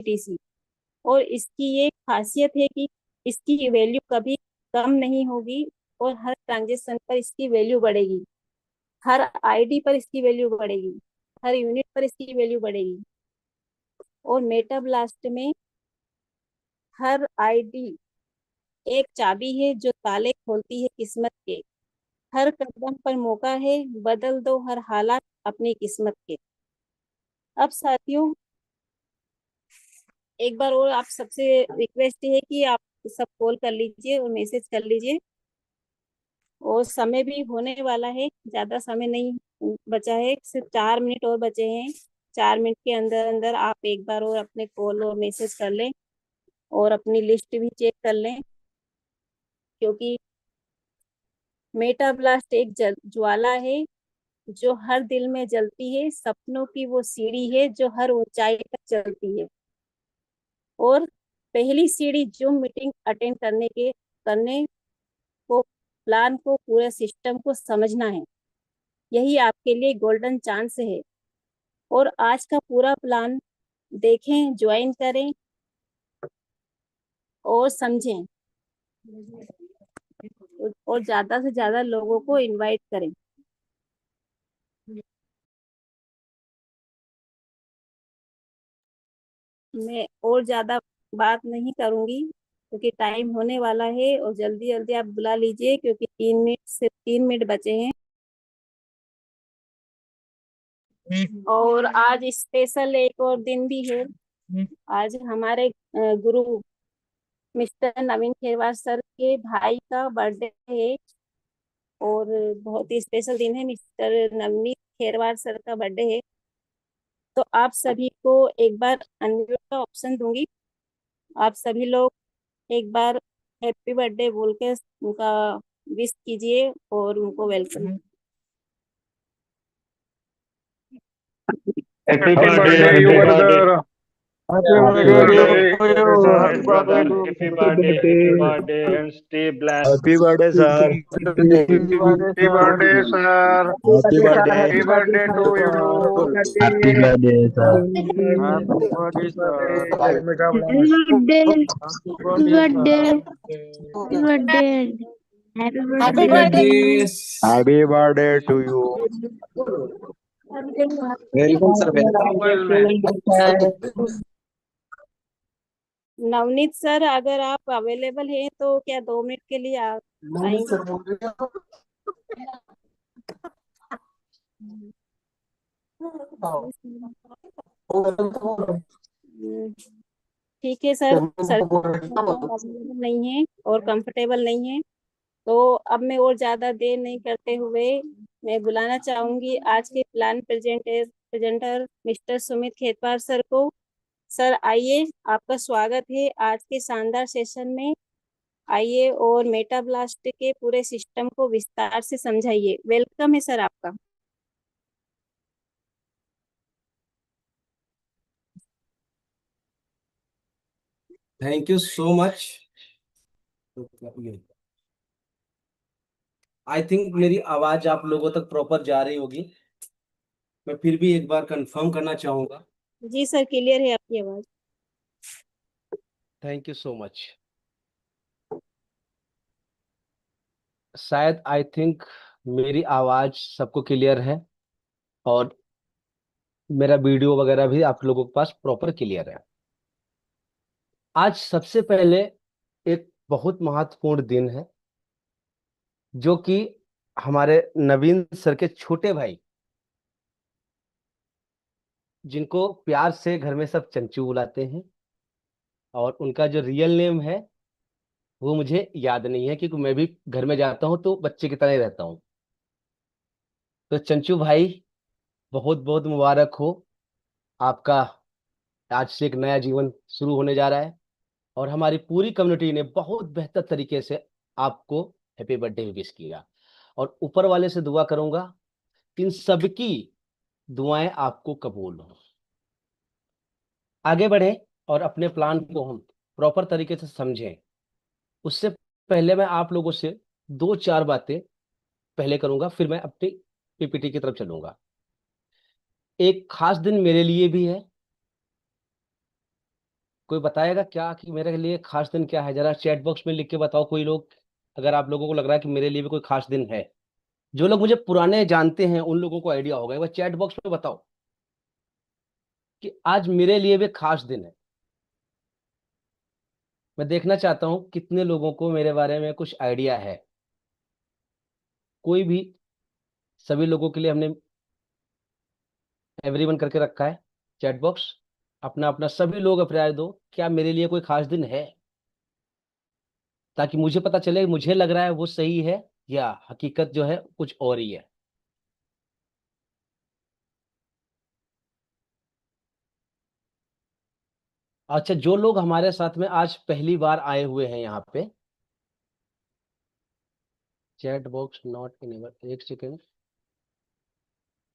BTC। और इसकी ये खासियत है कि इसकी वैल्यू कभी कम नहीं होगी और हर ट्रांजेक्शन पर इसकी वैल्यू बढ़ेगी, हर आईडी पर इसकी वैल्यू बढ़ेगी, हर यूनिट पर इसकी वैल्यू बढ़ेगी। और मेटा ब्लास्ट में हर आईडी एक चाबी है जो ताले खोलती है किस्मत के। हर कदम पर मौका है, बदल दो हर हालात अपनी किस्मत के। अब साथियों, एक बार और आप सबसे रिक्वेस्ट है कि आप सब कॉल कर लीजिए और मैसेज कर लीजिए। और समय भी होने वाला है, ज्यादा समय नहीं बचा है, सिर्फ 4 मिनट और बचे हैं। 4 मिनट के अंदर अंदर आप एक बार और अपने कॉल और मैसेज कर लें और अपनी लिस्ट भी चेक कर लें, क्योंकि मेटा ब्लास्ट एक ज्वाला है जो हर दिल में जलती है, सपनों की वो सीढ़ी है जो हर ऊंचाई तक चलती है। और पहली सीढ़ी जो मीटिंग अटेंड करने को, प्लान को, पूरे सिस्टम को समझना है। यही आपके लिए गोल्डन चांस है। और आज का पूरा प्लान देखें, ज्वाइन करें और समझें, और ज्यादा से ज्यादा लोगों को इनवाइट करें। मैं और ज्यादा बात नहीं करूंगी क्योंकि टाइम होने वाला है, और जल्दी जल्दी आप बुला लीजिए क्योंकि 3 मिनट, सिर्फ 3 मिनट बचे हैं। और आज स्पेशल एक और दिन भी है। आज हमारे गुरु मिस्टर नवीन खेरवार सर के भाई का बर्थडे है, और बहुत ही स्पेशल दिन है। मिस्टर नवनीत खेरवार सर का बर्थडे है। तो आप सभी को एक बार अनम्यूट का ऑप्शन दूंगी, आप सभी लोग एक बार हैप्पी बर्थडे बोल के उनका विश कीजिए और उनको welcome. Happy Happy birthday, birthday, you happy birthday, brother. Happy happy birthday to birthday, you. sir, Happy brother, birthday to happy birthday, and stay blessed. Happy birthday, sir. Happy birthday, sir. Happy birthday. Happy birthday to you. Happy birthday, sir. Happy birthday, sir. Good day, Happy birthday, good sir. day, good day. Happy Happy birthday. birthday. Happy birthday to you. Welcome, sir. Welcome. Navneet sir, अगर आप available हैं तो क्या 2 minute के लिए आप आएंगे? ठीक है सर। सर अवेलेबल नहीं है और कंफर्टेबल नहीं है, तो अब मैं और ज्यादा देर नहीं करते हुए मैं बुलाना चाहूंगी आज के plan presenter mister Sumit Khetwar sir को। सर आइए, आपका स्वागत है आज के शानदार सेशन में। आइए और मेटा ब्लास्ट के पूरे सिस्टम को विस्तार से समझाइए। वेलकम है सर आपका। Thank you so much. I think मेरी आवाज आप लोगों तक प्रॉपर जा रही होगी। मैं फिर भी एक बार कंफर्म करना चाहूंगा। जी सर, क्लियर है आपकी आवाज। Thank you so much. शायद आई थिंक मेरी आवाज सबको क्लियर है और मेरा वीडियो वगैरह भी आप लोगों के पास प्रॉपर क्लियर है। आज सबसे पहले एक बहुत महत्वपूर्ण दिन है, जो कि हमारे नवीन सर के छोटे भाई, जिनको प्यार से घर में सब चंचू बुलाते हैं, और उनका जो रियल नेम है वो मुझे याद नहीं है, क्योंकि मैं भी घर में जाता हूं तो बच्चे की तरह ही रहता हूं। तो चंचू भाई, बहुत बहुत मुबारक हो। आपका आज से एक नया जीवन शुरू होने जा रहा है, और हमारी पूरी कम्युनिटी ने बहुत बेहतर तरीके से आपको हैप्पी बर्थडे विश किया। और ऊपर वाले से दुआ करूंगा कि इन सबकी दुआएं आपको कबूल हो। आगे बढ़े और अपने प्लान को हम प्रॉपर तरीके से समझें, उससे पहले मैं आप लोगों से दो चार बातें पहले करूंगा, फिर मैं अपनी पीपीटी की तरफ चलूंगा। एक खास दिन मेरे लिए भी है, कोई बताएगा क्या कि मेरे लिए खास दिन क्या है? जरा चैट बॉक्स में लिख के बताओ कोई लोग, अगर आप लोगों को लग रहा है कि मेरे लिए भी कोई खास दिन है। जो लोग मुझे पुराने जानते हैं उन लोगों को आइडिया होगा, एक बार चैट बॉक्स में बताओ कि आज मेरे लिए भी खास दिन है। मैं देखना चाहता हूं कितने लोगों को मेरे बारे में कुछ आइडिया है। कोई भी, सभी लोगों के लिए हमने एवरीवन करके रखा है चैट बॉक्स। अपना अपना सभी लोग अपना राय दो, क्या मेरे लिए कोई खास दिन है, ताकि मुझे पता चले मुझे लग रहा है वो सही है या हकीकत जो है कुछ और ही है। अच्छा, जो लोग हमारे साथ में आज पहली बार आए हुए हैं यहाँ पे, चैट बॉक्स नॉट इनेबल, एक सेकेंड।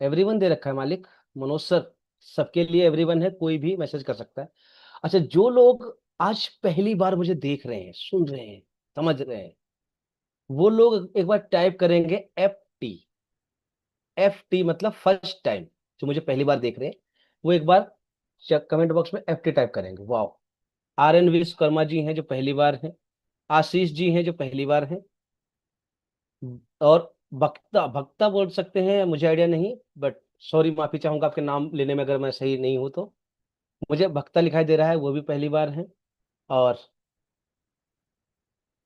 एवरीवन दे रखा है मालिक मनोज सर, सबके लिए एवरीवन है, कोई भी मैसेज कर सकता है। अच्छा, जो लोग आज पहली बार मुझे देख रहे हैं, सुन रहे हैं, समझ रहे हैं, वो लोग एक बार टाइप करेंगे FT। FT मतलब फर्स्ट टाइम। जो मुझे पहली बार देख रहे हैं वो एक बार कमेंट बॉक्स में FT टाइप करेंगे। वाह। RN विश्वकर्मा जी हैं जो पहली बार हैं, आशीष जी हैं जो पहली बार हैं, और भक्ता भक्ता बोल सकते हैं, मुझे आइडिया नहीं, बट सॉरी, माफी चाहूंगा आपके नाम लेने में अगर मैं सही नहीं हूं तो। मुझे भक्ता लिखाई दे रहा है, वो भी पहली बार हैं। और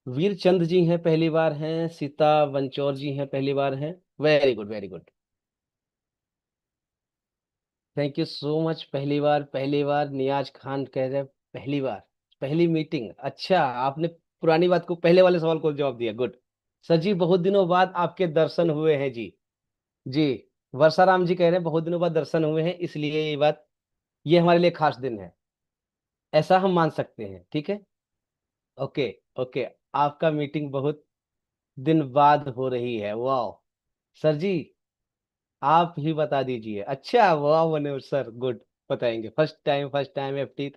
वीर चंद जी हैं पहली बार हैं, सीता वंचौर जी हैं पहली बार हैं। Very good, very good, thank you so much. पहली बार नियाज खान कह रहे हैं पहली बार, पहली मीटिंग। अच्छा, आपने पुरानी बात को, पहले वाले सवाल को जवाब दिया, गुड। सर जी, बहुत दिनों बाद आपके दर्शन हुए हैं जी। जी, वर्षाराम जी कह रहे हैं बहुत दिनों बाद दर्शन हुए हैं, इसलिए ये बात, ये हमारे लिए खास दिन है, ऐसा हम मान सकते हैं, ठीक है। ओके, ओके, आपका मीटिंग बहुत दिन बाद हो रही है, वाह। सर जी, आप ही बता दीजिए। अच्छा, वाह मनोज सर, गुड, बताएंगे। First time FT,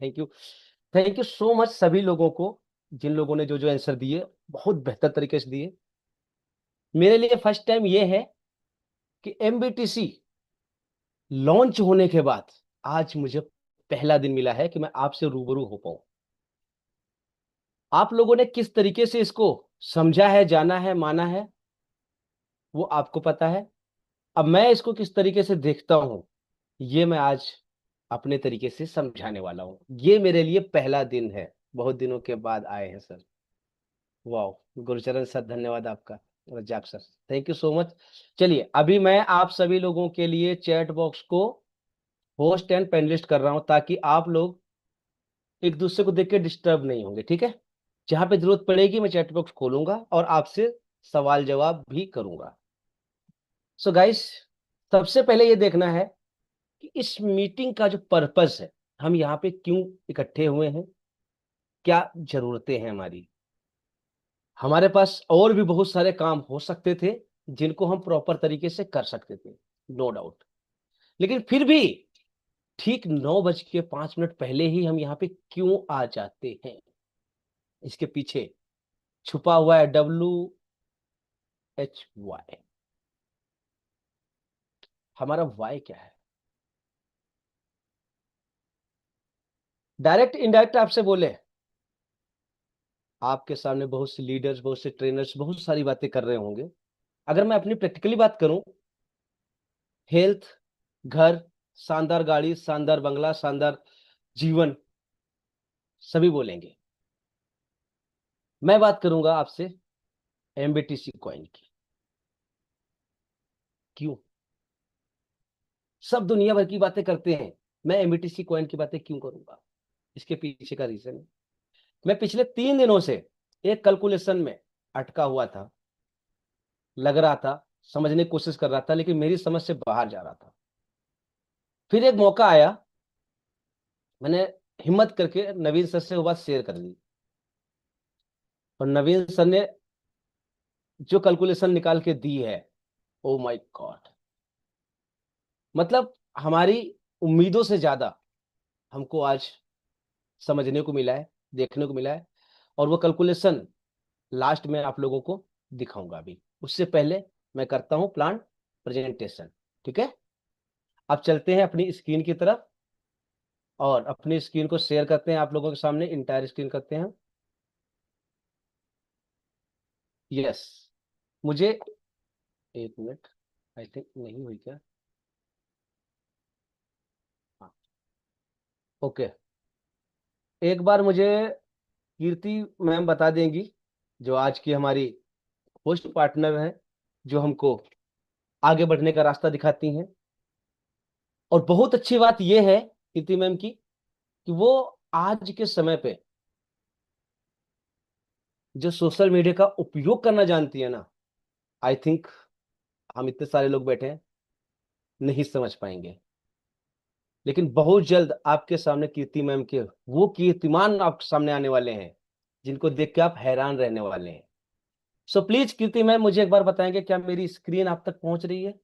thank you so much सभी लोगों को, जिन लोगों ने जो जो आंसर दिए बहुत बेहतर तरीके से दिए। मेरे लिए फर्स्ट टाइम ये है कि MBTC लॉन्च होने के बाद आज मुझे पहला दिन मिला है कि मैं आपसे रूबरू हो पाऊं। आप लोगों ने किस तरीके से इसको समझा है, जाना है, माना है, वो आपको पता है। अब मैं इसको किस तरीके से देखता हूं, ये मैं आज अपने तरीके से समझाने वाला हूं। ये मेरे लिए पहला दिन है, बहुत दिनों के बाद आए हैं सर। वाह, गुरुचरण सर धन्यवाद आपका। Razak sir, thank you so much. चलिए, अभी मैं आप सभी लोगों के लिए चैट बॉक्स को होस्ट एंड पैनलिस्ट कर रहा हूं, ताकि आप लोग एक दूसरे को देख के डिस्टर्ब नहीं होंगे, ठीक है। जहां पे जरूरत पड़ेगी मैं चैट बॉक्स खोलूंगा और आपसे सवाल जवाब भी करूंगा। सो गाइस, सबसे पहले ये देखना है कि इस मीटिंग का जो पर्पस है, हम यहाँ पे क्यों इकट्ठे हुए हैं, क्या जरूरतें हैं हमारी। हमारे पास और भी बहुत सारे काम हो सकते थे जिनको हम प्रॉपर तरीके से कर सकते थे, नो डाउट, लेकिन फिर भी ठीक 9:05 पहले ही हम यहाँ पे क्यों आ जाते हैं, इसके पीछे छुपा हुआ है WHY। हमारा वाई क्या है? डायरेक्ट इनडायरेक्ट आपसे बोले, आपके सामने बहुत से लीडर्स, बहुत से ट्रेनर्स बहुत सारी बातें कर रहे होंगे। अगर मैं अपनी प्रैक्टिकली बात करूं, हेल्थ, घर, शानदार गाड़ी, शानदार बंगला, शानदार जीवन, सभी बोलेंगे। मैं बात करूंगा आपसे MBTC कॉइन की। क्यों? सब दुनिया भर की बातें करते हैं, मैं MBTC कॉइन की बातें क्यों करूंगा? इसके पीछे का रीजन है, मैं पिछले 3 दिनों से एक कैलकुलेशन में अटका हुआ था, लग रहा था, समझने की कोशिश कर रहा था, लेकिन मेरी समझ से बाहर जा रहा था। फिर एक मौका आया, मैंने हिम्मत करके नवीन सर से वो बात शेयर कर दी, और नवीन सर ने जो कैलकुलेशन निकाल के दी है, ओ माय गॉड, मतलब हमारी उम्मीदों से ज्यादा हमको आज समझने को मिला है, देखने को मिला है। और वो कैलकुलेशन लास्ट में आप लोगों को दिखाऊंगा। अभी उससे पहले मैं करता हूं प्लान प्रेजेंटेशन, ठीक है। अब चलते हैं अपनी स्क्रीन की तरफ। और अपनी स्क्रीन को शेयर करते हैं आप लोगों के सामने, इंटायर स्क्रीन करते हैं। यस, मुझे एक मिनट, आई थिंक नहीं हुई क्या? हाँ, ओके। एक बार मुझे कीर्ति मैम बता देंगी, जो आज की हमारी होस्ट पार्टनर है, जो हमको आगे बढ़ने का रास्ता दिखाती हैं। और बहुत अच्छी बात यह है कीर्ति मैम की कि वो आज के समय पे जो सोशल मीडिया का उपयोग करना जानती है ना, आई थिंक हम इतने सारे लोग बैठे हैं नहीं समझ पाएंगे। लेकिन बहुत जल्द आपके सामने कीर्ति मैम के वो कीर्तिमान आपके सामने आने वाले हैं जिनको देख के आप हैरान रहने वाले हैं। सो प्लीज कीर्ति मैम मुझे एक बार बताएंगे, क्या मेरी स्क्रीन आप तक पहुंच रही है?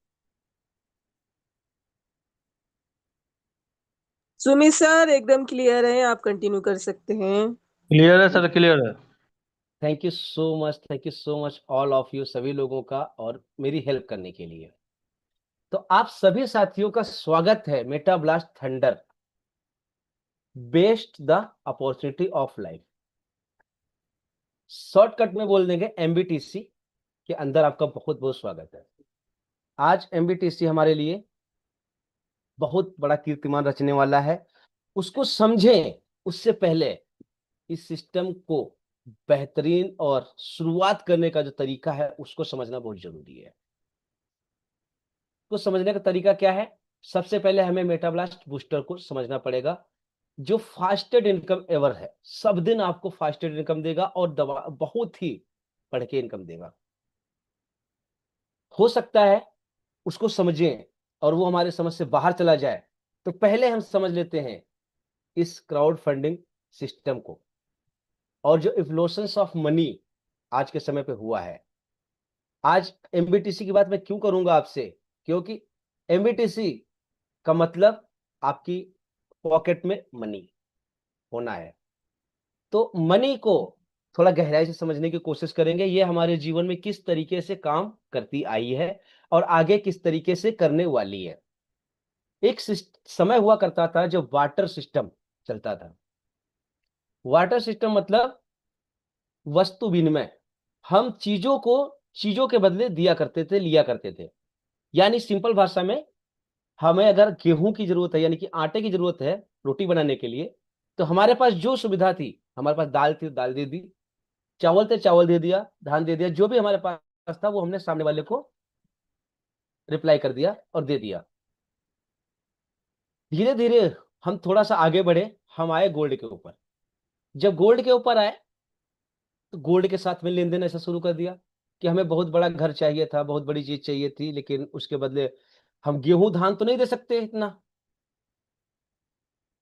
सुमित सर एकदम क्लियर है, आप कंटिन्यू कर सकते हैं। क्लियर है सर, क्लियर है। Thank you so much, thank you so much all of you, सभी लोगों का, और मेरी हेल्प करने के लिए। तो आप सभी साथियों का स्वागत है Meta blast thunder best the opportunity of life. Shortcut में बोल देंगे एमबीटीसी के अंदर आपका बहुत बहुत स्वागत है। आज एमबीटीसी हमारे लिए बहुत बड़ा कीर्तिमान रचने वाला है। उसको समझें उससे पहले इस सिस्टम को बेहतरीन और शुरुआत करने का जो तरीका है उसको समझना बहुत जरूरी है। तो समझने का तरीका क्या है? सबसे पहले हमें मेटाब्लास्ट बूस्टर को समझना पड़ेगा, जो फास्टेड इनकम एवर है। सब दिन आपको फास्टेड इनकम देगा और दवा बहुत ही बढ़ के इनकम देगा। हो सकता है उसको समझें और वो हमारे समझ से बाहर चला जाए, तो पहले हम समझ लेते हैं इस क्राउड फंडिंग सिस्टम को और जो इफ्लोशंस ऑफ मनी आज के समय पे हुआ है। आज एमबीटीसी की बात मैं क्यों करूंगा आपसे? क्योंकि एमबीटीसी का मतलब आपकी पॉकेट में मनी होना है। तो मनी को थोड़ा गहराई से समझने की कोशिश करेंगे, ये हमारे जीवन में किस तरीके से काम करती आई है और आगे किस तरीके से करने वाली है। एक समय हुआ करता था जब वाटर सिस्टम चलता था। वाटर सिस्टम मतलब वस्तु विनिमय। हम चीजों को चीजों के बदले दिया करते थे, लिया करते थे। यानी सिंपल भाषा में, हमें अगर गेहूं की जरूरत है यानी कि आटे की जरूरत है रोटी बनाने के लिए, तो हमारे पास जो सुविधा थी, हमारे पास दाल थी दाल दे दी, चावल थे चावल दे दिया, धान दे दिया, जो भी हमारे पास था वो हमने सामने वाले को रिप्लाई कर दिया और दे दिया। धीरे धीरे हम थोड़ा सा आगे बढ़े, हम आए गोल्ड के ऊपर। जब गोल्ड के ऊपर आए तो गोल्ड के साथ में लेन देन ऐसा शुरू कर दिया कि हमें बहुत बड़ा घर चाहिए था, बहुत बड़ी चीज चाहिए थी, लेकिन उसके बदले हम गेहूं धान तो नहीं दे सकते इतना।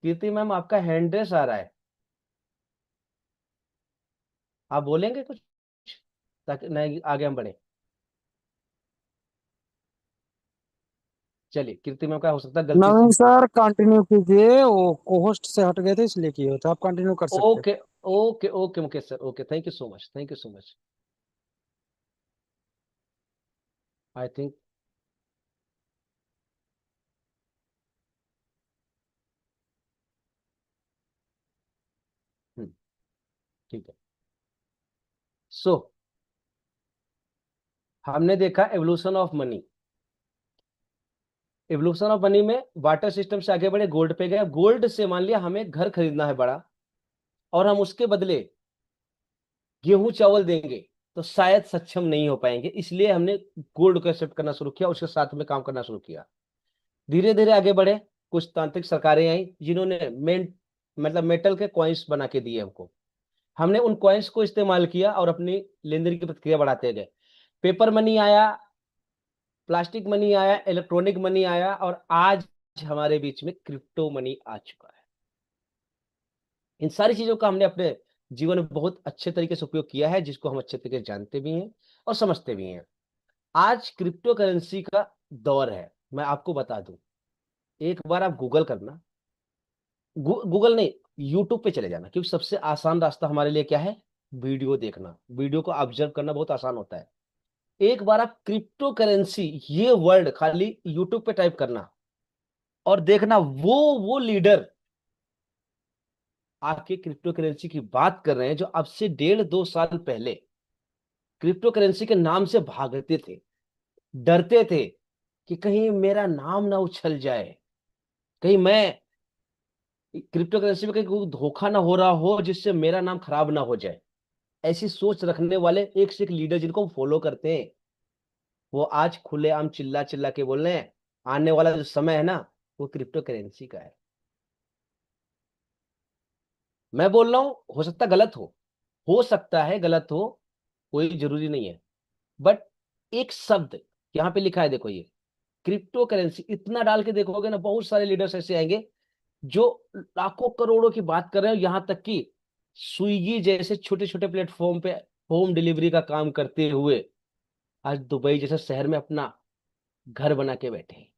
कीर्ति मैम आपका हैंड रेस आ रहा है, आप बोलेंगे कुछ ताकि नहीं आगे हम बढ़े? चलिए, कीर्ति मैम का हो सकता है गलती नहीं से। सर, कंटिन्यू कीजिए, वो कोहोस्ट से हट गए थे इसलिए किए होते, आप कंटिन्यू कर सकते हैं। Okay okay okay Mukesh sir, okay, thank you so much, thank you so much. I think ठीक है। सो हमने देखा evolution of money. Evolution of money में वाटर सिस्टम से आगे बढ़े, गोल्ड पे गए। गोल्ड से मान लिया हमें घर खरीदना है बड़ा, और हम उसके बदले गेहूं चावल देंगे तो शायद सक्षम नहीं हो पाएंगे, इसलिए हमने गोल्ड को एक्सेप्ट करना शुरू किया, उसके साथ में काम करना शुरू किया। धीरे धीरे आगे बढ़े, कुछ तांत्रिक सरकारें आई जिन्होंने मतलब मेटल के कॉइन्स बना के दिए हमको। हमने उन कॉइन्स को इस्तेमाल किया और अपनी लेन देन की प्रक्रिया बढ़ाते गए। पेपर मनी आया, प्लास्टिक मनी आया, इलेक्ट्रॉनिक मनी आया, और आज हमारे बीच में क्रिप्टो मनी आ चुका है। इन सारी चीजों का हमने अपने जीवन में बहुत अच्छे तरीके से उपयोग किया है, जिसको हम अच्छे तरीके से जानते भी हैं और समझते भी हैं। आज क्रिप्टो करेंसी का दौर है। मैं आपको बता दूं, एक बार आप गूगल करना, गूगल नहीं, यूट्यूब पे चले जाना, क्योंकि सबसे आसान रास्ता हमारे लिए क्या है? वीडियो देखना। वीडियो को ऑब्जर्व करना बहुत आसान होता है। एक बार आप क्रिप्टो करेंसी ये वर्ड खाली यूट्यूब पे टाइप करना और देखना वो लीडर आके क्रिप्टो करेंसी की बात कर रहे हैं, जो अब से 1.5-2 साल पहले क्रिप्टो करेंसी के नाम से भागते थे, डरते थे कि कहीं मेरा नाम ना उछल जाए, कहीं मैं क्रिप्टो करेंसी में कहीं कोई धोखा ना हो रहा हो जिससे मेरा नाम खराब ना हो जाए। ऐसी सोच रखने वाले एक से एक लीडर जिनको हम फॉलो करते हैं, वो आज खुलेआम चिल्ला चिल्ला के बोल रहे हैं आने वाला जो समय है ना, वो क्रिप्टो करेंसी का है। मैं बोल रहा हूं, हो सकता गलत हो सकता है गलत हो, कोई जरूरी नहीं है, बट एक शब्द यहां पे लिखा है, देखो ये क्रिप्टो करेंसी, इतना डाल के देखोगे ना, बहुत सारे लीडर्स ऐसे आएंगे जो लाखों करोड़ों की बात कर रहे हैं, यहां तक कि स्विगी जैसे छोटे छोटे प्लेटफॉर्म पे होम डिलीवरी का काम करते हुए आज दुबई जैसे शहर में अपना घर बना के बैठे हैं।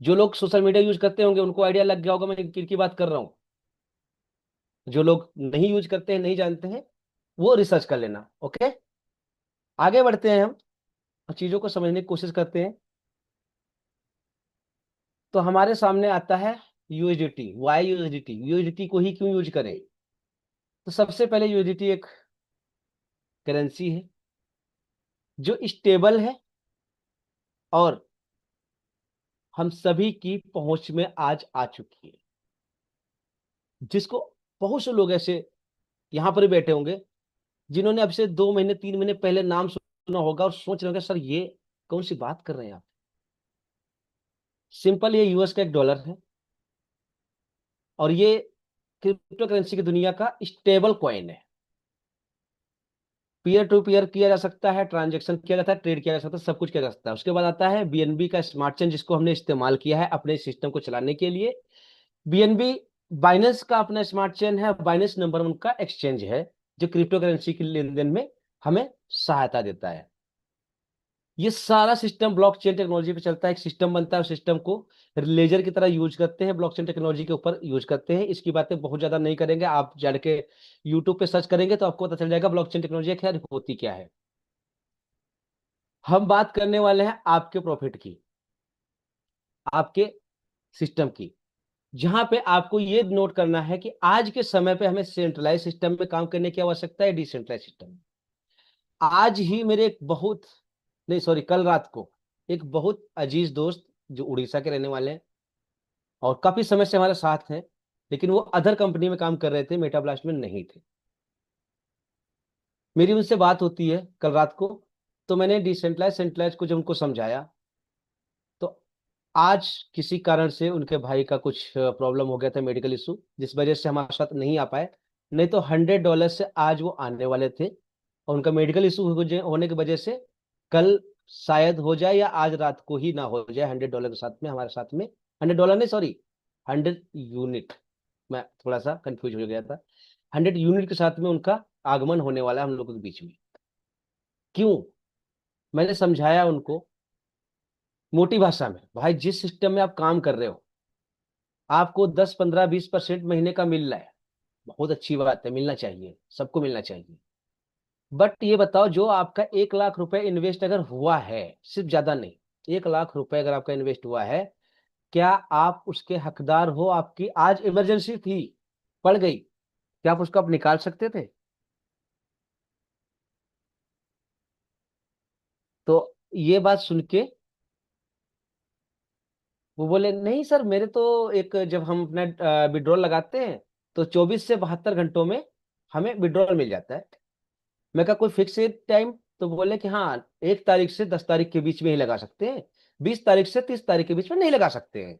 जो लोग सोशल मीडिया यूज करते होंगे उनको आइडिया लग गया होगा मैं किन की बात कर रहा हूं। जो लोग नहीं यूज करते हैं, नहीं जानते हैं, वो रिसर्च कर लेना। ओके, आगे बढ़ते हैं हम और चीजों को समझने की कोशिश करते हैं। तो हमारे सामने आता है यूएसडीटी। Y USDT? यूएसडीटी को ही क्यों यूज करें? तो सबसे पहले यूएसडीटी एक करेंसी है जो स्टेबल है और हम सभी की पहुंच में आज आ चुकी है, जिसको बहुत से लोग ऐसे यहां पर ही बैठे होंगे जिन्होंने अब से 2 महीने 3 महीने पहले नाम सुना होगा और सोच रहे होंगे सर ये कौन सी बात कर रहे हैं आप। सिंपल, ये यूएस का एक डॉलर है और ये क्रिप्टो करेंसी की दुनिया का स्टेबल कॉइन है। पीयर टू पीयर किया जा सकता है, ट्रांजैक्शन किया जाता है, ट्रेड किया जा सकता है, सब कुछ किया जा सकता है। उसके बाद आता है बीएनबी का स्मार्ट चेन, जिसको हमने इस्तेमाल किया है अपने सिस्टम को चलाने के लिए। बीएनबी बाइनेंस का अपना स्मार्ट चेन है, बाइनेंस नंबर 1 का एक्सचेंज है जो क्रिप्टो करेंसी के लेन देन में हमें सहायता देता है। ये सारा सिस्टम ब्लॉकचेन टेक्नोलॉजी पे चलता है। एक सिस्टम बनता है, उस सिस्टम को लेजर की तरह यूज करते हैं, ब्लॉकचेन टेक्नोलॉजी के ऊपर यूज करते हैं। इसकी बातें बहुत ज्यादा नहीं करेंगे, आप जाके यूट्यूब पे सर्च करेंगे तो आपको पता चल जाएगा ब्लॉकचेन टेक्नोलॉजी क्या होती क्या है। हम बात करने वाले हैं आपके प्रॉफिट की, आपके सिस्टम की, जहां पे आपको ये नोट करना है कि आज के समय पे हमें सेंट्रलाइज सिस्टम में काम करने की आवश्यकता है, डिसेंट्रलाइज सिस्टम। आज ही मेरे एक बहुत नहीं सॉरी कल रात को एक बहुत अजीज दोस्त जो उड़ीसा के रहने वाले हैं और काफी समय से हमारे साथ हैं, लेकिन वो अदर कंपनी में काम कर रहे थे, मेटाब्लास्ट में नहीं थे। मेरी उनसे बात होती है कल रात को, तो मैंने डिसेंट्रलाइज सेंट्रलाइज को जब उनको समझाया तो आज किसी कारण से उनके भाई का कुछ प्रॉब्लम हो गया था, मेडिकल इशू, जिस वजह से हमारे साथ नहीं आ पाए। नहीं तो $100 से आज वो आने वाले थे और उनका मेडिकल इशू होने की वजह से कल शायद हो जाए या आज रात को ही ना हो जाए। $100 के साथ में हमारे साथ में, $100 नहीं सॉरी 100 यूनिट, मैं थोड़ा सा कंफ्यूज हो गया था। 100 यूनिट के साथ में उनका आगमन होने वाला है हम लोगों के बीच में। क्यों? मैंने समझाया उनको मोटी भाषा में, भाई जिस सिस्टम में आप काम कर रहे हो आपको 10 15 20% महीने का मिल रहा है, बहुत अच्छी बात है, मिलना चाहिए, सबको मिलना चाहिए। बट ये बताओ जो आपका 1 लाख रुपए इन्वेस्ट अगर हुआ है, सिर्फ ज्यादा नहीं, 1 लाख रुपए अगर आपका इन्वेस्ट हुआ है, क्या आप उसके हकदार हो? आपकी आज इमरजेंसी थी, पड़ गई, क्या आप उसको आप निकाल सकते थे? तो ये बात सुन के वो बोले नहीं सर मेरे तो एक जब हम अपना विड्रॉल लगाते हैं तो 24 से 72 घंटों में हमें विड्रॉल मिल जाता है। मैं कहा कोई फिक्स टाइम? तो बोले कि हाँ 1 तारीख से 10 तारीख के बीच में ही लगा सकते हैं, 20 तारीख से 30 तारीख के बीच में नहीं लगा सकते हैं।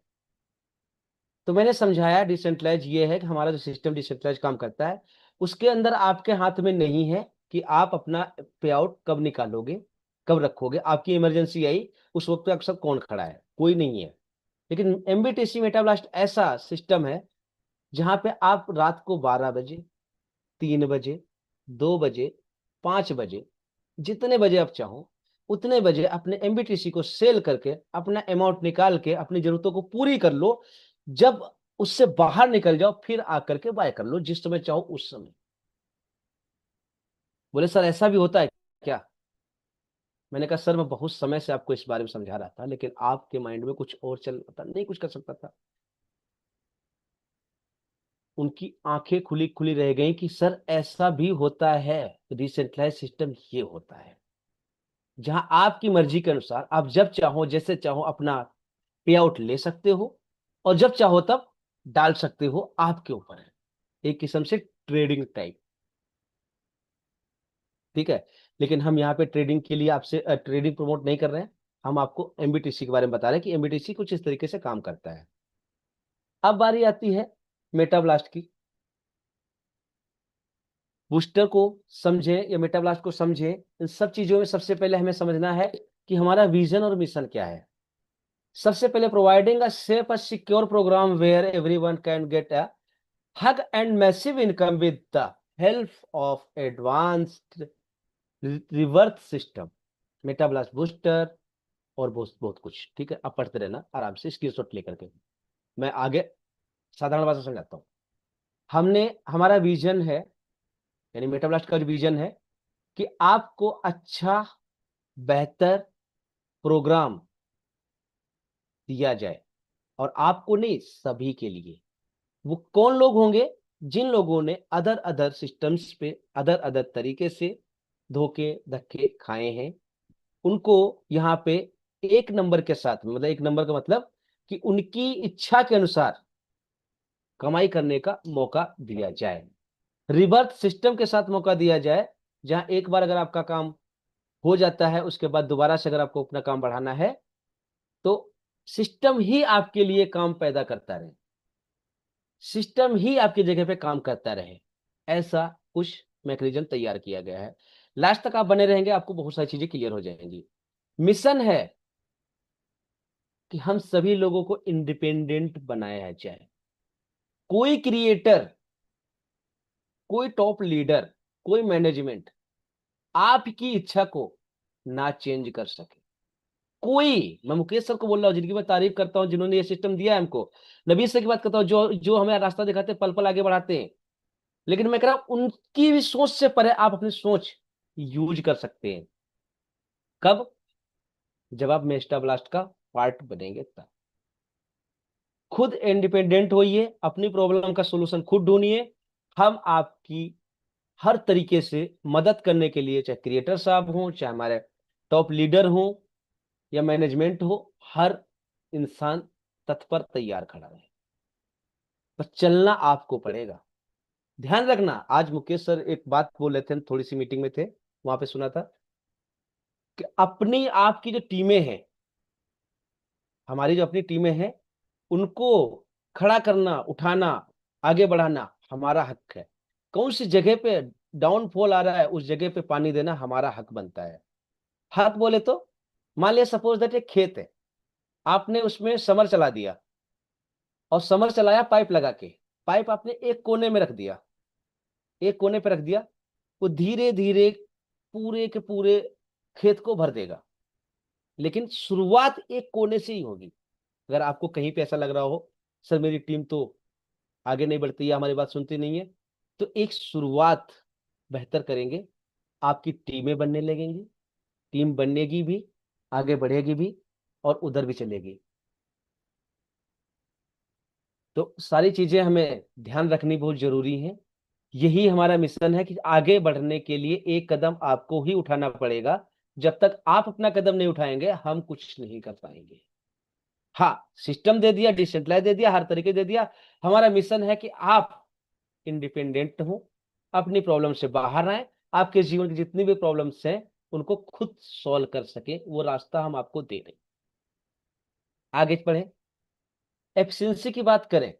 तो मैंने समझाया डिसेंट्रलाइज ये है कि हमारा जो सिस्टम डिसेंट्रलाइज काम करता है उसके अंदर आपके हाथ में नहीं है कि आप अपना पे आउट कब निकालोगे, कब रखोगे। आपकी इमरजेंसी आई, उस वक्त पे आपके साथ कौन खड़ा है? कोई नहीं है। लेकिन एमबीटीसी मेटाब्लास्ट ऐसा सिस्टम है जहां पे आप रात को 12 बजे, 3 बजे, 2 बजे, 5 बजे, जितने बजे आप चाहो उतने बजे अपने एमबीटीसी को सेल करके अपना अमाउंट निकाल के अपनी जरूरतों को पूरी कर लो। जब उससे बाहर निकल जाओ फिर आकर के बाय कर लो, जिस समय चाहो उस समय। बोले सर ऐसा भी होता है क्या? मैंने कहा सर मैं बहुत समय से आपको इस बारे में समझा रहा था, लेकिन आपके माइंड में कुछ और चल रहा था, नहीं कुछ कर सकता था। उनकी आंखें खुली खुली रह गई कि सर ऐसा भी होता है, डिसेंट्रलाइज सिस्टम ये होता है, जहां आपकी मर्जी के अनुसार आप जब चाहो जैसे चाहो अपना पे आउट ले सकते हो और जब चाहो तब डाल सकते हो, आपके ऊपर है। एक किस्म से ट्रेडिंग टाइप, ठीक है। लेकिन हम यहाँ पे ट्रेडिंग के लिए आपसे ट्रेडिंग प्रमोट नहीं कर रहे हैं, हम आपको एमबीटीसी के बारे में बता रहे हैं कि एमबीटीसी कुछ इस तरीके से काम करता है। अब बारी आती है मेटाब्लास्ट की। बूस्टर को समझे या मेटाब्लास्ट को समझे, इन सब चीजों में सबसे पहले हमें समझना है कि हमारा विजन और मिशन क्या है। सबसे पहले प्रोवाइडिंग अ सेफ और secure program where everyone can get a hug and massive income with the help of advanced reverse system, Metablast booster और बहुत बहुत कुछ, ठीक है। आप पढ़ते रहना आराम से स्क्रीनशॉट लेकर के, मैं आगे साधारण भाषा समझाता हूँ। हमारा विजन है, यानी मेटाब्लास्ट का जो विजन है कि आपको अच्छा बेहतर प्रोग्राम दिया जाए, और आपको नहीं, सभी के लिए। वो कौन लोग होंगे? जिन लोगों ने अदर सिस्टम्स पे अदर तरीके से धोखे धक्के खाए हैं, उनको यहाँ पे एक नंबर के साथ, मतलब एक नंबर का मतलब कि उनकी इच्छा के अनुसार कमाई करने का मौका दिया जाए। रिवर्स सिस्टम के साथ मौका दिया जाए, जहां एक बार अगर आपका काम हो जाता है, उसके बाद दोबारा से अगर आपको अपना काम बढ़ाना है तो सिस्टम ही आपके लिए काम पैदा करता रहे, सिस्टम ही आपकी जगह पे काम करता रहे, ऐसा कुछ मैकेनिज्म तैयार किया गया है। लास्ट तक आप बने रहेंगे, आपको बहुत सारी चीजें क्लियर हो जाएंगी। मिशन है कि हम सभी लोगों को इंडिपेंडेंट बनाया जाए। कोई क्रिएटर, कोई टॉप लीडर, कोई मैनेजमेंट आपकी इच्छा को ना चेंज कर सके। कोई, मैं मुकेश सर को बोल रहा हूं, जिनकी मैं तारीफ करता हूं, जिन्होंने ये सिस्टम दिया है हमको। नबी सर की बात करता हूं, जो हमें रास्ता दिखाते हैं, पल पल आगे बढ़ाते हैं। लेकिन मैं कह रहा हूं उनकी भी सोच से परे आप अपनी सोच यूज कर सकते हैं। कब? जब आप मेटाब्लास्ट का पार्ट बनेंगे तब। खुद इंडिपेंडेंट होइए, अपनी प्रॉब्लम का सॉल्यूशन खुद ढूंढिए। हम आपकी हर तरीके से मदद करने के लिए, चाहे क्रिएटर साहब हों, चाहे हमारे टॉप लीडर हों या मैनेजमेंट हो, हर इंसान तत्पर तैयार खड़ा रहे। पर चलना आपको पड़ेगा। ध्यान रखना, आज मुकेश सर एक बात बोल रहे थे, थोड़ी सी मीटिंग में थे, वहां पे सुना था कि अपनी आपकी जो टीमें हैं, हमारी जो अपनी टीमें हैं, उनको खड़ा करना, उठाना, आगे बढ़ाना हमारा हक है। कौन सी जगह पे डाउनफॉल आ रहा है, उस जगह पे पानी देना हमारा हक बनता है। हक बोले तो मान लिया सपोज दैट एक खेत है, आपने उसमें समर चला दिया, और समर चलाया पाइप लगा के, पाइप आपने एक कोने में रख दिया, एक कोने पे रख दिया, वो धीरे धीरे पूरे के पूरे खेत को भर देगा। लेकिन शुरुआत एक कोने से ही होगी। अगर आपको कहीं पे ऐसा लग रहा हो सर मेरी टीम तो आगे नहीं बढ़ती है, हमारी बात सुनती नहीं है, तो एक शुरुआत बेहतर करेंगे, आपकी टीमें बनने लगेंगी, टीम बनेगी भी, आगे बढ़ेगी भी, और उधर भी चलेगी। तो सारी चीजें हमें ध्यान रखनी बहुत जरूरी है। यही हमारा मिशन है कि आगे बढ़ने के लिए एक कदम आपको ही उठाना पड़ेगा। जब तक आप अपना कदम नहीं उठाएंगे, हम कुछ नहीं कर पाएंगे। हाँ, सिस्टम दे दिया, डिसेंट्रलाइज दे दिया, हर तरीके दे दिया। हमारा मिशन है कि आप इंडिपेंडेंट हो, अपनी प्रॉब्लम से बाहर आए, आपके जीवन की जितनी भी प्रॉब्लम्स हैं उनको खुद सॉल्व कर सके, वो रास्ता हम आपको दे रहे हैं। आगे बढ़े, एफिशिएंसी की बात करें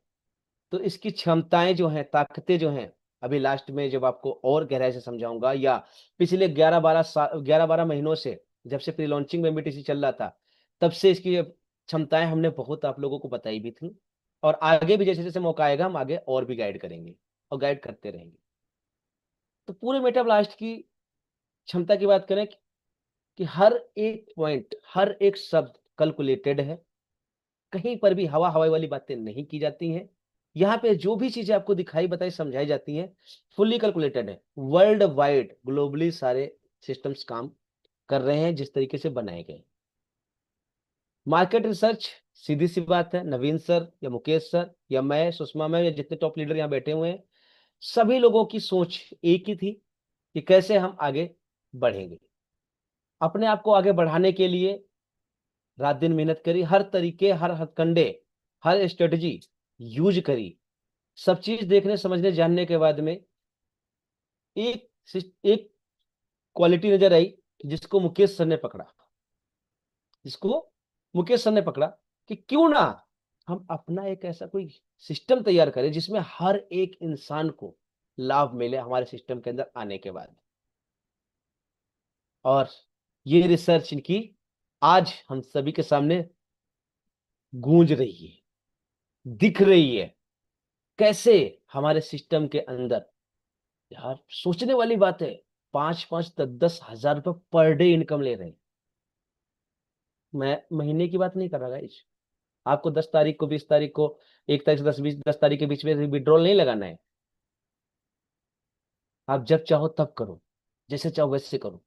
तो इसकी क्षमताएं जो हैं, ताकतें जो हैं, अभी लास्ट में जब आपको और गहराई से समझाऊंगा, या पिछले 11-12 महीनों से, जब से प्री लॉन्चिंग में एमबीटीसी चल रहा था, तब से इसकी क्षमताएं हमने बहुत आप लोगों को बताई भी थी, और आगे भी जैसे जैसे मौका आएगा हम आगे और भी गाइड करेंगे और गाइड करते रहेंगे। तो पूरे मेटाब्लास्ट की क्षमता की बात करें कि हर एक पॉइंट, हर एक शब्द कैलकुलेटेड है, कहीं पर भी हवा हवाई वाली बातें नहीं की जाती हैं। यहाँ पे जो भी चीजें आपको दिखाई बताई समझाई जाती हैं, फुल्ली कैलकुलेटेड है। वर्ल्ड वाइड ग्लोबली सारे सिस्टम्स काम कर रहे हैं जिस तरीके से बनाए गए। मार्केट रिसर्च सीधी सी बात है, नवीन सर या मुकेश सर या मैं, सुषमा मैम या जितने टॉप लीडर यहाँ बैठे हुए हैं, सभी लोगों की सोच एक ही थी कि कैसे हम आगे बढ़ेंगे। अपने आप को आगे बढ़ाने के लिए रात दिन मेहनत करी, हर तरीके, हर हथकंडे, हर स्ट्रेटजी यूज करी। सब चीज देखने समझने जानने के बाद में एक क्वालिटी नजर आई जिसको मुकेश सर ने पकड़ा, कि क्यों ना हम अपना एक ऐसा कोई सिस्टम तैयार करें जिसमें हर एक इंसान को लाभ मिले हमारे सिस्टम के अंदर आने के बाद। और ये रिसर्च इनकी आज हम सभी के सामने गूंज रही है, दिख रही है, कैसे हमारे सिस्टम के अंदर। यार सोचने वाली बात है, 5-5, 10-10 हजार रुपए पर डे इनकम ले रहे हैं। मैं महीने की बात नहीं कर रहा गाइस, आपको 10 तारीख को, 20 तारीख को, 1 तारीख से 10 तारीख के बीच में विड्रॉल नहीं लगाना है। आप जब चाहो तब करो, जैसे चाहो वैसे करो।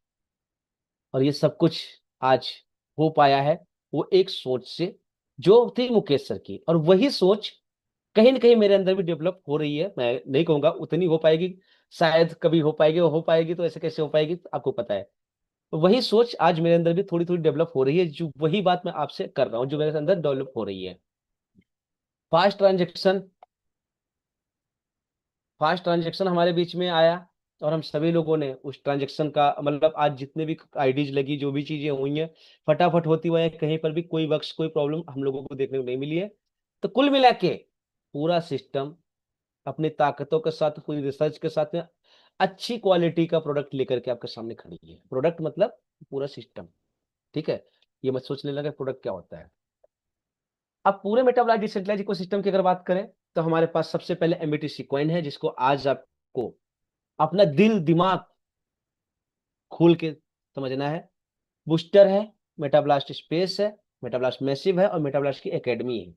और ये सब कुछ आज हो पाया है वो एक सोच से जो थी मुकेश सर की, और वही सोच कहीं ना कहीं मेरे अंदर भी डेवलप हो रही है। मैं नहीं कहूंगा उतनी हो पाएगी, शायद कभी हो पाएगी तो ऐसे कैसे हो पाएगी आपको पता है। तो वही सोच आज मेरे अंदर भी थोड़ी थोड़ी डेवलप हो रही है, जो वही बात मैं आपसे कर रहा हूँ जो मेरे अंदर डेवलप हो रही है। फास्ट ट्रांजेक्शन हमारे बीच में आया और हम सभी लोगों ने उस ट्रांजेक्शन का मतलब आज जितने भी आईडीज लगी, जो भी चीजें हुई हैं, फटाफट होती हुई हैं, कहीं पर भी कोई वक्त कोई प्रॉब्लम हम लोगों को देखने को नहीं मिली है। तो कुल मिला के पूरा सिस्टम अपनी ताकतों के साथ, पूरी रिसर्च के साथ में अच्छी क्वालिटी का प्रोडक्ट लेकर के आपके सामने खड़ी है। प्रोडक्ट मतलब पूरा सिस्टम, ठीक है। ये मत सोचने लगे प्रोडक्ट क्या होता है। अब पूरे मेटाबॉलाइट डिसेंट्रलाइज्ड इकोसिस्टम की अगर बात करें तो हमारे पास सबसे पहले एमबीटीसी कॉइन है, जिसको आज आपको अपना दिल दिमाग खोल के समझना है। बूस्टर है, मेटाब्लास्ट स्पेस है, मेटाब्लास्ट मैसिव है और मेटाब्लास्ट की एकेडमी है,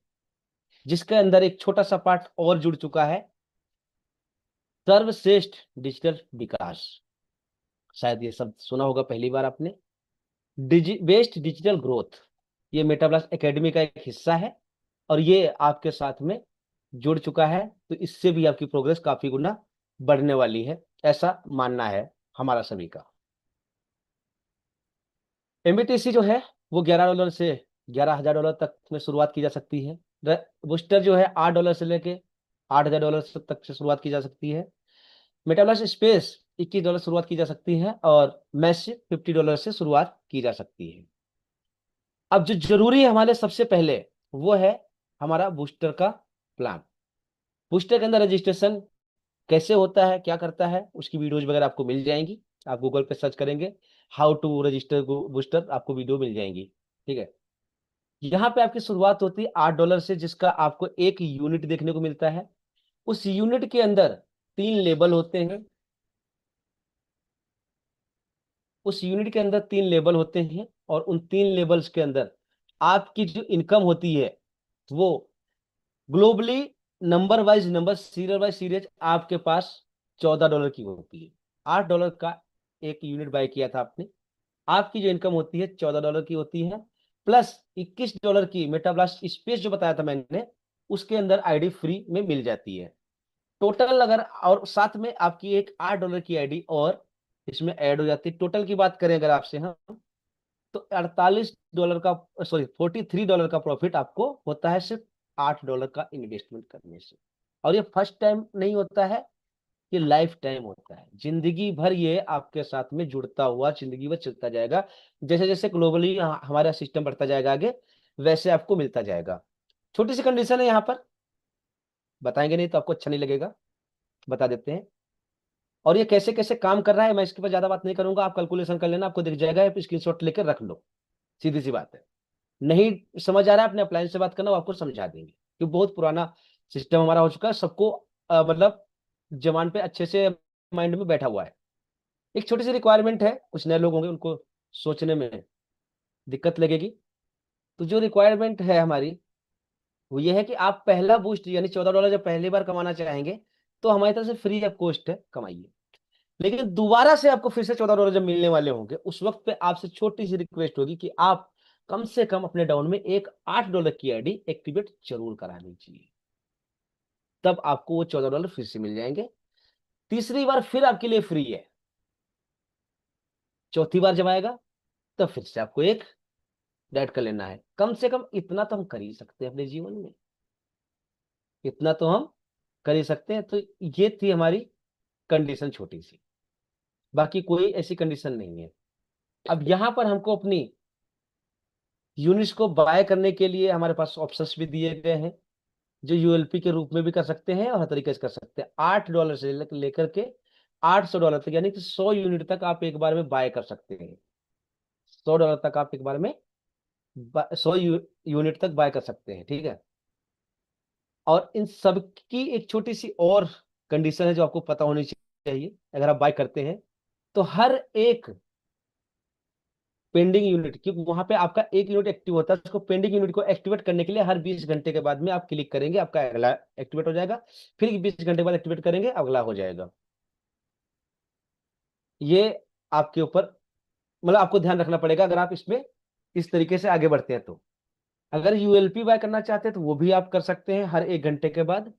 जिसके अंदर एक छोटा सा पार्ट और जुड़ चुका है, सर्वश्रेष्ठ डिजिटल विकास। शायद ये सब सुना होगा पहली बार आपने। बेस्ट डिजिटल ग्रोथ, ये मेटाब्लास्ट एकेडमी का एक हिस्सा है और ये आपके साथ में जुड़ चुका है। तो इससे भी आपकी प्रोग्रेस काफी गुना बढ़ने वाली है, ऐसा मानना है हमारा सभी का। एमबीटीसी जो है वो $11 से $11,000 तक में शुरुआत की जा सकती है। बूस्टर जो है $8 से लेके $8,000 तक से शुरुआत की जा सकती है। मेटाब्लास्ट स्पेस $21 शुरुआत की जा सकती है और मैसिव $50 से शुरुआत की जा सकती है। अब जो जरूरी है हमारे सबसे पहले वो है हमारा बूस्टर का प्लान। बूस्टर के अंदर रजिस्ट्रेशन कैसे होता है, क्या करता है, उसकी वीडियोज वगैरह आपको मिल जाएंगी। आप गूगल पे सर्च करेंगे हाउ टू रजिस्टर बूस्टर, आपको वीडियो मिल जाएंगी, ठीक है। यहाँ पे आपकी शुरुआत होती है $8 से, जिसका आपको एक यूनिट देखने को मिलता है। उस यूनिट के अंदर 3 लेबल होते हैं। और उन 3 लेबल्स के अंदर आपकी जो इनकम होती है वो globally number wise number, serial wise serial आपके पास $14 की होती है। $8 का एक यूनिट बाय किया था आपने, आपकी जो इनकम होती है $14 की होती है, प्लस $21 की मेटाब्लास्ट स्पेस जो बताया था मैंने, उसके अंदर आईडी फ्री में मिल जाती है। टोटल अगर और साथ में आपकी एक $8 की आईडी और इसमें ऐड हो जाती है। टोटल की बात करें अगर आपसे हम, तो $48 का, सॉरी $43 का प्रॉफिट आपको होता है सिर्फ $8 का इन्वेस्टमेंट करने से। और ये फर्स्ट टाइम नहीं होता है, ये लाइफ टाइम होता है। जिंदगी भर ये आपके साथ में जुड़ता हुआ जिंदगी भर चलता जाएगा। जैसे जैसे ग्लोबली हमारा सिस्टम बढ़ता जाएगा आगे, वैसे आपको मिलता जाएगा। छोटी सी कंडीशन है यहाँ पर, बताएंगे नहीं तो आपको अच्छा नहीं लगेगा, बता देते हैं। और ये कैसे कैसे काम कर रहा है मैं इसके ऊपर ज्यादा बात नहीं करूंगा, आप कैलकुलेशन कर लेना, आपको दिख जाएगा, स्क्रीनशॉट लेकर रख लो। सीधी सी बात है, नहीं समझ आ रहा है अपने अप्लायंस से बात करना, वो आपको समझा देंगे, क्योंकि बहुत पुराना सिस्टम हमारा हो चुका है। सबको मतलब जवान पे अच्छे से माइंड में बैठा हुआ है। एक छोटी सी रिक्वायरमेंट है, कुछ नए लोग होंगे उनको सोचने में दिक्कत लगेगी। तो जो रिक्वायरमेंट है हमारी वो ये है कि आप पहला बूस्ट यानी $14 जब पहली बार कमाना चाहेंगे तो हमारी तरफ से फ्री ऑफ कॉस्ट है, कमाइए। लेकिन दोबारा से आपको फिर से $14 जब मिलने वाले होंगे, उस वक्त पे आपसे छोटी सी रिक्वेस्ट होगी कि आप कम से कम अपने डाउन में एक $8 की आईडी एक्टिवेट जरूर करानी चाहिए, तब आपको वो $14 फिर से मिल जाएंगे। तीसरी बार फिर आपके लिए फ्री है, चौथी बार जब आएगा तब फिर से आपको एक ऐड कर लेना है। कम से कम इतना तो हम कर ही सकते हैं अपने जीवन में, इतना तो हम कर ही सकते हैं। तो ये थी हमारी कंडीशन छोटी सी, बाकी कोई ऐसी कंडीशन नहीं है। अब यहां पर हमको अपनी यूनिट्स को बाय करने के लिए हमारे पास ऑप्शंस भी दिए गए हैं, जो यूएलपी के रूप में भी कर सकते हैं और हर तरीके से कर सकते हैं। $8 से लेकर के $800 तक, यानी कि 100 यूनिट तक आप एक बार में बाय कर सकते हैं। $100 तक आप एक बार में 100 यूनिट तक बाय कर सकते हैं, ठीक है। और इन सब की एक छोटी सी और कंडीशन है जो आपको पता होनी चाहिए। अगर आप बाय करते हैं तो हर एक पेंडिंग यूनिट, क्योंकि वहां पे आपका एक यूनिट एक्टिव होता है, उसको पेंडिंग यूनिट को एक्टिवेट करने के लिए हर 20 घंटे के बाद में आप क्लिक करेंगे, आपका अगला एक्टिवेट हो जाएगा, फिर 20 घंटे बाद एक्टिवेट करेंगे, अगला हो जाएगा। ये आपके ऊपर, मतलब आपको ध्यान रखना पड़ेगा अगर आप इसमें इस तरीके से आगे बढ़ते हैं तो। अगर यूएलपी बाय करना चाहते हैं तो वो भी आप कर सकते हैं हर 1 घंटे के बाद,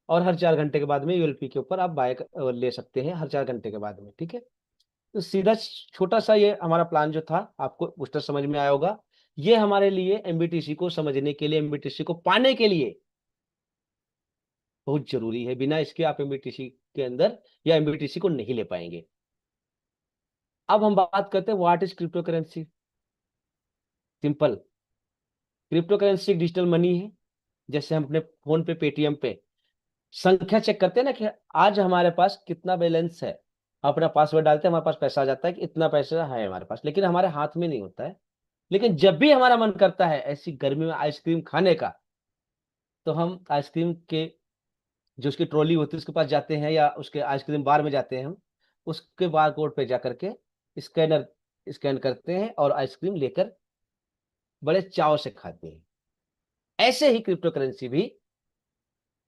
और हर 4 घंटे के बाद में यूएलपी के ऊपर आप बाय ले सकते हैं हर 4 घंटे के बाद में, ठीक है। तो सीधा छोटा सा ये हमारा प्लान जो था, आपको उस समझ में आया होगा। ये हमारे लिए एमबीटीसी को समझने के लिए, एमबीटीसी को पाने के लिए बहुत जरूरी है। बिना इसके आप एमबीटीसी के अंदर या एमबीटीसी को नहीं ले पाएंगे। अब हम बात करते हैं what is crypto currency. Simple, crypto currency एक डिजिटल मनी है। जैसे हम अपने फोन पे, पेटीएम पे संख्या चेक करते हैं ना कि आज हमारे पास कितना बैलेंस है, अपना पासवर्ड डालते हैं, हमारे पास पैसा आ जाता है कि इतना पैसा है हमारे पास, लेकिन हमारे हाथ में नहीं होता है। लेकिन जब भी हमारा मन करता है ऐसी गर्मी में आइसक्रीम खाने का, तो हम आइसक्रीम के जो उसकी ट्रॉली होती है उसके पास जाते हैं, या उसके आइसक्रीम बार में जाते हैं, हम उसके बार कोड पे जा करके स्कैनर स्कैन करते हैं और आइसक्रीम लेकर बड़े चाव से खाते हैं। ऐसे ही क्रिप्टो करेंसी भी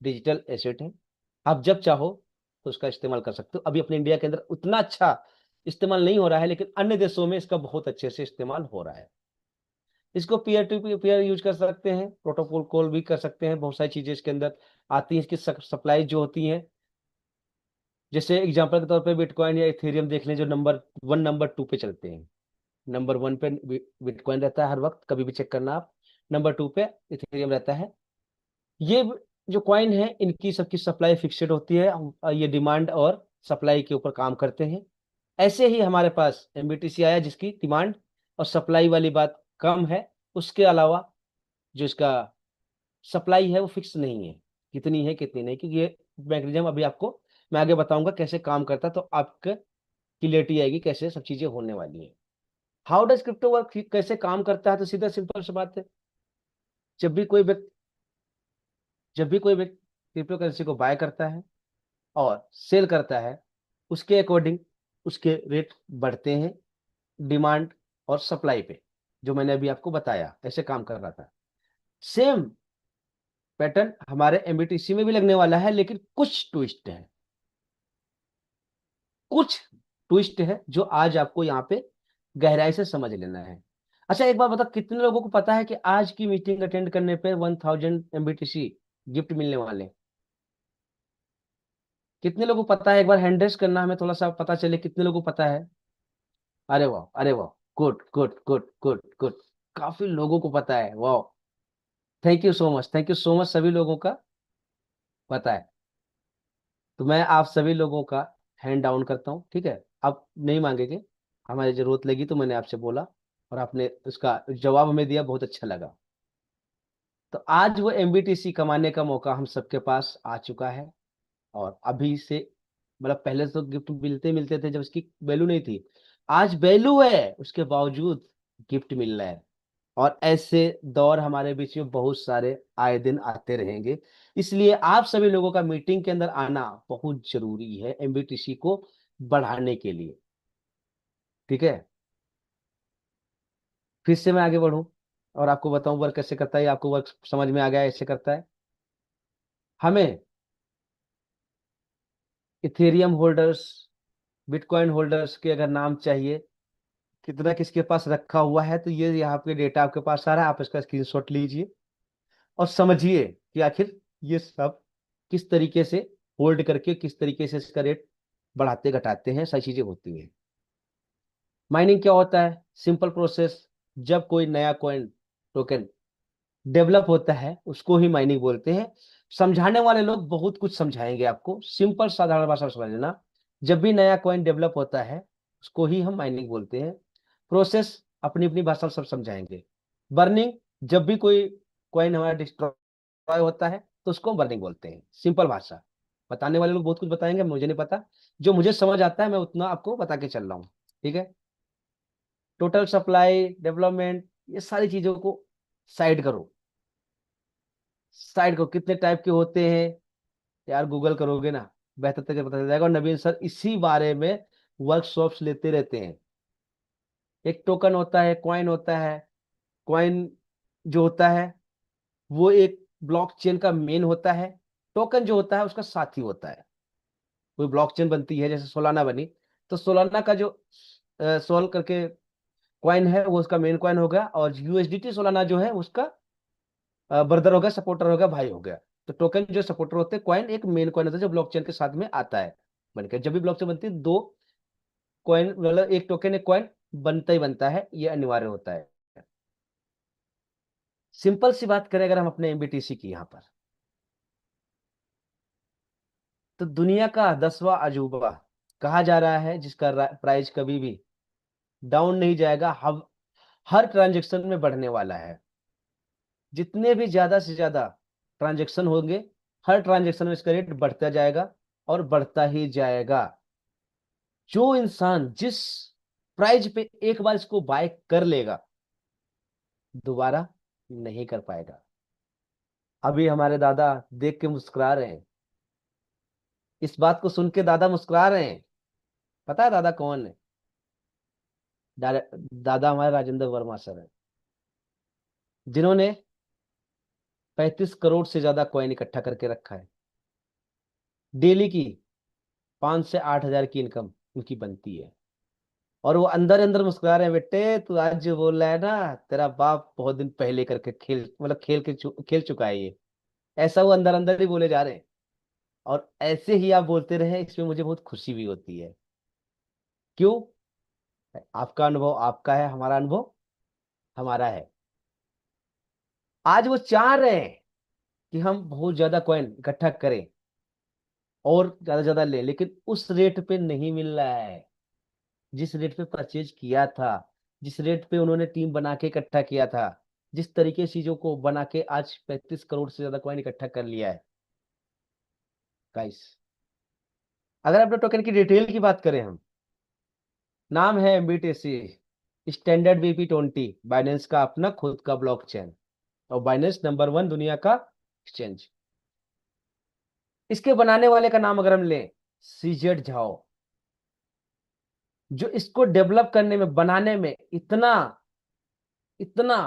डिजिटल एसेट है। आप जब चाहो तो उसका इस्तेमाल कर सकते हो। अभी अपने इंडिया के अंदर उतना अच्छा इस्तेमाल नहीं हो रहा है, लेकिन अन्य देशों में इसका बहुत अच्छे से इस्तेमाल हो रहा है। इसको पीयर टू पीयर यूज कर सकते हैं, प्रोटोकॉल कॉल भी कर सकते हैं, बहुत सारी चीजें इसके अंदर आती हैं। इसकी सप्लाई जो होती है, जैसे एग्जांपल के तौर पे बिटकॉइन या इथेरियम देख लें, जो नंबर 1 नंबर 2 पे चलते हैं। नंबर 1 पे बिटकॉइन रहता है हर वक्त, कभी भी चेक करना आप। नंबर 2 पे इथेरियम रहता है। ये जो कॉइन है, इनकी सबकी सप्लाई फिक्स्ड होती है, ये डिमांड और सप्लाई के ऊपर काम करते हैं। ऐसे ही हमारे पास एमबीटीसी आया जिसकी डिमांड और सप्लाई वाली बात कम है, उसके अलावा जो इसका सप्लाई है वो फिक्स नहीं है, कितनी है कितनी नहीं, क्योंकि ये मैकेनिज्म अभी आपको मैं आगे बताऊंगा कैसे काम करता है, तो आपको क्लियरिटी आएगी कैसे सब चीजें होने वाली है। हाउ डज क्रिप्टो वर्क, कैसे काम करता है, तो सीधा सिंपल सी बात है, जब भी कोई व्यक्ति क्रिप्टो करेंसी को बाय करता है और सेल करता है, उसके अकॉर्डिंग उसके रेट बढ़ते हैं डिमांड और सप्लाई पे, जो मैंने अभी आपको बताया ऐसे काम कर रहा था। सेम पैटर्न हमारे एमबीटीसी में भी लगने वाला है, लेकिन कुछ ट्विस्ट है जो आज आपको यहाँ पे गहराई से समझ लेना है। अच्छा, एक बार बता, कितने लोगों को पता है कि आज की मीटिंग अटेंड करने पे 1000 एमबीटीसी गिफ्ट मिलने वाले हैं? कितने लोगों को पता है? एक बार हैंड रेस करना, हमें थोड़ा सा पता चले कितने लोगों को पता है। अरे वाह, अरे वाह, good good good good good, काफी लोगों को पता है, वाह, thank you so much, thank you so much, सभी लोगों का पता है। तो मैं आप सभी लोगों का हैंड डाउन करता हूँ, ठीक है। आप नहीं मांगेंगे, हमारी जरूरत लगी तो मैंने आपसे बोला और आपने उसका जवाब हमें दिया, बहुत अच्छा लगा। तो आज वो एमबीटीसी कमाने का मौका हम सबके पास आ चुका है। और अभी से, मतलब पहले तो गिफ्ट मिलते मिलते थे जब इसकी वैल्यू नहीं थी, आज वैल्यू है, उसके बावजूद गिफ्ट मिल रहा है। और ऐसे दौर हमारे बीच में बहुत सारे आए दिन आते रहेंगे। इसलिए आप सभी लोगों का मीटिंग के अंदर आना बहुत जरूरी है एमबीटीसी को बढ़ाने के लिए, ठीक है। फिर से मैं आगे बढ़ूं और आपको बताऊं वर्क कैसे करता है, आपको वर्क समझ में आ गया ऐसे करता है। हमें इथेरियम होल्डर्स, बिटकॉइन होल्डर्स के अगर नाम चाहिए कितना किसके पास रखा हुआ है। तो ये यहाँ पे डेटा आपके पास आ रहा है, आप इसका स्क्रीनशॉट लीजिए और समझिए कि आखिर ये सब किस तरीके से होल्ड करके किस तरीके से इसका रेट बढ़ाते घटाते हैं, सारी चीजें होती हैं। माइनिंग क्या होता है? Simple process. जब कोई नया कॉइन टोकन डेवलप होता है उसको ही माइनिंग बोलते हैं। समझाने वाले लोग बहुत कुछ समझाएंगे आपको, सिंपल साधारण भाषा में समझ लेना। जब भी नया कॉइन डेवलप होता है उसको ही हम माइनिंग बोलते हैं। प्रोसेस अपनी अपनी भाषा में सब समझाएंगे। बर्निंग, जब भी कोई कॉइन हमारा डिस्ट्रॉय होता है तो उसको हम बर्निंग बोलते हैं। सिंपल भाषा। बताने वाले लोग बहुत कुछ बताएंगे, मुझे नहीं पता, जो मुझे समझ आता है मैं उतना आपको बता के चल रहा हूँ, ठीक है। टोटल सप्लाई, डेवलपमेंट, ये सारी चीजों को साइड करो, साइड को कितने टाइप के होते हैं यार, गूगल करोगे ना बेहतर तरीके से पता चल जाएगा। और नवीन सर इसी बारे में वर्कशॉप्स लेते रहते हैं। एक टोकन होता है, कॉइन होता है। कॉइन जो होता है वो एक ब्लॉकचेन का मेन होता है। टोकन जो होता है उसका साथी होता है। कोई ब्लॉकचेन बनती है, जैसे सोलाना बनी, तो सोलाना का जो सोल करके कॉइन है वो उसका मेन कॉइन हो गया, और यूएसडीटी सोलाना जो है उसका ब्रदर हो गया, सपोर्टर हो गया, भाई हो गया। तो टोकन जो सपोर्टर होते हैं, कॉइन एक मेन कॉइन होता है जो ब्लॉकचेन के साथ में आता है बनकर। जब भी ब्लॉकचेन बनती है दो कॉइन, मतलब एक टोकन एक कॉइन बनता ही बनता है, ये अनिवार्य होता है। सिंपल सी बात करें अगर हम अपने एमबीटीसी की यहाँ पर, तो दुनिया का 10वां अजूबा कहा जा रहा है, जिसका प्राइस कभी भी डाउन नहीं जाएगा, हर ट्रांजेक्शन में बढ़ने वाला है। जितने भी ज्यादा से ज्यादा ट्रांजेक्शन होंगे हर ट्रांजेक्शन में इसका रेट बढ़ता जाएगा और बढ़ता ही जाएगा। जो इंसान जिस प्राइस पे एक बार इसको बाय कर लेगा दोबारा नहीं कर पाएगा। अभी हमारे दादा देख के मुस्कुरा रहे हैं, इस बात को सुन के दादा मुस्कुरा रहे हैं। पता है दादा कौन है? दादा हमारे राजेंद्र वर्मा सर है, जिन्होंने 35 करोड़ से ज्यादा कॉइन इकट्ठा करके रखा है। डेली की 5 से 8 हजार की इनकम उनकी बनती है, और वो अंदर अंदर मुस्कुरा रहे हैं। बेटे तू आज जो बोल रहा है ना, तेरा बाप बहुत दिन पहले करके खेल मतलब खेल चुका है ये। ऐसा वो अंदर अंदर ही बोले जा रहे हैं, और ऐसे ही आप बोलते रहे, इसमें मुझे बहुत खुशी भी होती है। क्यों? आपका अनुभव आपका है, हमारा अनुभव हमारा है। आज वो चाह रहे हैं कि हम बहुत ज्यादा कॉइन इकट्ठा करें और ज्यादा ज्यादा लें, लेकिन उस रेट पे नहीं मिल रहा है जिस रेट पे परचेज किया था, जिस रेट पे उन्होंने टीम बना के इकट्ठा किया था, जिस तरीके से चीजों को बना के आज 35 करोड़ से ज्यादा कॉइन इकट्ठा कर लिया है। गाइस, अगर अपने टोकन की डिटेल की बात करें, हम नाम है एमबीटीसी स्टैंडर्ड बीपी20, बाइनेंस का अपना खुद का ब्लॉकचेन, और बाइनेंस नंबर 1 दुनिया का एक्सचेंज। इसके बनाने वाले का नाम अगर हम लें, सीजेड झाओ, जो इसको डेवलप करने में बनाने में इतना इतना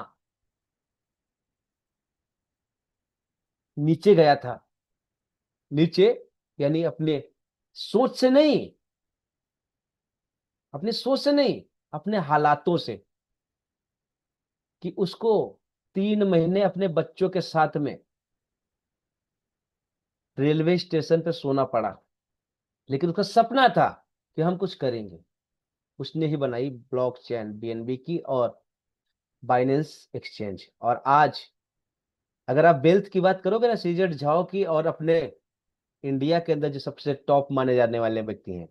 नीचे गया था। नीचे यानी अपने सोच से नहीं, अपने सोच से नहीं, अपने हालातों से, कि उसको 3 महीने अपने बच्चों के साथ में रेलवे स्टेशन पे सोना पड़ा, लेकिन उसका सपना था कि हम कुछ करेंगे। उसने ही बनाई ब्लॉकचेन बीएनबी की और बाइनेंस एक्सचेंज। और आज अगर आप वेल्थ की बात करोगे ना, सीजेड झाओ की, और अपने इंडिया के अंदर जो सबसे टॉप माने जाने वाले व्यक्ति हैं,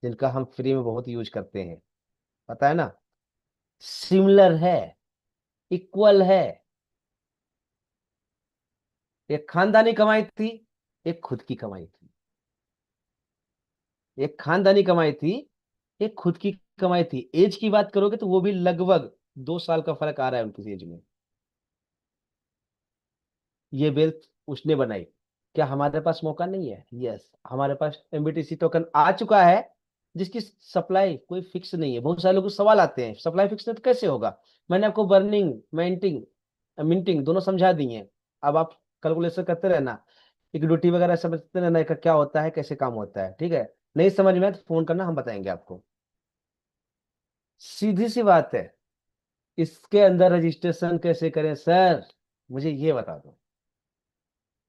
जिनका हम फ्री में बहुत यूज करते हैं, पता है ना, सिमिलर है, इक्वल है। एक खानदानी कमाई थी, एक खुद की कमाई थी। एक खानदानी कमाई थी, एक खुद की कमाई थी। एज की बात करोगे तो वो भी लगभग 2 साल का फर्क आ रहा है उनकी एज में। ये वेल्थ उसने बनाई। क्या हमारे पास मौका नहीं है? यस, हमारे पास एमबीटीसी टोकन आ चुका है जिसकी सप्लाई कोई फिक्स नहीं है। बहुत सारे लोग सवाल आते हैं, सप्लाई फिक्स नहीं तो कैसे होगा? मैंने आपको बर्निंग, मिंटिंग दोनों समझा दी हैं। अब आप कैलकुलेशन करते रहना, इक्विटी वगैरह समझते रहना का क्या होता है, कैसे काम होता है, ठीक है। नहीं समझ में तो फोन करना, हम बताएंगे आपको। सीधी सी बात है, इसके अंदर रजिस्ट्रेशन कैसे करें सर, मुझे ये बता दो,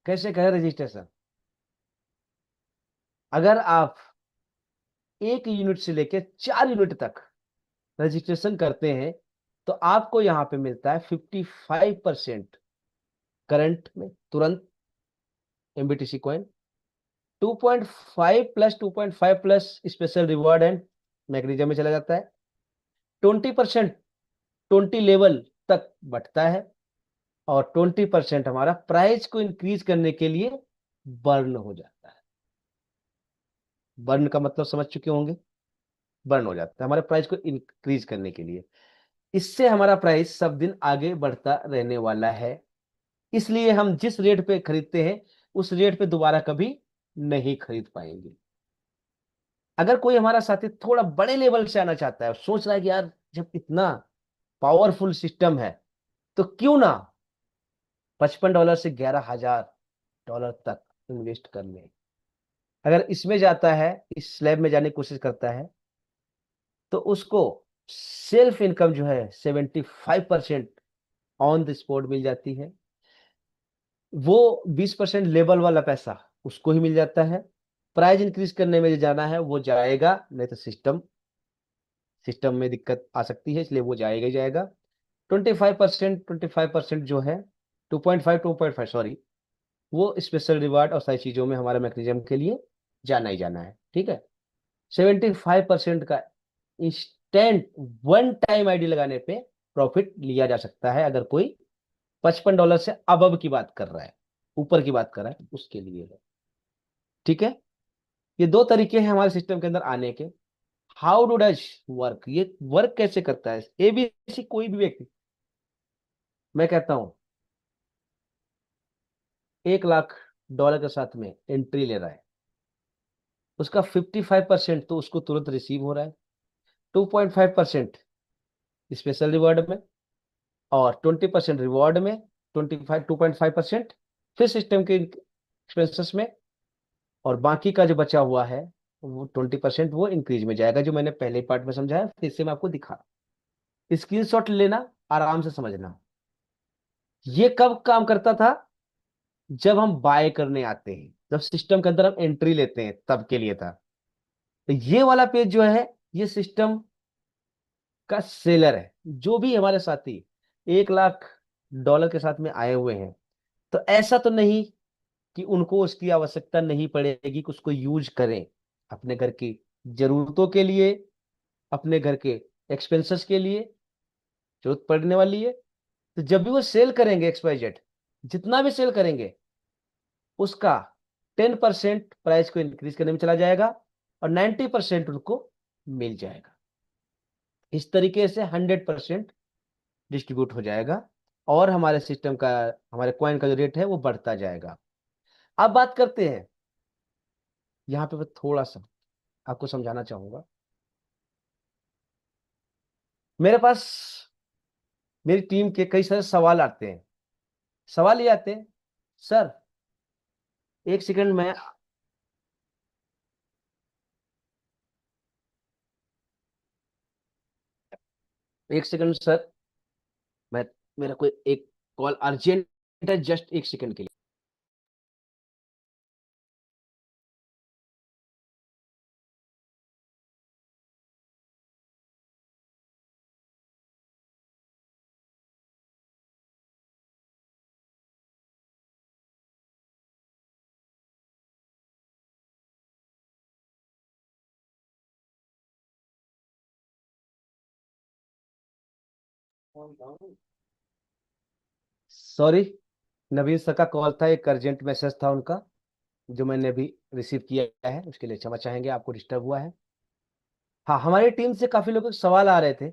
कैसे करें रजिस्ट्रेशन? अगर आप 1 यूनिट से लेकर 4 यूनिट तक रजिस्ट्रेशन करते हैं तो आपको यहां पे मिलता है 55% करंट में तुरंत MBTC coin, 2.5 plus 2.5 plus special reward and magnesium में चला जाता है, 20% 20 लेवल तक बढ़ता है, और 20% हमारा प्राइस को इंक्रीज करने के लिए बर्न हो जाता है। बर्न का मतलब समझ चुके होंगे, बर्न हो जाता है हमारे प्राइस को इंक्रीज करने के लिए। इससे हमारा प्राइस सब दिन आगे बढ़ता रहने वाला है, इसलिए हम जिस रेट पे खरीदते हैं उस रेट पे दोबारा कभी नहीं खरीद पाएंगे। अगर कोई हमारा साथी थोड़ा बड़े लेवल से आना चाहता है, सोच रहा है कि यार जब इतना पावरफुल सिस्टम है तो क्यों ना $55 से $11,000 तक इन्वेस्ट कर ले। अगर इसमें जाता है, इस स्लैब में जाने की कोशिश करता है, तो उसको सेल्फ इनकम जो है 75% ऑन द स्पॉट मिल जाती है। वो 20% लेवल वाला पैसा उसको ही मिल जाता है। प्राइस इंक्रीज करने में जो जाना है वो जाएगा, नहीं तो सिस्टम में दिक्कत आ सकती है, इसलिए वो जाएगा ही जाएगा। 25% जो है 2.5 सॉरी, वो स्पेशल रिवार्ड और सारी चीजों में हमारा मैकेनिज्म के लिए जाना ही जाना है, ठीक है। 75% का इंस्टेंट वन टाइम आईडी लगाने पे प्रॉफिट लिया जा सकता है, अगर कोई $55 से अबव की बात कर रहा है, ऊपर की बात कर रहा है, उसके लिए है, ठीक है। ये 2 तरीके हैं हमारे सिस्टम के अंदर आने के। हाउ डू डज वर्क, ये वर्क कैसे करता है? एबीसी कोई भी व्यक्ति, मैं कहता हूं $1,00,000 के साथ में एंट्री ले रहा है, उसका 55% तो उसको तुरंत रिसीव हो रहा है, 2.5% स्पेशल रिवॉर्ड में और 20% रिवॉर्ड में, 2.5% फिर सिस्टम के एक्सपेंसेस में, और बाकी का जो बचा हुआ है वो 20% वो इंक्रीज में जाएगा, जो मैंने पहले पार्ट में समझाया, फिर से मैं आपको दिखा। स्क्रीनशॉट लेना, आराम से समझना। ये कब काम करता था? जब हम बाय करने आते हैं, जब सिस्टम के अंदर हम एंट्री लेते हैं, तब के लिए था। तो ये वाला पेज जो है ये सिस्टम का सेलर है। जो भी हमारे साथी $1,00,000 के साथ में आए हुए हैं, तो ऐसा तो नहीं कि उनको उसकी आवश्यकता नहीं पड़ेगी कि उसको यूज करें अपने घर की जरूरतों के लिए, अपने घर के एक्सपेंसेस के लिए जरूरत पड़ने वाली है। तो जब भी वो सेल करेंगे XYZ, जितना भी सेल करेंगे उसका 10% प्राइस को इंक्रीज करने में चला जाएगा और 90% उनको मिल जाएगा। इस तरीके से 100% डिस्ट्रीब्यूट हो जाएगा और हमारे सिस्टम का, हमारे कॉइन का जो रेट है वो बढ़ता जाएगा। अब बात करते हैं, यहां पे मैं थोड़ा सा आपको समझाना चाहूंगा। मेरे पास मेरी टीम के कई सारे सवाल आते हैं। सवाल ये आते हैं, सर 1 सेकंड में, सर, मैं, मेरा कोई एक कॉल अर्जेंट है, जस्ट 1 सेकंड के लिए। सॉरी, नवीन सर का कॉल था, एक अर्जेंट मैसेज था उनका जो मैंने अभी रिसीव किया है, उसके लिए क्षमा चाहेंगे, आपको डिस्टर्ब हुआ है। हाँ, हमारी टीम से काफी लोगों के सवाल आ रहे थे,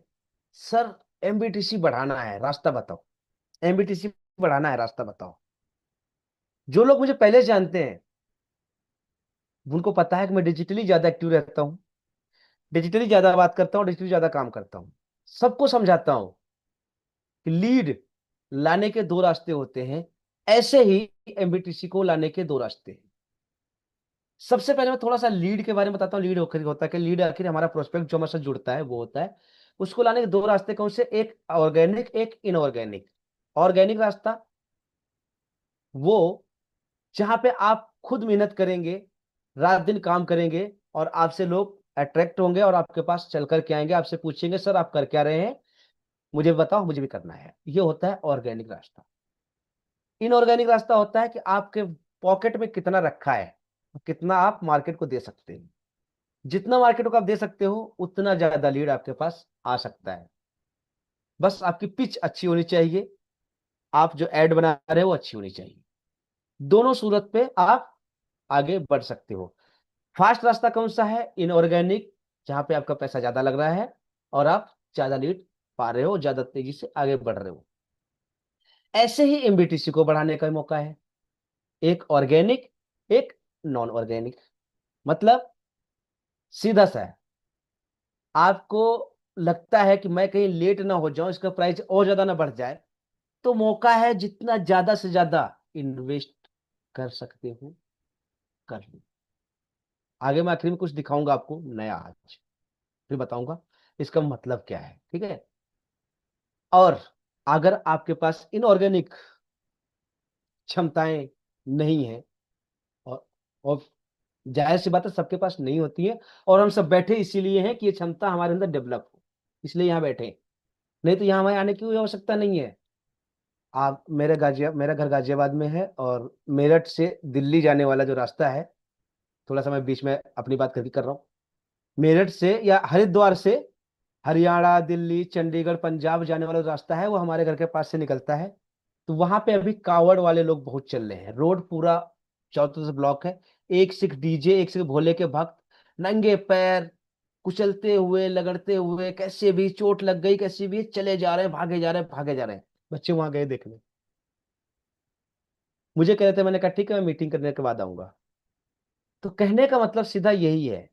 सर एमबीटीसी बढ़ाना है, रास्ता बताओ, एमबीटीसी बढ़ाना है, रास्ता बताओ। जो लोग मुझे पहले जानते हैं उनको पता है कि मैं डिजिटली ज्यादा एक्टिव रहता हूँ, डिजिटली ज्यादा बात करता हूँ, डिजिटली ज्यादा काम करता हूँ, सबको समझाता हूँ कि लीड लाने के 2 रास्ते होते हैं, ऐसे ही एमबीटीसी को लाने के 2 रास्ते हैं। सबसे पहले मैं थोड़ा सा लीड के बारे में बताता हूँ। लीड होता है कि लीड आखिर हमारा प्रोस्पेक्ट जो हमारे साथ जुड़ता है वो होता है उसको लाने के दो रास्ते कौन से, एक ऑर्गेनिक एक इनऑर्गेनिक। ऑर्गेनिक रास्ता वो जहां पे आप खुद मेहनत करेंगे, रात दिन काम करेंगे और आपसे लोग अट्रैक्ट होंगे और आपके पास चल कर के आएंगे, आपसे पूछेंगे सर आप कर क्या रहे हैं, मुझे बताओ मुझे भी करना है। ये होता है ऑर्गेनिक रास्ता। इनऑर्गेनिक रास्ता होता है कि आपके पॉकेट में कितना रखा है, कितना आप मार्केट को दे सकते हैं। जितना मार्केट को आप दे सकते हो उतना ज्यादा लीड आपके पास आ सकता है। बस आपकी पिच अच्छी होनी चाहिए, आप जो एड बना रहे हो वो अच्छी होनी चाहिए। दोनों सूरत पे आप आगे बढ़ सकते हो। फास्ट रास्ता कौन सा है, इनऑर्गेनिक, जहां पे आपका पैसा ज्यादा लग रहा है और आप ज्यादा लीड पा रहे हो, ज्यादा तेजी से आगे बढ़ रहे हो। ऐसे ही एमबीटीसी को बढ़ाने का मौका है, एक ऑर्गेनिक एक नॉन ऑर्गेनिक। मतलब सीधा सा है, आपको लगता है कि मैं कहीं लेट ना हो जाऊं, इसका प्राइस और ज्यादा ना बढ़ जाए, तो मौका है जितना ज्यादा से ज्यादा इन्वेस्ट कर सकते हो कर लो। आगे मैं आखिर में कुछ दिखाऊंगा आपको नया आज, फिर बताऊंगा इसका मतलब क्या है, ठीक है। और अगर आपके पास इनऑर्गेनिक क्षमताएं नहीं है, और जाहिर सी बात है सबके पास नहीं होती है, और हम सब बैठे इसीलिए हैं कि ये क्षमता हमारे अंदर डेवलप हो, इसलिए यहाँ बैठे हैं। नहीं तो यहाँ हमारे आने की कोई आवश्यकता नहीं है। आप मेरा घर गाजियाबाद में है, और मेरठ से दिल्ली जाने वाला जो रास्ता है, थोड़ा सा मैं बीच में अपनी बात करके कर रहा हूँ, मेरठ से या हरिद्वार से हरियाणा दिल्ली चंडीगढ़ पंजाब जाने वाला जो रास्ता है वो हमारे घर के पास से निकलता है। तो वहां पे अभी कावड़ वाले लोग बहुत चल रहे हैं, रोड पूरा चारों तरफ से ब्लॉक है। एक सिख डीजे, एक सिख भोले के भक्त, नंगे पैर कुचलते हुए लगड़ते हुए, कैसे भी चोट लग गई कैसे भी चले जा रहे हैं, भागे जा रहे हैं भागे जा रहे हैं। बच्चे वहां गए देखने, मुझे कह रहे थे, मैंने कहा ठीक है मैं मीटिंग करने के बाद आऊंगा। तो कहने का मतलब सीधा यही है,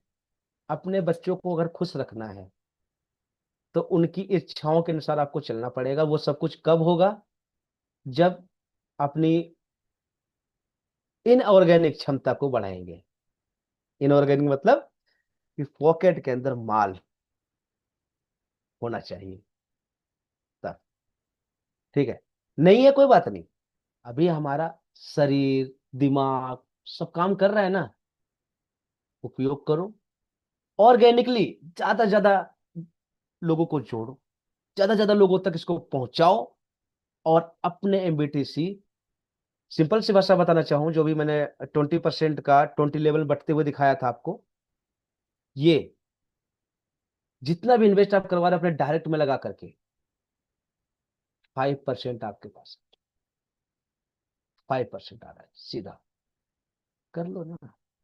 अपने बच्चों को अगर खुश रखना है तो उनकी इच्छाओं के अनुसार आपको चलना पड़ेगा। वो सब कुछ कब होगा, जब अपनी इनऑर्गेनिक क्षमता को बढ़ाएंगे। इनऑर्गेनिक मतलब कि पॉकेट के अंदर माल होना चाहिए तब, ठीक है। नहीं है कोई बात नहीं, अभी हमारा शरीर दिमाग सब काम कर रहा है ना, उपयोग करो। ऑर्गेनिकली ज्यादा से ज्यादा लोगों को जोड़ो, ज्यादा से ज्यादा लोगों तक इसको पहुंचाओ, और अपने एमबीटीसी, सिंपल सी भाषा बताना चाहूं, जो भी मैंने 20% का 20 लेवल बढ़ते हुए दिखाया था आपको, ये जितना भी इन्वेस्ट आप करवा रहे हैं अपने डायरेक्ट में लगा करके 5% आपके पास, 5% आ रहा है, सीधा कर लो ना।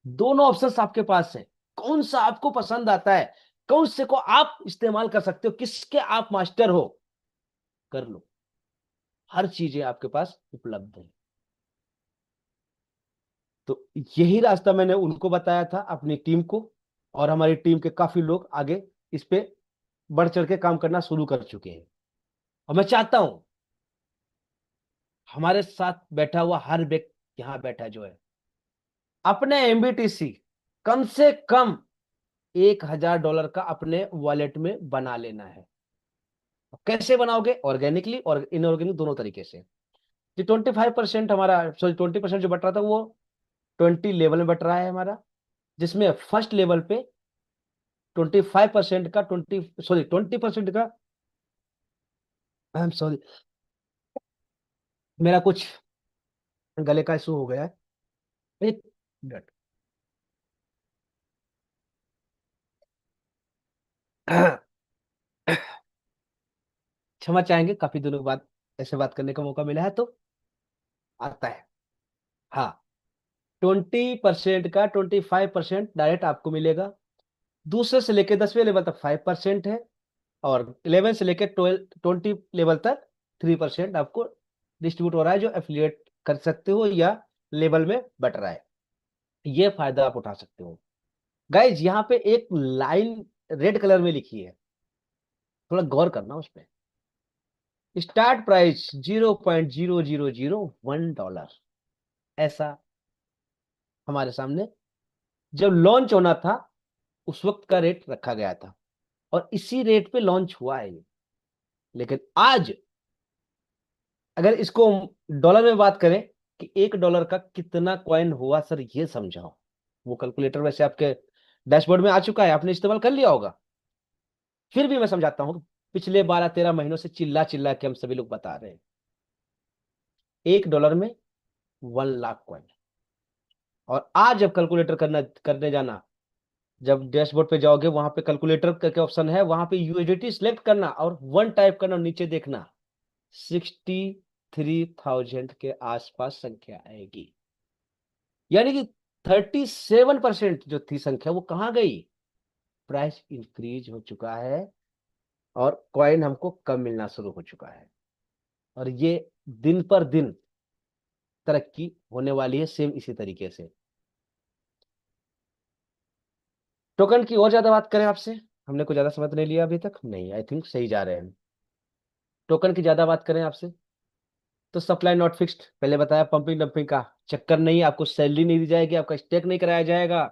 दोनों ऑप्शंस आपके पास है, कौन सा आपको पसंद आता है, कौन से को आप इस्तेमाल कर सकते हो, किसके आप मास्टर हो, कर लो। हर चीजें आपके पास उपलब्ध है। तो यही रास्ता मैंने उनको बताया था, अपनी टीम को, और हमारी टीम के काफी लोग आगे इस पे बढ़ चढ़ के काम करना शुरू कर चुके हैं। और मैं चाहता हूं हमारे साथ बैठा हुआ हर व्यक्ति यहां बैठा जो है, अपने एमबीटीसी कम से कम $1000 का अपने वॉलेट में बना लेना है। कैसे बनाओगे, ऑर्गेनिकली और इनऑर्गेनिक दोनों तरीके से। जो 25% हमारा, सॉरी 20% जो बट रहा था वो 20 लेवल में बट रहा है हमारा, जिसमें फर्स्ट लेवल पे 25% का 20% का, आई एम सॉरी मेरा कुछ गले का इशू हो गया है, एक मिनट। क्षमा चाहेंगे, काफी दिनों बाद ऐसे बात करने का मौका मिला है तो आता है। हाँ, 20% का 25% डायरेक्ट आपको मिलेगा, दूसरे से लेकर 10वें लेवल तक 5% है, और 11 से लेकर 20 लेवल तक 3% आपको डिस्ट्रीब्यूट हो रहा है, जो एफिलिएट कर सकते हो या लेवल में बट रहा है। ये फायदा आप उठा सकते हो। गाइज यहाँ पे एक लाइन रेड कलर में लिखी है, थोड़ा गौर करना उस पर। स्टार्ट प्राइस $0.0001, ऐसा हमारे सामने जब लॉन्च होना था उस वक्त का रेट रखा गया था। और इसी रेट पे लॉन्च हुआ है ये। लेकिन आज अगर इसको डॉलर में बात करें कि $1 का कितना कॉइन हुआ सर, ये समझाओ। वो कैलकुलेटर वैसे आपके डैशबोर्ड में आ चुका है, आपने इस्तेमाल कर लिया होगा। फिर भी मैं समझाता हूं, पिछले 12-13 महीनों से चिल्ला चिल्ला के हम सभी लोग बता रहे हैं, $1 में 1 लाख कॉइन। और आज जब कैलकुलेटर करने जाना, जब डैशबोर्ड पे जाओगे, वहां पे कैलकुलेटर करके ऑप्शन है, वहां पे यूएसडीटी सिलेक्ट करना और 1 टाइप करना, और नीचे देखना 63,000 के आसपास संख्या आएगी। यानी कि 37% जो थी संख्या, वो कहां गई? प्राइस इंक्रीज हो चुका है और कॉइन हमको कम मिलना शुरू हो चुका है। और ये दिन पर दिन तरक्की होने वाली है सेम इसी तरीके से। टोकन की और ज्यादा बात करें आपसे, हमने कुछ ज्यादा समय तो नहीं लिया अभी तक, नहीं, आई थिंक सही जा रहे हैं। टोकन की ज्यादा बात करें आपसे तो सप्लाई नॉट फिक्स्ड, पहले बताया, पंपिंग डंपिंग का चक्कर नहीं, आपको सैलरी नहीं दी जाएगी, आपका स्टेक नहीं कराया जाएगा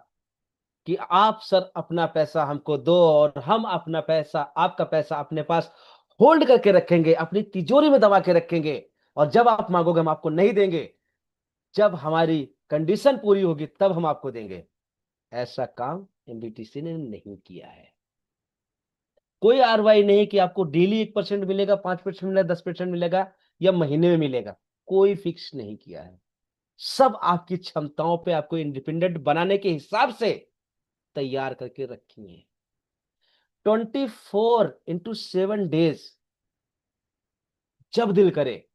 कि आप सर अपना पैसा हमको दो और हम अपना पैसा, आपका पैसा अपने पास होल्ड करके रखेंगे, अपनी तिजोरी में दबा के रखेंगे, और जब आप मांगोगे हम आपको नहीं देंगे, जब हमारी कंडीशन पूरी होगी तब हम आपको देंगे। ऐसा काम एमबीटीसी ने नहीं किया है। कोई आरवाई नहीं कि आपको डेली 1% मिलेगा, 5% मिलेगा, 10% मिलेगा, या महीने में मिलेगा, कोई फिक्स नहीं किया है। सब आपकी क्षमताओं पे आपको इंडिपेंडेंट बनाने के हिसाब से तैयार करके रखी है। 24x7 डेज, जब दिल करे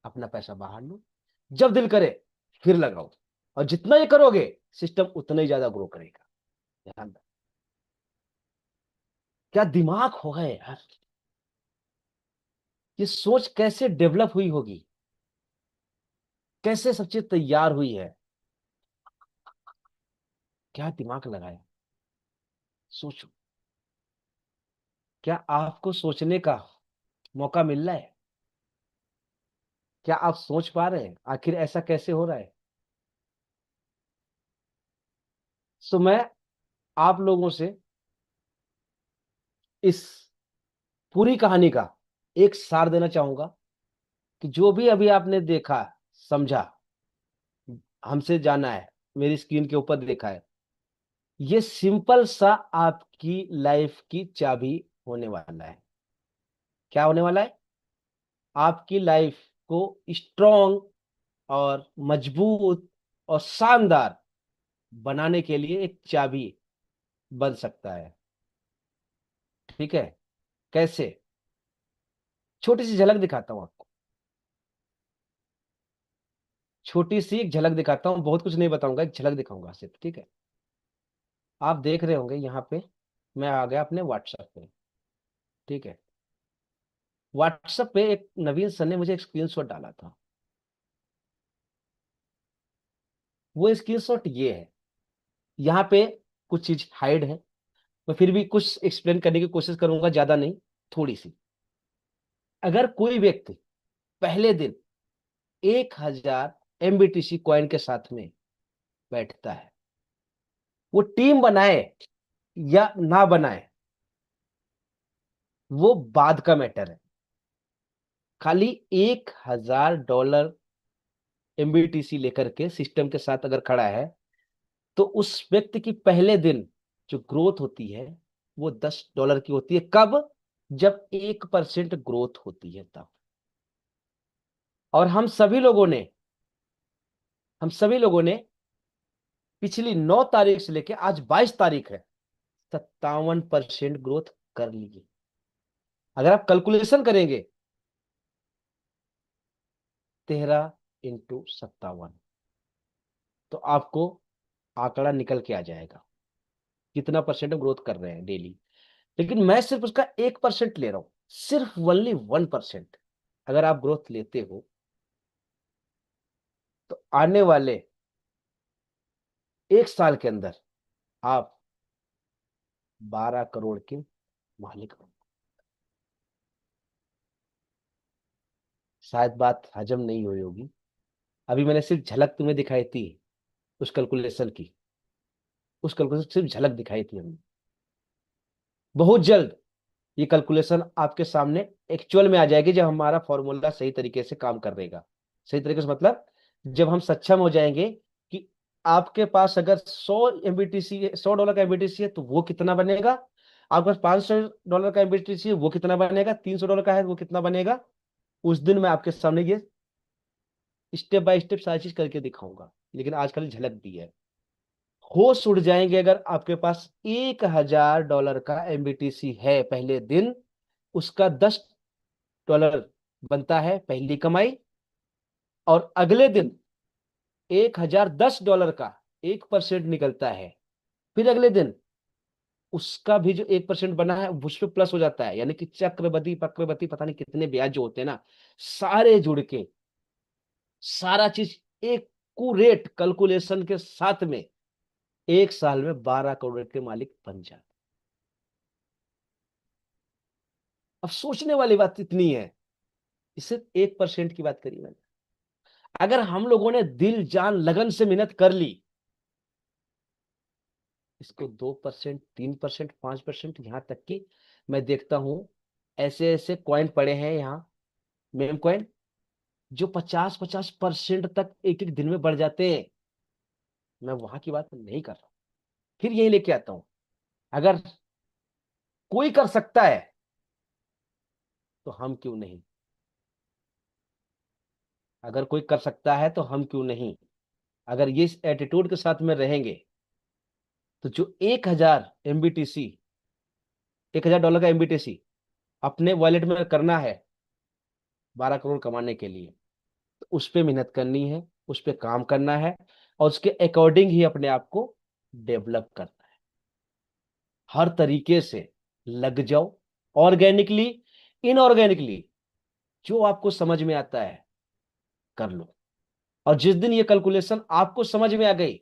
अपना पैसा बाहर लो, जब दिल करे फिर लगाओ, और जितना ये करोगे सिस्टम उतना ही ज्यादा ग्रो करेगा। ध्यान रखो। क्या दिमाग होगा यार, ये सोच कैसे डेवलप हुई होगी, कैसे सब चीज तैयार हुई है, क्या दिमाग लगाया। सोचो, क्या आपको सोचने का मौका मिल रहा है? क्या आप सोच पा रहे हैं आखिर ऐसा कैसे हो रहा है? तो मैं आप लोगों से इस पूरी कहानी का एक सार देना चाहूंगा कि जो भी अभी आपने देखा, समझा, हमसे जाना है, मेरी स्क्रीन के ऊपर देखा है, ये सिंपल सा आपकी लाइफ की चाबी होने वाला है। क्या होने वाला है? आपकी लाइफ को स्ट्रॉन्ग और मजबूत और शानदार बनाने के लिए एक चाबी बन सकता है। ठीक है? कैसे? छोटी सी झलक दिखाता हूं आपको, छोटी सी एक झलक दिखाता हूं, बहुत कुछ नहीं बताऊंगा, एक झलक दिखाऊंगा सिर्फ। ठीक है? आप देख रहे होंगे यहाँ पे, मैं आ गया अपने व्हाट्सएप पे। ठीक है? व्हाट्सएप पे एक नवीन सर ने मुझे एक स्क्रीनशॉट डाला था। वो स्क्रीनशॉट ये है, यहाँ पे कुछ चीज हाइड है, मैं फिर भी कुछ एक्सप्लेन करने की कोशिश करूंगा, ज्यादा नहीं, थोड़ी सी। अगर कोई व्यक्ति पहले दिन 1000 MBTC कॉइन के साथ में बैठता है, वो टीम बनाए या ना बनाए वो बाद का मैटर है। खाली $1000 MBTC लेकर के सिस्टम के साथ अगर खड़ा है, तो उस व्यक्ति की पहले दिन जो ग्रोथ होती है वो $10 की होती है। कब? जब 1% ग्रोथ होती है तब। और हम सभी लोगों ने पिछली 9 तारीख से लेकर आज 22 तारीख है, 57% ग्रोथ कर ली है। अगर आप कैलकुलेशन करेंगे 13x57, तो आपको आंकड़ा निकल के आ जाएगा कितना परसेंट ग्रोथ कर रहे हैं डेली। लेकिन मैं सिर्फ उसका 1% ले रहा हूं, सिर्फ ओनली 1%। अगर आप ग्रोथ लेते हो तो आने वाले 1 साल के अंदर आप 12 करोड़ के मालिक हो। शायद बात हजम नहीं हुई होगी, अभी मैंने सिर्फ झलक तुम्हें दिखाई थी उस कैलकुलेशन की, उस कैलकुलेशन सिर्फ झलक दिखाई थी हमने। बहुत जल्द ये कैलकुलेशन आपके सामने एक्चुअल में आ जाएगी, जब हमारा फॉर्मूला सही तरीके से काम करेगा। सही तरीके से मतलब जब हम सक्षम हो जाएंगे कि आपके पास अगर 100 एमबीटीसी $100 का एमबीटीसी है तो वो कितना बनेगा, आपके पास $500 का एमबीटीसी है वो कितना बनेगा, $300 का है वो कितना बनेगा। उस दिन मैं आपके सामने ये स्टेप बाय स्टेप सारी चीज करके दिखाऊंगा, लेकिन आज खाली झलक दी है। होश उड़ जाएंगे अगर आपके पास $1000 का एमबीटीसी है पहले दिन, उसका $10 बनता है पहली कमाई, और अगले दिन $1010 का 1% निकलता है, फिर अगले दिन उसका भी जो 1% बना है उस पर प्लस हो जाता है, यानी कि चक्रवृद्धि पक्रवृद्धि पता नहीं कितने ब्याज जो होते हैं ना, सारे जुड़ के सारा चीज एक्यूरेट कैलकुलेशन के साथ में 1 साल में 12 करोड़ के मालिक बन जाते। अब सोचने वाली बात इतनी है, इसे 1% की बात करी मैंने। अगर हम लोगों ने दिल जान लगन से मेहनत कर ली, इसको 2%, 3%, 5%, यहां तक कि मैं देखता हूं ऐसे ऐसे कॉइन पड़े हैं यहाँ, मेम कॉइन, जो 50-50% तक एक एक दिन में बढ़ जाते हैं। मैं वहां की बात नहीं कर रहा हूं, फिर यही लेके आता हूं, अगर कोई कर सकता है तो हम क्यों नहीं, अगर कोई कर सकता है तो हम क्यों नहीं। अगर ये इस एटीट्यूड के साथ में रहेंगे तो जो 1000 का एमबीटीसी अपने वॉलेट में करना है 12 करोड़ कमाने के लिए, तो उस पर मेहनत करनी है, उस पर काम करना है, और उसके अकॉर्डिंग ही अपने आप को डेवलप करना है। हर तरीके से लग जाओ, ऑर्गेनिकली इनऑर्गेनिकली, जो आपको समझ में आता है कर लो। और जिस दिन ये कैलकुलेशन आपको समझ में आ गई,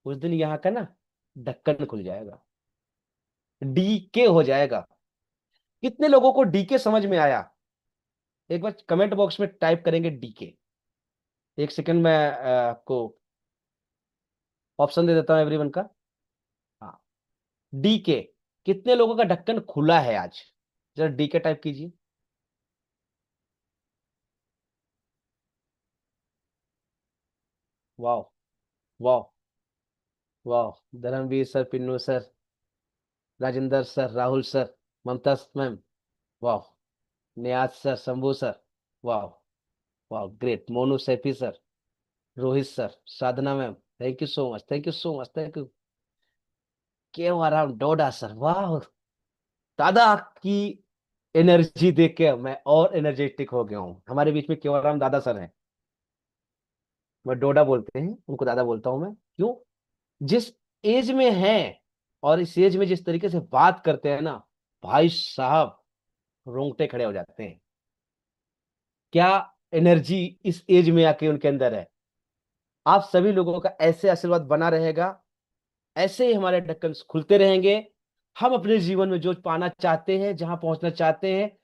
उस दिन यहां का ना ढक्कन खुल जाएगा, डीके हो जाएगा। कितने लोगों को डीके समझ में आया, एक बार कमेंट बॉक्स में टाइप करेंगे डीके। एक सेकंड में आपको ऑप्शन दे देता हूं एवरीवन का। हाँ, डीके, कितने लोगों का ढक्कन खुला है आज, जरा डीके टाइप कीजिए। वाह वाह वाह, Dharmveer sir, Pinnu sir, Rajendra sir, Rahul sir, Mamta ma'am, वाह, नियाज सर, शंभू सर, वाह वाह, great, Monu Saifi sir, Rohit sir, Sadhana ma'am, thank you so much, thank you so much, thank you. Kevram Doda sir, वाह, दादा की एनर्जी देख के मैं और एनर्जेटिक हो गया हूँ। हमारे बीच में केवराम दादा सर हैं, मैं डोडा बोलते हैं उनको, दादा बोलता हूं मैं, क्यों, जिस एज में हैं और इस एज में जिस तरीके से बात करते हैं ना, भाई साहब रोंगटे खड़े हो जाते हैं। क्या एनर्जी इस एज में आके उनके अंदर है। आप सभी लोगों का ऐसे आशीर्वाद बना रहेगा, ऐसे ही हमारे ढक्कन खुलते रहेंगे। हम अपने जीवन में जो पाना चाहते हैं, जहां पहुंचना चाहते हैं,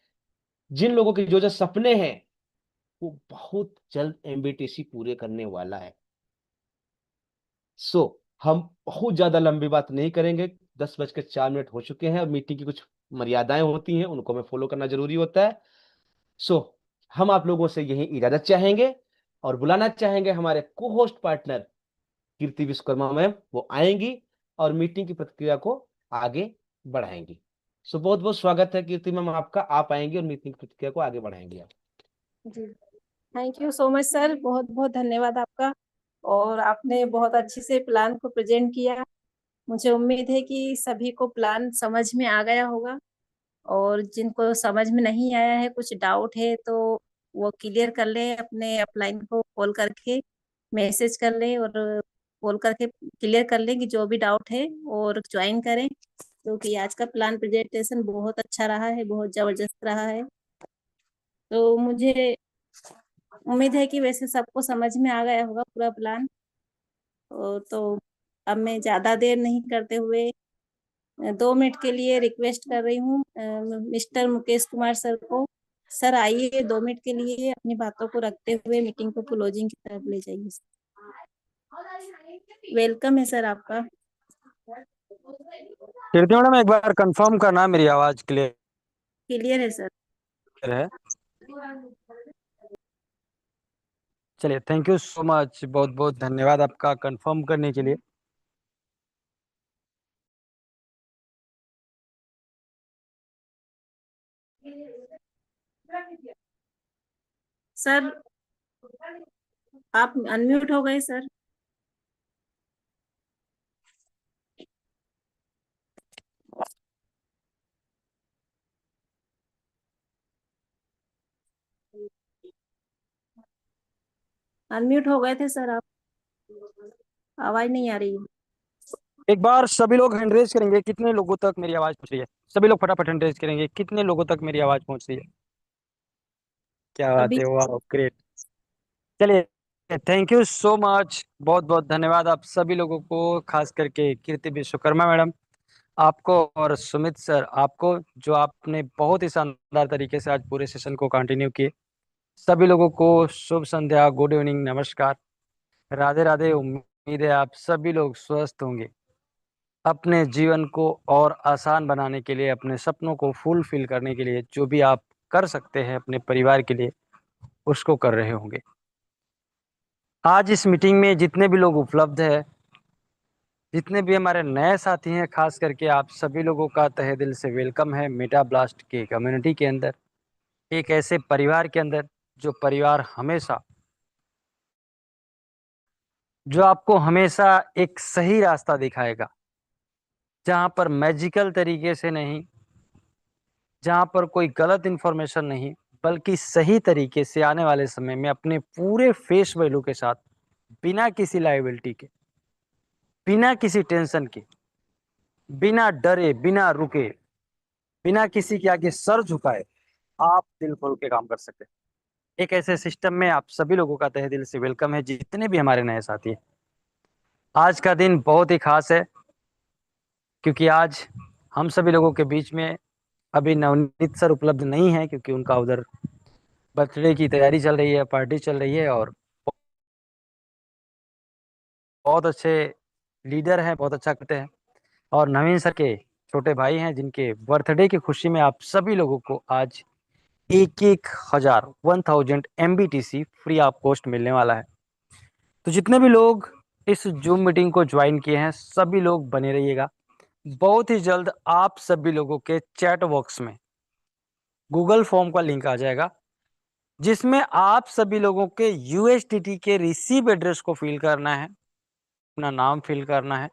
जिन लोगों के जो जो सपने हैं, वो बहुत जल्द एमबीटीसी पूरे करने वाला है। हम बहुत ज्यादा लंबी बात नहीं करेंगे, 10:04 हो चुके हैं। अब मीटिंग की कुछ मर्यादाएं होती हैं, उनको हमें फॉलो करना जरूरी होता है। सो हम आप लोगों से यही इजाजत चाहेंगे और बुलाना चाहेंगे हमारे को होस्ट पार्टनर कीर्ति विश्वकर्मा मैम, वो आएंगी और मीटिंग की प्रक्रिया को आगे बढ़ाएंगी। बहुत बहुत स्वागत है कीर्ति मैम आपका, आप आएंगे और मीटिंग की प्रक्रिया को आगे बढ़ाएंगे आप। जी, thank you so much sir, बहुत बहुत धन्यवाद आपका। और आपने बहुत अच्छे से प्लान को प्रेजेंट किया। मुझे उम्मीद है कि सभी को प्लान समझ में आ गया होगा, और जिनको समझ में नहीं आया है, कुछ डाउट है, तो वो क्लियर कर ले, अपने अपलाइन को कॉल करके मैसेज कर ले, और कॉल करके क्लियर कर लें कि जो भी डाउट है, और ज्वाइन करें, क्योंकि आज का प्लान प्रेजेंटेशन बहुत अच्छा रहा है, बहुत जबरदस्त रहा है। तो मुझे उम्मीद है कि वैसे सबको समझ में आ गया होगा पूरा प्लान। तो अब मैं ज्यादा देर नहीं करते हुए 2 मिनट के लिए रिक्वेस्ट कर रही हूँ मिस्टर मुकेश कुमार सर को। सर आइए, 2 मिनट के लिए अपनी बातों को रखते हुए मीटिंग को क्लोजिंग की तरफ ले जाइए। वेलकम है सर आपका। कीर्ति मैडम एक बार कंफर्म करना मेरी आवाज क्लियर क्लियर है सर। है। चलिए, थैंक यू सो मच, बहुत बहुत धन्यवाद आपका कंफर्म करने के लिए। सर आप अनम्यूट हो गए सर। अनम्यूट हो गए थे सर आप, आवाज नहीं आ रही है। एक बार सभी लोग हैंड रेज करेंगे, कितने लोगों तक मेरी आवाज पहुंच रही है? सभी लोग फटाफट हैंड रेज करेंगे, कितने लोगों तक मेरी आवाज पहुंच रही है? क्या बात अभी है, वाह ग्रेट। चलिए, थैंक यू सो मच, बहुत बहुत धन्यवाद आप सभी लोगों को, खास करके कीर्ति विश्वकर्मा मैडम आपको और सुमित सर आपको, जो आपने बहुत ही शानदार तरीके से आज पूरे सेशन को कंटिन्यू किए। सभी लोगों को शुभ संध्या, गुड इवनिंग, नमस्कार, राधे राधे। उम्मीद है आप सभी लोग स्वस्थ होंगे। अपने जीवन को और आसान बनाने के लिए, अपने सपनों को फुलफिल करने के लिए जो भी आप कर सकते हैं अपने परिवार के लिए, उसको कर रहे होंगे। आज इस मीटिंग में जितने भी लोग उपलब्ध हैं, जितने भी हमारे नए साथी हैं, खास करके आप सभी लोगों का तहे दिल से वेलकम है मेटा ब्लास्ट के कम्युनिटी के अंदर, एक ऐसे परिवार के अंदर जो परिवार हमेशा, जो आपको हमेशा एक सही रास्ता दिखाएगा, जहां पर मैजिकल तरीके से नहीं, जहां पर कोई गलत इन्फॉर्मेशन नहीं, बल्कि सही तरीके से आने वाले समय में अपने पूरे फेस वैल्यू के साथ, बिना किसी लायबिलिटी के, बिना किसी टेंशन के, बिना डरे, बिना रुके, बिना किसी के आगे सर झुकाए, आप दिल खोल के काम कर सकते हैं। एक ऐसे सिस्टम में आप सभी लोगों का तहे दिल से वेलकम है, जितने भी हमारे नए साथी हैं। आज का दिन बहुत ही खास है, क्योंकि आज हम सभी लोगों के बीच में अभी नवनीत सर उपलब्ध नहीं है, क्योंकि उनका उधर बर्थडे की तैयारी चल रही है, पार्टी चल रही है, और बहुत अच्छे लीडर हैं, बहुत अच्छा करते हैं। और नवीन सर के छोटे भाई हैं, जिनके बर्थडे की खुशी में आप सभी लोगों को आज 1000 MBTC फ्री ऑफ कॉस्ट मिलने वाला है। तो जितने भी लोग इस जूम मीटिंग को ज्वाइन किए हैं, सभी लोग बने रहिएगा। बहुत ही जल्द आप सभी लोगों के चैट बॉक्स में गूगल फॉर्म का लिंक आ जाएगा, जिसमें आप सभी लोगों के USDT के रिसीव एड्रेस को फिल करना है, अपना नाम फिल करना है,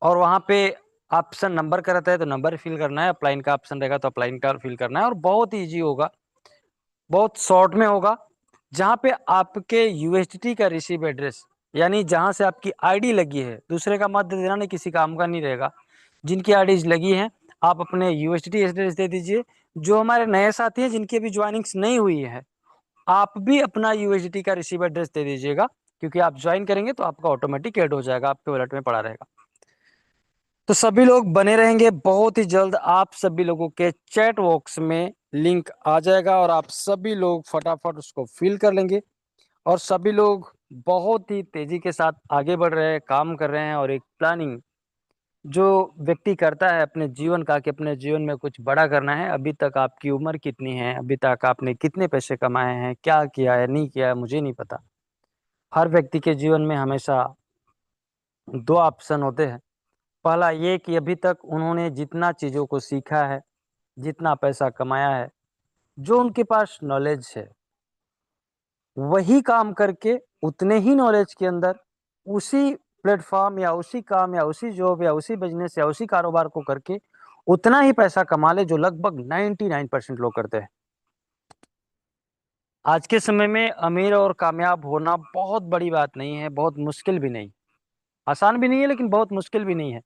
और वहां पे ऑप्शन नंबर का रहता है तो नंबर फिल करना है, अप्लाइन का ऑप्शन रहेगा तो अप्लाइन का फिल करना है। और बहुत ईजी होगा, बहुत शॉर्ट में होगा, जहां पे आपके USDT का रिसीव एड्रेस, यानी जहां से आपकी आईडी लगी है, दूसरे का मत देना, नहीं किसी काम का नहीं रहेगा, जिनकी आईडीज लगी हैं आप अपने USDT एड्रेस दे दीजिए। जो हमारे नए साथी हैं, जिनकी अभी ज्वाइनिंग्स नहीं हुई है, आप भी अपना USDT का रिसीव एड्रेस दे दीजिएगा, क्योंकि आप ज्वाइन करेंगे तो आपका ऑटोमेटिक ऐड हो जाएगा, आपके वॉलेट में पड़ा रहेगा। तो सभी लोग बने रहेंगे, बहुत ही जल्द आप सभी लोगों के चैट बॉक्स में लिंक आ जाएगा, और आप सभी लोग फटाफट उसको फिल कर लेंगे। और सभी लोग बहुत ही तेजी के साथ आगे बढ़ रहे हैं, काम कर रहे हैं, और एक प्लानिंग जो व्यक्ति करता है अपने जीवन का, कि अपने जीवन में कुछ बड़ा करना है, अभी तक आपकी उम्र कितनी है, अभी तक आपने कितने पैसे कमाए हैं, क्या किया है, नहीं किया है, मुझे नहीं पता। हर व्यक्ति के जीवन में हमेशा दो ऑप्शन होते हैं। पहला ये कि अभी तक उन्होंने जितना चीज़ों को सीखा है, जितना पैसा कमाया है, जो उनके पास नॉलेज है, वही काम करके उतने ही नॉलेज के अंदर उसी प्लेटफॉर्म या उसी काम या उसी जॉब या उसी बिजनेस या उसी कारोबार को करके उतना ही पैसा कमा ले, जो लगभग 99% लोग करते हैं। आज के समय में अमीर और कामयाब होना बहुत बड़ी बात नहीं है, बहुत मुश्किल भी नहीं, आसान भी नहीं है, लेकिन बहुत मुश्किल भी नहीं है।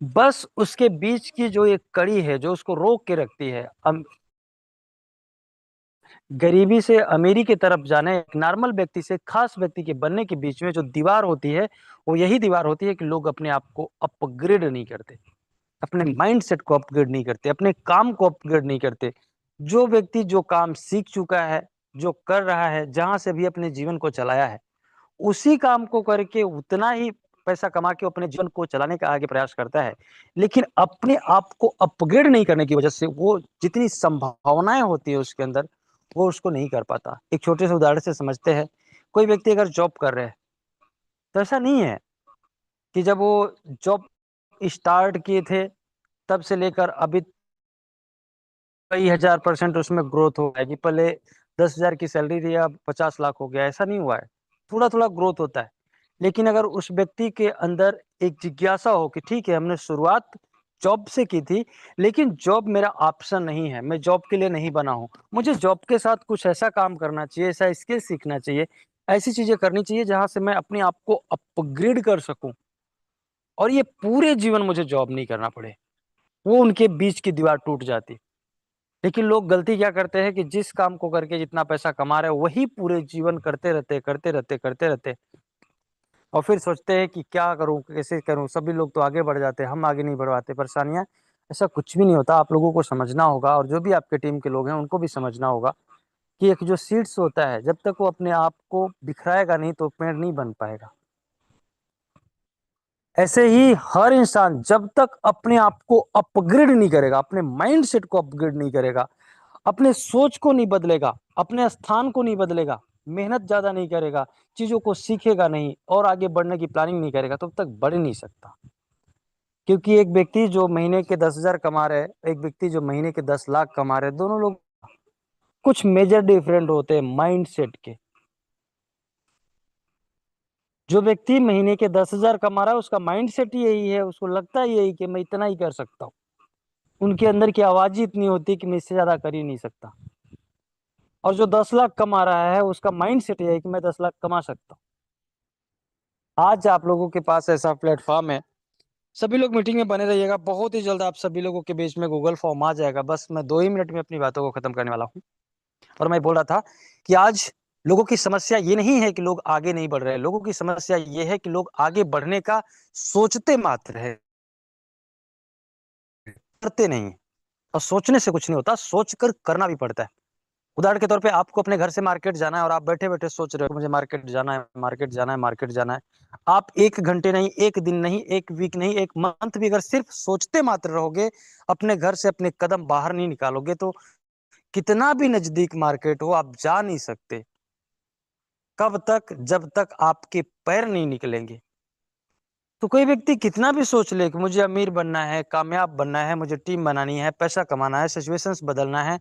बस उसके बीच की जो एक कड़ी है, जो उसको रोक के रखती है, गरीबी से अमीरी की तरफ जाने, एक नॉर्मल व्यक्ति से खास व्यक्ति के बनने के बीच में जो दीवार होती है, वो यही दीवार होती है कि लोग अपने आप को अपग्रेड नहीं करते, अपने माइंडसेट को अपग्रेड नहीं करते, अपने काम को अपग्रेड नहीं करते। जो व्यक्ति जो काम सीख चुका है, जो कर रहा है, जहां से भी अपने जीवन को चलाया है, उसी काम को करके उतना ही पैसा कमा के अपने जीवन को चलाने का आगे प्रयास करता है, लेकिन अपने आप को अपग्रेड नहीं करने की वजह से वो जितनी संभावनाएं होती है उसके अंदर, वो उसको नहीं कर पाता। एक छोटे से उदाहरण से समझते हैं। कोई व्यक्ति अगर जॉब कर रहे हैं, तो ऐसा नहीं है कि जब वो जॉब स्टार्ट किए थे तब से लेकर अभी कई हजार % उसमें ग्रोथ हो गया कि पहले 10,000 की सैलरी थी, अब 50 लाख हो गया। ऐसा नहीं हुआ है, थोड़ा थोड़ा ग्रोथ होता है। लेकिन अगर उस व्यक्ति के अंदर एक जिज्ञासा हो कि ठीक है, हमने शुरुआत जॉब से की थी, लेकिन जॉब मेरा ऑप्शन नहीं है, मैं जॉब के लिए नहीं बना हूं, मुझे जॉब के साथ कुछ ऐसा काम करना चाहिए, ऐसा स्किल सीखना चाहिए, ऐसी चीजें करनी चाहिए जहां से मैं अपने आप को अपग्रेड कर सकूं और ये पूरे जीवन मुझे जॉब नहीं करना पड़े। वो उनके बीच की दीवार टूट जाती। लेकिन लोग गलती क्या करते हैं कि जिस काम को करके जितना पैसा कमा रहे हैं वही पूरे जीवन करते रहते और फिर सोचते हैं कि क्या करूं, कैसे करूं, सभी लोग तो आगे बढ़ जाते हैं, हम आगे नहीं बढ़ पाते, परेशानियां। ऐसा कुछ भी नहीं होता। आप लोगों को समझना होगा और जो भी आपके टीम के लोग हैं उनको भी समझना होगा कि एक जो सीड्स होता है, जब तक वो अपने आप को बिखराएगा नहीं तो पेड़ नहीं बन पाएगा। ऐसे ही हर इंसान जब तक अपने आप को अपग्रेड नहीं करेगा, अपने माइंड सेट को अपग्रेड नहीं करेगा, अपने सोच को नहीं बदलेगा, अपने स्थान को नहीं बदलेगा, मेहनत ज्यादा नहीं करेगा, चीजों को सीखेगा नहीं और आगे बढ़ने की प्लानिंग नहीं करेगा, तब तक बढ़ नहीं सकता। क्योंकि एक व्यक्ति जो महीने के 10,000 कमा रहे, एक व्यक्ति जो महीने के 10 लाख कमा रहे, दोनों लोग कुछ मेजर डिफरेंट होते हैं माइंड सेट के। जो व्यक्ति महीने के 10,000 कमा रहा है उसका माइंड सेट यही है, उसको लगता है यही कि मैं इतना ही कर सकता हूँ। उनके अंदर की आवाज ही इतनी होती है कि मैं इससे ज्यादा कर ही नहीं सकता। और जो 10 लाख कमा रहा है उसका माइंड सेट यही है कि मैं 10 लाख कमा सकता हूँ। आज आप लोगों के पास ऐसा प्लेटफॉर्म है, सभी लोग मीटिंग में बने रहिएगा। बहुत ही जल्द आप सभी लोगों के बीच में गूगल फॉर्म आ जाएगा। बस मैं 2 ही मिनट में अपनी बातों को खत्म करने वाला हूँ। और मैं बोल रहा था कि आज लोगों की समस्या ये नहीं है कि लोग आगे नहीं बढ़ रहे हैं, लोगों की समस्या ये है कि लोग आगे बढ़ने का सोचते मात्र है, करते नहीं। और सोचने से कुछ नहीं होता, सोच कर करना भी पड़ता है। उदाहरण के तौर पे आपको अपने घर से मार्केट जाना है और आप बैठे बैठे सोच रहे हो मुझे मार्केट जाना है, मार्केट जाना है, मार्केट जाना है। आप 1 घंटे नहीं, 1 दिन नहीं, 1 वीक नहीं, 1 मंथ भी अगर सिर्फ सोचते मात्र रहोगे, अपने घर से अपने कदम बाहर नहीं निकालोगे, तो कितना भी नजदीक मार्केट हो आप जा नहीं सकते। कब तक? जब तक आपके पैर नहीं निकलेंगे। तो कोई व्यक्ति कितना भी सोच ले कि मुझे अमीर बनना है, कामयाब बनना है, मुझे टीम बनानी है, पैसा कमाना है, सिचुएशंस बदलना है,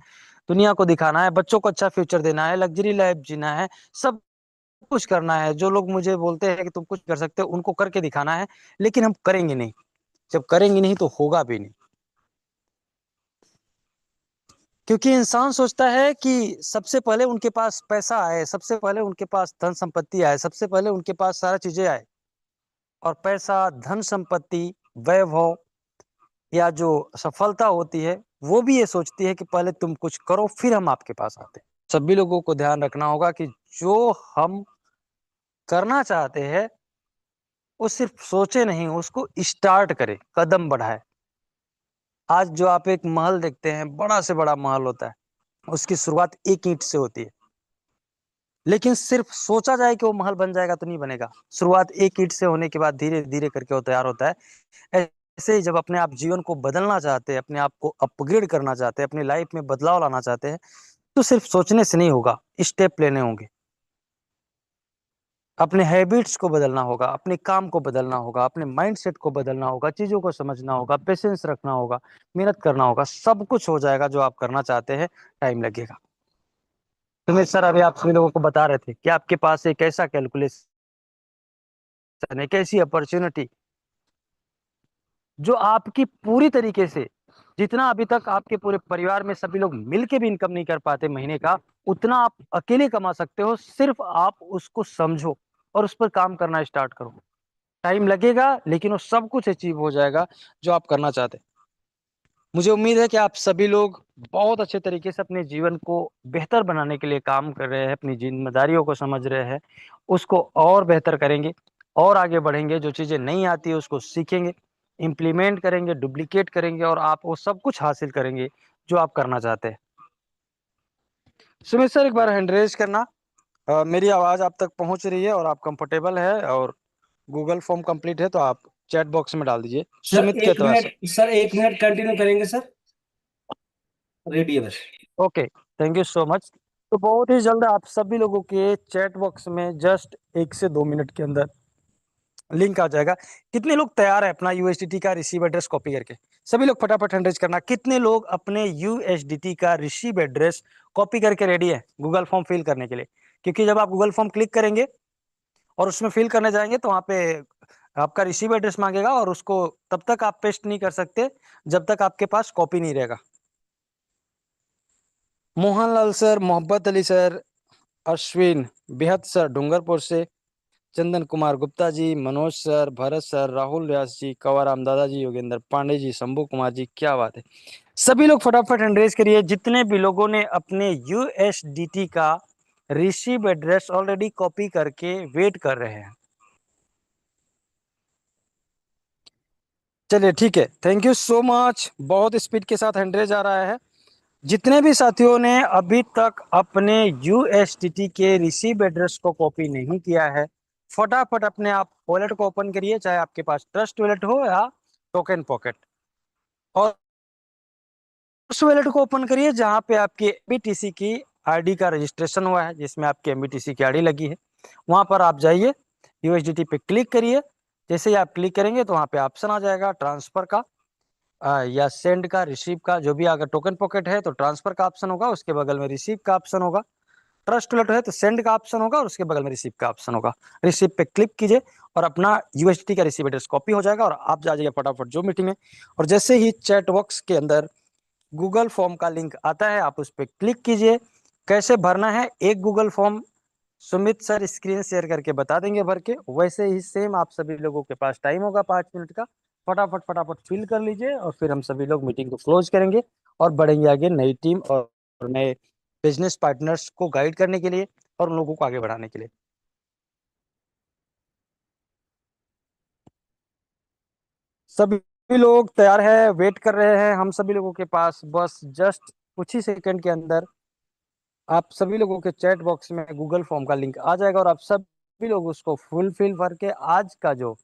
दुनिया को दिखाना है, बच्चों को अच्छा फ्यूचर देना है, लग्जरी लाइफ जीना है, सब कुछ करना है। जो लोग मुझे बोलते हैं कि तुम कुछ कर सकते हो, उनको करके दिखाना है, लेकिन हम करेंगे नहीं। जब करेंगे नहीं तो होगा भी नहीं। क्योंकि इंसान सोचता है कि सबसे पहले उनके पास पैसा आए, सबसे पहले उनके पास धन संपत्ति आए, सबसे पहले उनके पास सारा चीजें आए। और पैसा, धन संपत्ति, वैभव या जो सफलता होती है वो भी ये सोचती है कि पहले तुम कुछ करो फिर हम आपके पास आते हैं। सभी लोगों को ध्यान रखना होगा कि जो हम करना चाहते हैं वो सिर्फ सोचे नहीं, उसको स्टार्ट करें, कदम बढ़ाए। आज जो आप एक महल देखते हैं, बड़ा से बड़ा महल होता है, उसकी शुरुआत एक ईंट से होती है। लेकिन सिर्फ सोचा जाए कि वो महल बन जाएगा तो नहीं बनेगा। शुरुआत एक ईंट से होने के बाद धीरे धीरे करके वो तैयार होता है। ऐसे ही जब अपने आप जीवन को बदलना चाहते हैं, अपने आप को अपग्रेड करना चाहते हैं, अपनी लाइफ में बदलाव लाना चाहते हैं, तो सिर्फ सोचने से नहीं होगा, स्टेप लेने होंगे। अपने हैबिट्स को बदलना होगा, अपने काम को बदलना होगा, अपने माइंडसेट को बदलना होगा, चीजों को समझना होगा, पेशेंस रखना होगा, मेहनत करना होगा। सब कुछ हो जाएगा जो आप करना चाहते हैं, टाइम लगेगा। तो मेरे सर अभी आप सभी लोगों को बता रहे थे कि आपके पास एक ऐसा कैलकुलेशन, एक ऐसी अपॉर्चुनिटी जो आपकी पूरी तरीके से, जितना अभी तक आपके पूरे परिवार में सभी लोग मिलके भी इनकम नहीं कर पाते महीने का, उतना आप अकेले कमा सकते हो। सिर्फ आप उसको समझो और उस पर काम करना स्टार्ट करो। टाइम लगेगा लेकिन वो सब कुछ अचीव हो जाएगा जो आप करना चाहते हैं। मुझे उम्मीद है कि आप सभी लोग बहुत अच्छे तरीके से अपने जीवन को बेहतर बनाने के लिए काम कर रहे हैं, अपनी जिम्मेदारियों को समझ रहे हैं, उसको और बेहतर करेंगे और आगे बढ़ेंगे। जो चीजें नहीं आती है उसको सीखेंगे, इम्प्लीमेंट करेंगे, डुप्लीकेट करेंगे और आप वो सब कुछ हासिल करेंगे जो आप करना चाहते हैं। सुमित सर एक बार हैंड रेज करना। मेरी आवाज आप तक पहुंच रही है और आप कंफर्टेबल है और गूगल फॉर्म कंप्लीट है तो आप चैट बॉक्स में डाल दीजिए। सर सुमित के एक द्वारा से। मिनट, सर 1 मिनट कंटिन्यू करेंगे सर, रेडी है बस। Okay, thank you so much. तो बहुत ही जल्द आप सभी लोगों के चैट बॉक्स में जस्ट 1 से 2 मिनट के अंदर लिंक आ जाएगा। कितने लोग तैयार है अपना यूएसडीटी का रिसीव एड्रेस कॉपी करके? सभी लोग फटाफट हैंड रेज करना। कितने लोग अपने यूएसडीटी का रिसीव एड्रेस कॉपी करके रेडी है गूगल फॉर्म फिल करने के लिए? क्योंकि जब आप गूगल फॉर्म क्लिक करेंगे और उसमें फिल करने जाएंगे तो वहां पे आपका रिसीव एड्रेस मांगेगा और उसको तब तक आप पेस्ट नहीं कर सकते जब तक आपके पास कॉपी नहीं रहेगा। मोहनलाल सर, मोहब्बत अली सर, अश्विन, बेहद सर डूंगरपुर से, चंदन कुमार गुप्ता जी, मनोज सर, भरत सर, राहुल व्यास जी, कंवरराम दादाजी, योगेंद्र पांडे जी, शंभू कुमार जी, क्या बात है। सभी लोग फटाफट हैंड रेज करिए जितने भी लोगों ने अपने यूएसडीटी का रिसीव एड्रेस ऑलरेडी कॉपी करके वेट कर रहे हैं। चलिए ठीक है, थैंक यू सो मच। बहुत स्पीड के साथ हैंड रेज आ रहा है। जितने भी साथियों ने अभी तक अपने यूएसडीटी के रिसीव एड्रेस को कॉपी नहीं किया है, फटाफट अपने आप वॉलेट को ओपन करिए, चाहे आपके पास ट्रस्ट वॉलेट हो या टोकन पॉकेट, और उस वॉलेट को ओपन करिए जहां पे आपकी एमबीटीसी की आईडी का रजिस्ट्रेशन हुआ है, जिसमें आपकी एमबीटीसी की आईडी लगी है। वहां पर आप जाइए, यूएसडीटी पे क्लिक करिए। जैसे ही आप क्लिक करेंगे तो वहां पे ऑप्शन आ जाएगा ट्रांसफर का या सेंड का, रिसीव का, जो भी। अगर टोकन पॉकेट है तो ट्रांसफर का ऑप्शन होगा, उसके बगल में रिसीव का ऑप्शन होगा। ट्रस्ट वॉलेट है तो सेंड का ऑप्शन होगा और उसके बगल में रिसीव का ऑप्शन होगा। रिसीव पे क्लिक कीजिए और अपना यूएसडी का रिसीव एड्रेस कॉपी हो जाएगा और आप जा जाइए फटाफट जो मीटिंग में। और जैसे ही चैट बॉक्स के अंदर गूगल फॉर्म का लिंक आता है आप उस पर क्लिक कीजिए। कैसे भरना है, एक Google form Sumit sir screen share करके बता देंगे भर के, वैसे ही सेम आप सभी लोगों के पास टाइम होगा 5 मिनट का। फटाफट फटाफट फिल कर लीजिए और फिर हम सभी लोग मीटिंग को क्लोज करेंगे और बढ़ेंगे आगे नई टीम और नए बिजनेस पार्टनर्स को गाइड करने के लिए और उन लोगों को आगे बढ़ाने के लिए। सभी लोग तैयार है, वेट कर रहे हैं हम सभी लोगों के पास। बस जस्ट कुछ ही सेकंड के अंदर आप सभी लोगों के चैट बॉक्स में गूगल फॉर्म का लिंक आ जाएगा और आप सभी लोग उसको फुलफिल करके आज का जो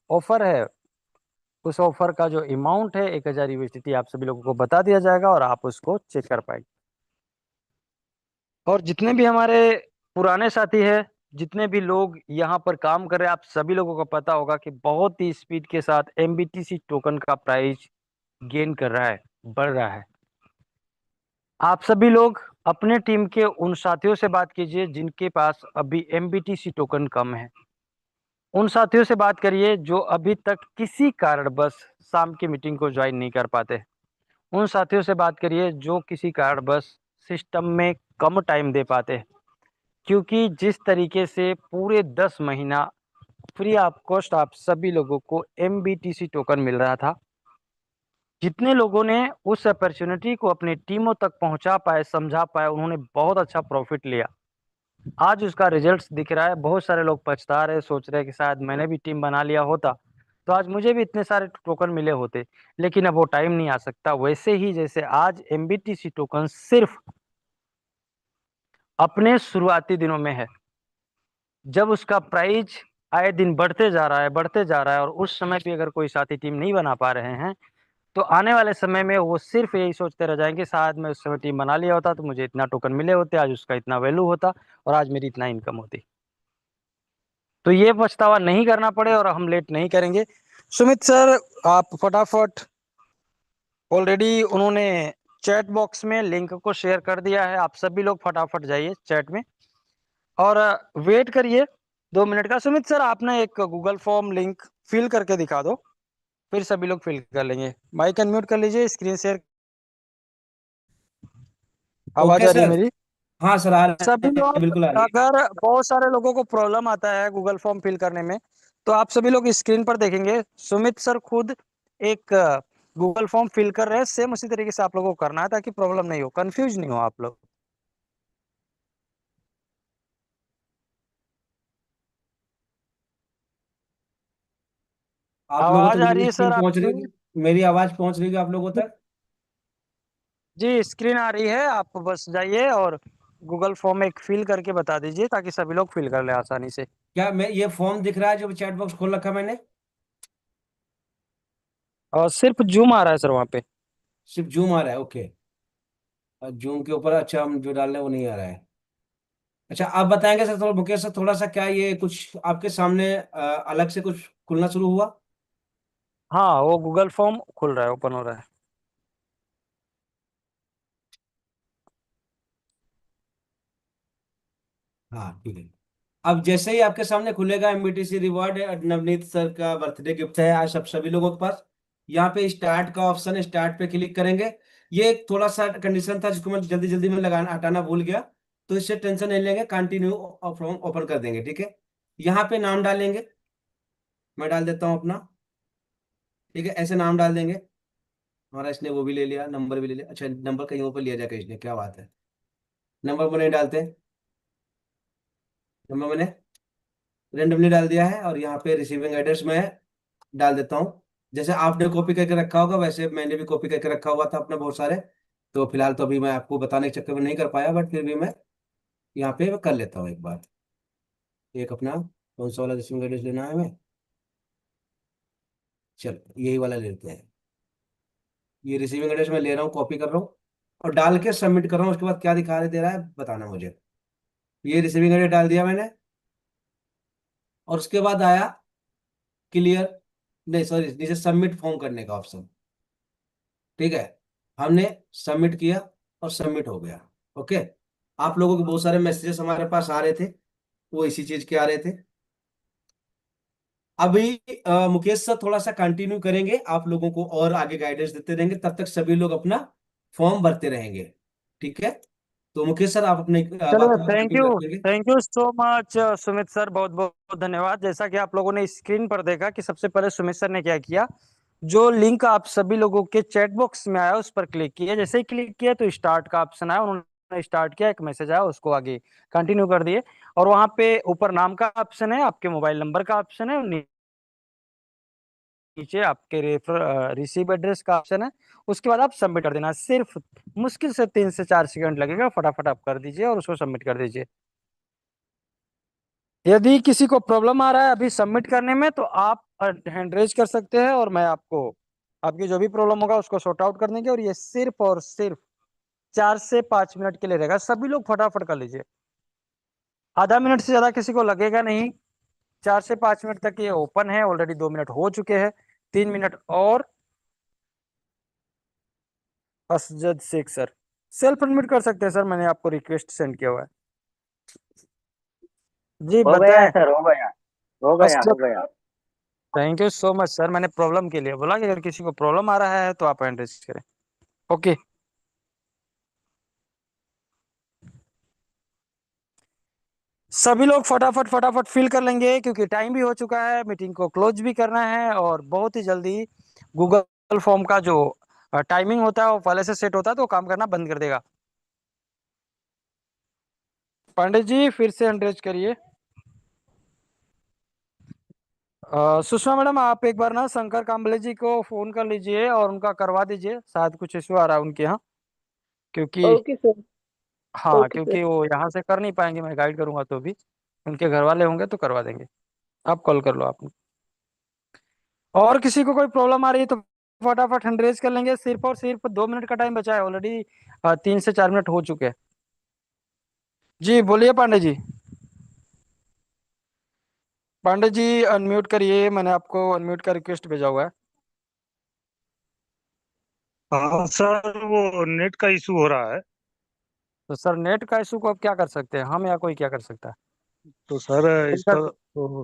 ऑफर है, उस ऑफर का जो अमाउंट है 1000 यूएसडीटी आप सभी लोगों को बता दिया जाएगा और आप उसको चेक कर पाएंगे। और जितने भी हमारे पुराने साथी हैं, जितने भी लोग यहाँ पर काम कर रहे हैं, आप सभी लोगों को पता होगा कि बहुत ही स्पीड के साथ एमबीटीसी टोकन का प्राइस गेन कर रहा है, बढ़ रहा है। आप सभी लोग अपने टीम के उन साथियों से बात कीजिए जिनके पास अभी एमबीटीसी टोकन कम है। उन साथियों से बात करिए जो अभी तक किसी कारणवश शाम की मीटिंग को ज्वाइन नहीं कर पाते। उन साथियों से बात करिए जो किसी कारणवश सिस्टम में कम टाइम दे पाते हैं। क्योंकि जिस तरीके से पूरे 10 महीना फ्री ऑफ कॉस्ट आप सभी लोगों को एमबीटीसी टोकन मिल रहा था, जितने लोगों ने उस अपॉर्चुनिटी को अपनी टीमों तक पहुंचा पाए, समझा पाए, उन्होंने बहुत अच्छा प्रॉफिट लिया। आज उसका रिजल्ट्स दिख रहा है। बहुत सारे लोग पछता रहे, सोच रहे कि शायद मैंने भी टीम बना लिया होता तो आज मुझे भी इतने सारे टोकन मिले होते, लेकिन अब वो टाइम नहीं आ सकता। वैसे ही जैसे आज एमबीटीसी टोकन सिर्फ अपने शुरुआती दिनों में है, जब उसका प्राइस आए दिन बढ़ते जा रहा है, बढ़ते जा रहा है, और उस समय भी अगर कोई साथी टीम नहीं बना पा रहे हैं तो आने वाले समय में वो सिर्फ यही सोचते रह जाएंगे, शायद मैं उस समय टीम बना लिया होता तो मुझे इतना टोकन मिले होते, आज उसका इतना वैल्यू होता और आज मेरी इतना इनकम होती। तो ये पछतावा नहीं करना पड़े और हम लेट नहीं करेंगे। सुमित सर आप फटाफट, ऑलरेडी उन्होंने चैट बॉक्स में लिंक को शेयर कर दिया है, आप सभी लोग फटाफट जाइए चैट में और वेट करिए 2 मिनट का। सुमित सर आप ना एक गूगल फॉर्म लिंक फिल करके दिखा दो, फिर सभी लोग फिल कर लेंगे। माइक अनम्यूट कर लीजिए, स्क्रीन शेयर। आवाज ओके आ रही है सर। मेरी? हाँ सर, आ रहा सभी है, लोग, बिल्कुल आ रही है। अगर बहुत सारे लोगों को प्रॉब्लम आता है गूगल फॉर्म फिल करने में तो आप सभी लोग स्क्रीन पर देखेंगे सुमित सर खुद एक गूगल फॉर्म फिल कर रहे हैं। सेम उसी तरीके से आप लोगों को करना है ताकि प्रॉब्लम नहीं हो, कंफ्यूज नहीं हो आप लोग। आप लोगों तक आवाज आ रही मेरी है सर स्क्रीन पहुंच आपकी? रही है? मेरी आवाज पहुंच रही है आप लोगों तक? जी स्क्रीन आ रही है, आप बस जाइए और गूगल फॉर्म एक फिल करके बता दीजिए ताकि सभी लोग फिल कर ले आसानी से। क्या मैं ये फॉर्म दिख रहा है जो चैट बॉक्स खोल रखा मैंने? और सिर्फ जूम आ रहा है सर वहाँ पे। सिर्फ जूम आ रहा है, ओके। जूम के ऊपर अच्छा हम जो डाल रहे हैं वो नहीं आ रहा है। अच्छा आप बताएंगे सर, थोड़ा मुकेश सर, थोड़ा सा क्या ये कुछ आपके सामने अलग से कुछ खुलना शुरू हुआ? हाँ, वो गूगल फॉर्म खुल रहा है, ओपन हो रहा है। हाँ ठीक है। अब जैसे ही आपके सामने खुलेगा, एमबीटीसी रिवॉर्ड नवनीत सर का बर्थडे गिफ्ट है आज सब सभी लोगों के पास। यहाँ पे स्टार्ट का ऑप्शन है, स्टार्ट पे क्लिक करेंगे। ये एक थोड़ा सा कंडीशन था जिसको मैं जल्दी जल्दी में लगाना हटाना भूल गया, तो इससे टेंशन नहीं लेंगे, कंटिन्यू फ्रॉम ओपन कर देंगे, ठीक है। यहाँ पे नाम डालेंगे, मैं डाल देता हूँ अपना, ठीक है, ऐसे नाम डाल देंगे। हमारा इसने वो भी ले लिया, नंबर भी ले लिया। अच्छा नंबर कहीं ऊपर लिया जाएगा इसने, क्या बात है। नंबर वो नहीं डालते, नंबर मैंने रेंडमली डाल दिया है। और यहाँ पे रिसीविंग एड्रेस मैं डाल देता हूँ। जैसे आपने कॉपी करके रखा होगा वैसे मैंने भी कॉपी करके रखा हुआ था अपने बहुत सारे। तो फिलहाल तो अभी मैं आपको बताने के चक्कर में नहीं कर पाया, बट फिर भी मैं यहाँ पे कर लेता हूँ एक बार। एक अपना कौन सा वाला रिसीविंग एड्रेस लेना है हमें, चलो यही वाला लेते हैं। ये रिसीविंग एड्रेस मैं ले रहा हूँ, कॉपी कर रहा हूँ और डाल के सबमिट कर रहा हूँ। उसके बाद क्या दिखा दे रहा है बताना मुझे। ये रिसीविंग एड्रेस डाल दिया मैंने, और उसके बाद आया क्लियर, नहीं सॉरी, नीचे सबमिट फॉर्म करने का ऑप्शन, ठीक है। हमने सबमिट किया और सबमिट हो गया, ओके। आप लोगों के बहुत सारे मैसेजेस हमारे पास आ रहे थे, वो इसी चीज के आ रहे थे। अभी मुकेश सर थोड़ा सा कंटिन्यू करेंगे, आप लोगों को और आगे गाइडेंस देते रहेंगे, तब तक सभी लोग अपना फॉर्म भरते रहेंगे, ठीक है। तो मुकेश सर आप अपने चलो, बात थैंक कंटिन्यू यू। रखेंगे। Thank you so much Sumit sir, बहुत बहुत धन्यवाद। जैसा कि आप लोगों ने स्क्रीन पर देखा कि सबसे पहले सुमित सर ने क्या किया, जो लिंक आप सभी लोगों के चैट बॉक्स में आया उस पर क्लिक किया। जैसे ही क्लिक किया तो स्टार्ट का ऑप्शन आया, उन्होंने स्टार्ट किया, एक मैसेज आया, उसको आगे कंटिन्यू कर दिए। और वहां पे ऊपर नाम का ऑप्शन है, आपके मोबाइल नंबर का ऑप्शन है, और नीचे आपके रेफर रिसीव एड्रेस का ऑप्शन है। उसके बाद आप सबमिट कर देना, सिर्फ मुश्किल से 3 से 4 सेकंड लगेगा, फटाफट आप कर दीजिए और उसको सबमिट कर दीजिए। यदि किसी को प्रॉब्लम आ रहा है अभी सबमिट करने में, तो आप हैंड रेज कर सकते हैं और मैं आपको आपकी जो भी प्रॉब्लम होगा उसको सॉर्ट आउट कर देंगे। और ये सिर्फ और सिर्फ 4 से 5 मिनट के लिए रहेगा, सभी लोग फटाफट कर लीजिए। आधा मिनट से ज्यादा किसी को लगेगा नहीं। 4 से 5 मिनट तक ये ओपन है, ऑलरेडी 2 मिनट हो चुके हैं, 3 मिनट और। Asjad Shaikh sir self admit कर सकते हैं सर, मैंने आपको रिक्वेस्ट सेंड किया हुआ है। जी हो गया बताएं। सर, हो गया, हो गया, हो असजद, गया। Thank you so much sir. मैंने प्रॉब्लम के लिए बोला कि अगर किसी को प्रॉब्लम आ रहा है तो आप हैंड रेज करें। ओके, सभी लोग फटाफट फटाफट फिल कर लेंगे क्योंकि टाइम भी हो चुका है, मीटिंग को क्लोज भी करना है। और बहुत ही जल्दी गूगल फॉर्म का जो टाइमिंग होता है वो पहले से सेट होता है, तो वो काम करना बंद कर देगा। पांडे जी फिर से हैंड रेज करिए। सुषमा मैडम आप एक बार ना शंकर काम्बले जी को फोन कर लीजिए और उनका करवा दीजिए, शायद कुछ इशू आ रहा है उनके यहाँ। क्योंकि ओके सर। हाँ, ओके सर। क्योंकि वो यहाँ से कर नहीं पाएंगे, मैं गाइड करूंगा तो भी उनके घर वाले होंगे तो करवा देंगे। आप कॉल कर लो आप। और किसी को कोई प्रॉब्लम आ रही है तो फटाफट हैंड रेज कर लेंगे। सिर्फ और सिर्फ 2 मिनट का टाइम बचा है, ऑलरेडी 3 से 4 मिनट हो चुके हैं। जी बोलिए पांडे जी। पांडे जी अनम्यूट करिए, मैंने आपको अनम्यूट का रिक्वेस्ट भेजा हुआ है। हाँ सर, वो नेट का इशू हो रहा है। तो सर नेट का इशू को अब क्या कर सकते हैं हम, या कोई क्या कर सकता है? तो सर फिल इसका कर, तो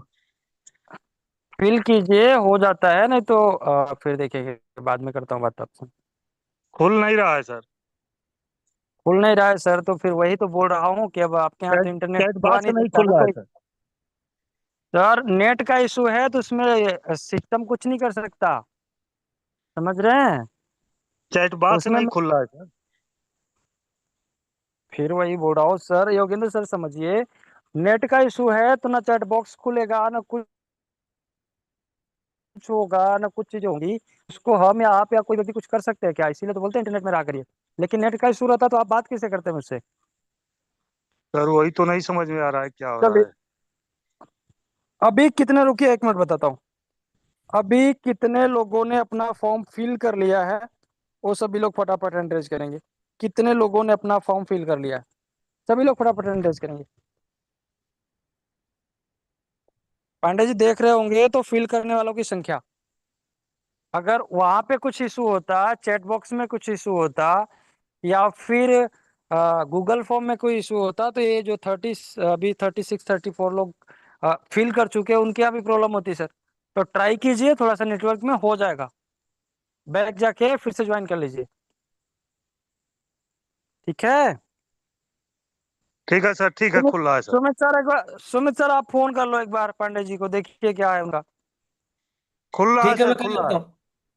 फिल कीजिए, हो जाता है, नहीं तो फिर देखेंगे, बाद में करता हूँ बात आपसे। खुल नहीं रहा है सर। खुल नहीं रहा है सर, तो फिर वही तो बोल रहा हूँ कि अब आपके यहाँ तो चैट इंटरनेट चैट खुला बॉक्स नहीं नहीं सकता खुल ना रहा है कोई। सर। सर नेट का इशू है तो उसमें सिस्टम कुछ नहीं कर सकता, समझ रहे हैं? चैट बॉक्स उसमें नहीं खुल रहा है सर। फिर वही बोल रहा हूँ सर, योगेंद्र सर समझिए, नेट का इशू है तो ना चैट बॉक्स खुलेगा, ना कुछ होगा, ना कुछ चीजें होंगी। उसको हम या आप या कोई व्यक्ति कुछ कर सकते हैं क्या? इसीलिए तो बोलते हैं इंटरनेट में रहा करिए। लेकिन नेट का इशू रहता तो आप बात कैसे करते हैं मुझसे? सर वही तो नहीं समझ में आ रहा है क्या हो रहा चलिए, है। अभी कितने, रुकिए 1 मिनट बताता हूँ। अभी कितने लोगों ने अपना फॉर्म फिल कर लिया है, वो सभी लोग फटाफट हैंड रेज करेंगे। कितने लोगों ने अपना फॉर्म फिल कर लिया है, सभी लोग फटाफट हैंड रेज करेंगे। पांडे जी देख रहे होंगे तो फिल करने वालों की संख्या। अगर वहां पे कुछ इशू होता, चैट बॉक्स में कुछ इशू होता, या फिर गूगल फॉर्म में कोई इशू होता, तो ये जो 36-34 लोग फिल कर चुके हैं उनकी अभी प्रॉब्लम होती सर। तो ट्राई कीजिए, थोड़ा सा नेटवर्क में हो जाएगा। बैक जाके फिर से ज्वाइन कर लीजिए, ठीक है। ठीक है सर, ठीक है, सुमित खुल रहा है सर। सुमित सर एक बार, सुमित सर आप फोन कर लो एक बार पांडे जी को, देखिए क्या है उनका। खुल रहा है ठीक है, सर, मैं कर खुल रहा लेता है। हूँ।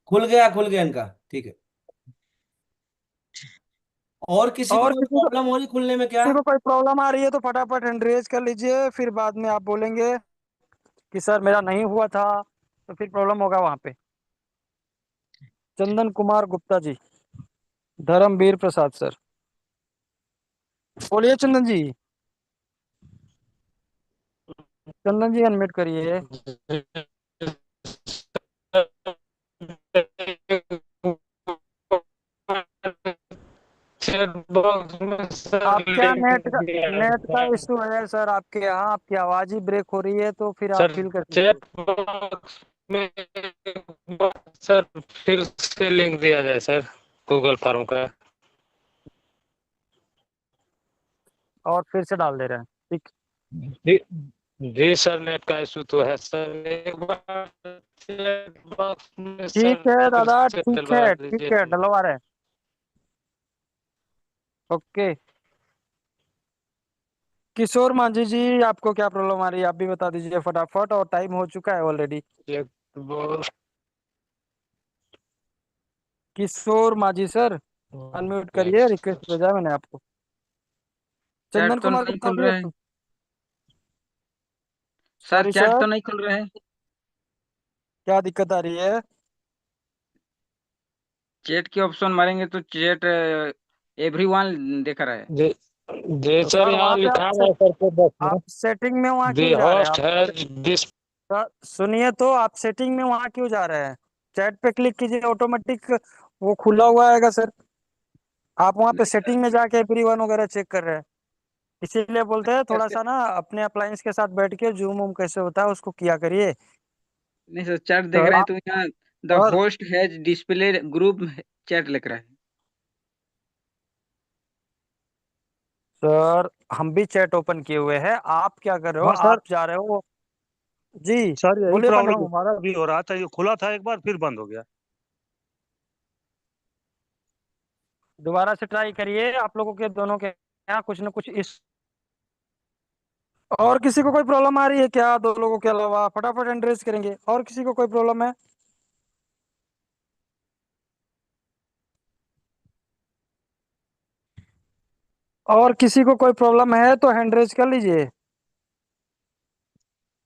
खुल गया इनका, ठीक है। और किसी को और कोई किसी को प्रॉब्लम हो रही खुलने में क्या? किसी को कोई प्रॉब्लम आ रही है तो फटाफट हैंड रेज कर लीजिए, फिर बाद में आप बोलेंगे कि सर मेरा नहीं हुआ था, तो फिर प्रॉब्लम होगा वहां पे। चंदन कुमार गुप्ता जी, धर्मवीर प्रसाद सर, बोलिए चंदन जी। चंदन जी अनम्यूट करिए। चैट बॉक्स में सर आपका लिंक दिया नेट का है। इशू है सर आपके यहाँ, आपकी आवाज ही ब्रेक हो रही है, तो फिर आप सर फील कर दीजिए। चैट बॉक्स में सर फिर से लिंक दिया जाए सर, गूगल फॉर्म का। और फिर से डाल दे रहे हैं, ठीक। जी, जी सर, नेट का इशू तो है सर, एक बार चैट बॉक्स में ठीक सर है फिर दादा, से ठीक डलवा है ठीक दीजिए। है, डलवा रहे हैं। ओके। किशोर मांझी जी, आपको क्या प्रॉब्लम आ रही है, आप भी बता दीजिए फटाफट, और टाइम हो चुका है ऑलरेडी। चैट बॉक्स किशोर मांझी सर, अनम्यूट करिए, रिक्वेस्ट भेजा है मैंने आपको। चैट चंदन तो कुमार नहीं गुप्ता खुल जी, रहे हैं सर, सॉरी चैट सर, तो नहीं खुल रहे हैं। क्या दिक्कत आ रही है? चैट की ऑप्शन मारेंगे तो चैट एवरीवन दिख रहा है। जी, जी सर, सर यहाँ वहां पे लिखा हुआ है सर पे बस में आप सेटिंग में वहां दी क्यों जा रहे हैं होस्ट आप? Has this. सर सुनिए, तो आप सेटिंग में वहां क्यों जा रहे हैं? चैट पे क्लिक कीजिए, ऑटोमेटिक वो खुला हुआ आएगा सर। आप वहां पे नहीं सर, सेटिंग में जाके एवरीवन वगैरह चेक कर रहे हैं, इसीलिए बोलते हैं थोड़ा कैसे? सा ना अपने अप्लायंस के साथ बैठ के जूम वूम कैसे होता है उसको किया करिए। नहीं सर, चैट देख सर रहे हैं आप तो यहाँ the sir host has display group chat लिख रहा है। सर हम भी चैट ओपन किए हुए हैं, आप क्या कर रहे हो, हाँ सर, आप जा रहे हो। जी सर यही बोलिए पंडित प्रॉब्लम जी। हमारा भी हो रहा था, ये खुला था एक बार फिर बंद हो गया। दोबारा से ट्राई करिए, आप लोगों के दोनों के यहाँ कुछ ना कुछ इस। और किसी को कोई प्रॉब्लम आ रही है क्या, 2 लोगों के अलावा? फटाफट एंड्रेस करेंगे, और किसी को कोई प्रॉब्लम है? और किसी को कोई प्रॉब्लम है तो हैंड रेज कर लीजिए।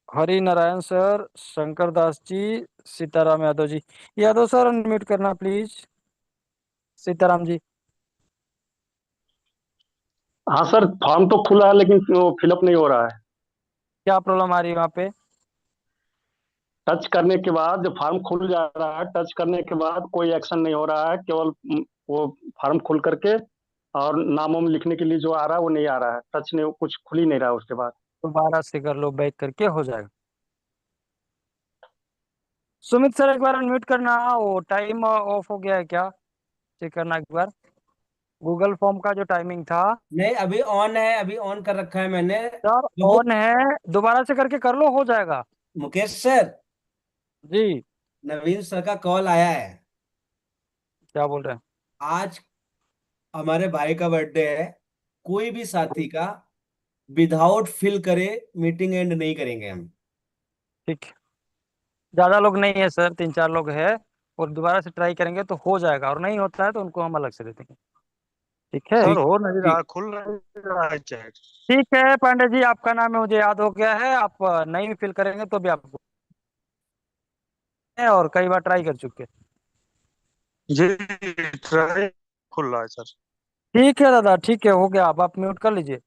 Hari Narayan sir, Shankar Das ji, Sitaram Yadav ji. Yadav sir unmute करना प्लीज। सीताराम जी। हाँ सर, फॉर्म तो खुला है लेकिन वो फिलअप नहीं हो रहा है। क्या प्रॉब्लम आ रही है वहाँ पे? टच करने के बाद जब फॉर्म खुल जा रहा है, टच करने के बाद कोई एक्शन नहीं हो रहा है, केवल वो फॉर्म खुल करके और नाम वाम लिखने के लिए जो आ रहा है वो नहीं आ रहा है, टच नहीं, कुछ खुल ही नहीं रहा है उसके बाद। दोबारा से कर लो, बैक करके हो जाएगा। सुमित सर एक बार अनम्यूट करना, वो टाइम ऑफ हो गया है क्या, चेक करना एक बार। गूगल फॉर्म का जो टाइमिंग था नहीं, अभी ऑन है, अभी ऑन कर रखा है मैंने। सर, बहुत। ऑन है, दोबारा से करके कर लो, हो जाएगा। मुकेश सर, जी नवीन सर का कॉल आया है। क्या बोल रहे हैं? आज हमारे भाई का बर्थडे है, कोई भी साथी का विदाउट फिल करे मीटिंग एंड नहीं करेंगे हम। ठीक, ज्यादा लोग नहीं है सर, 3-4 लोग है, और दोबारा से ट्राई करेंगे तो हो जाएगा, और नहीं होता है तो उनको हम अलग से दे देंगे, ठीक है। सर ठीक। हो नहीं ठीक। रहा, खुल नहीं रहा है चैट। ठीक है पांडे जी, आपका नाम है मुझे याद हो गया है, आप नहीं भी फिल करेंगे तो भी आपको, और कई बार ट्राई कर चुके हैं। जी, ट्राई खुल रहा है सर। ठीक है दादा, ठीक है, हो गया, आप म्यूट कर लीजिए।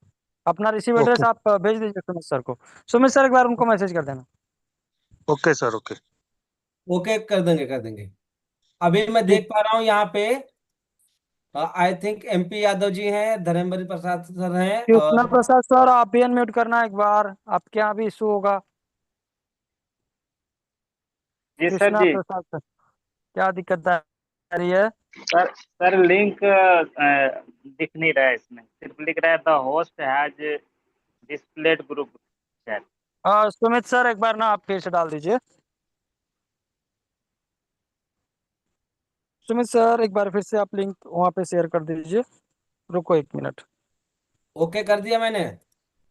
अपना रिसीव एड्रेस ओके। आप भेज दीजिए सुमित सर को। सुमित सर एक बार उनको मैसेज कर देना। Okay sir, okay. ओके कर देंगे। अभी मैं ठीक। देख पा रहा हूँ यहाँ पे I think MP Yadav ji हैं, धर्मेंद्र प्रसाद सर हैं, कृष्णा और प्रसाद सर, आप भी अनम्यूट करना एक बार, आपके यहाँ भी इशू होगा। जी सर कृष्णा जी। प्रसाद सर, क्या दिक्कत आ रही है? सर लिंक दिख नहीं रहा है, इसमें सिर्फ लिख रहा है the host has displayed group chat. Sumit sir, एक बार ना आप फिर से डाल दीजिए। सुमित सर, एक बार फिर से आप लिंक वहाँ पे शेयर कर दीजिए। रुको 1 मिनट। ओके कर दिया मैंने।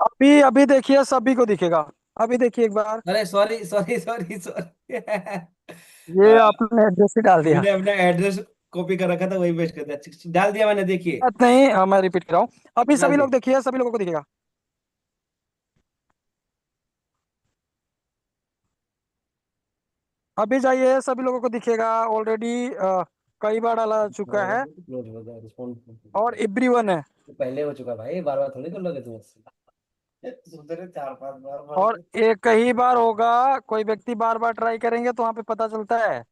अभी अभी देखिए, सभी को दिखेगा। अभी देखिए एक बार। अरे सॉरी सॉरी सॉरी सॉरी ये आपने एड्रेस ही डाल दिया। मैंने अपना एड्रेस कॉपी कर रखा था, वही पेस्ट कर दिया। डाल दिया मैंने, देखिए। बात नहीं, मैं रिपीट कर रहा हूँ। अभी डाल सभी दिया। लोग देखिए, सभी लोगों को दिखेगा। अभी जाइए, सभी लोगों को दिखेगा। ऑलरेडी कई बार डाला चुका है और एवरीवन है। पहले हो चुका भाई, बार बार थोड़ी कर लोगे तुम मुझसे। सुधरे 4-5 बार और एक ही बार होगा, कोई व्यक्ति बार बार ट्राई करेंगे तो वहां पे पता चलता है।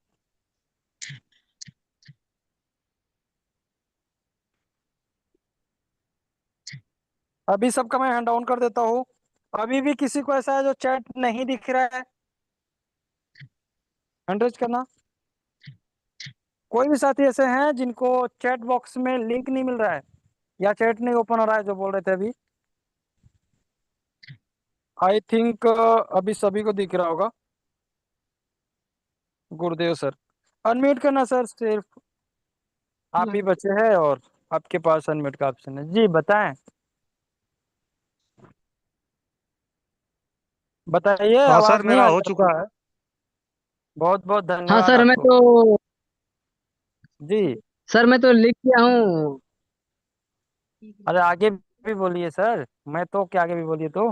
अभी सबका मैं हैंड डाउन कर देता हूँ। अभी भी किसी को ऐसा है जो चैट नहीं दिख रहा है? हैंड रेज करना। कोई भी साथी ऐसे हैं जिनको चैट बॉक्स में लिंक नहीं मिल रहा है या चैट नहीं ओपन हो रहा है, जो बोल रहे थे अभी? आई थिंक अभी सभी को दिख रहा होगा। गुरुदेव सर, अनम्यूट करना सर, सिर्फ आप ही बचे हैं और आपके पास अनम्यूट का ऑप्शन है। जी बताएं, बताइए। हाँ सर, आवाज नहीं मेरा आ हो रही चुका आपको? है। बहुत बहुत हाँ धन्यवाद सर, मैं आपको। तो जी। लिख दिया हूँ। अरे आगे भी बोलिए सर, मैं तो क्या, आगे भी बोलिए तो।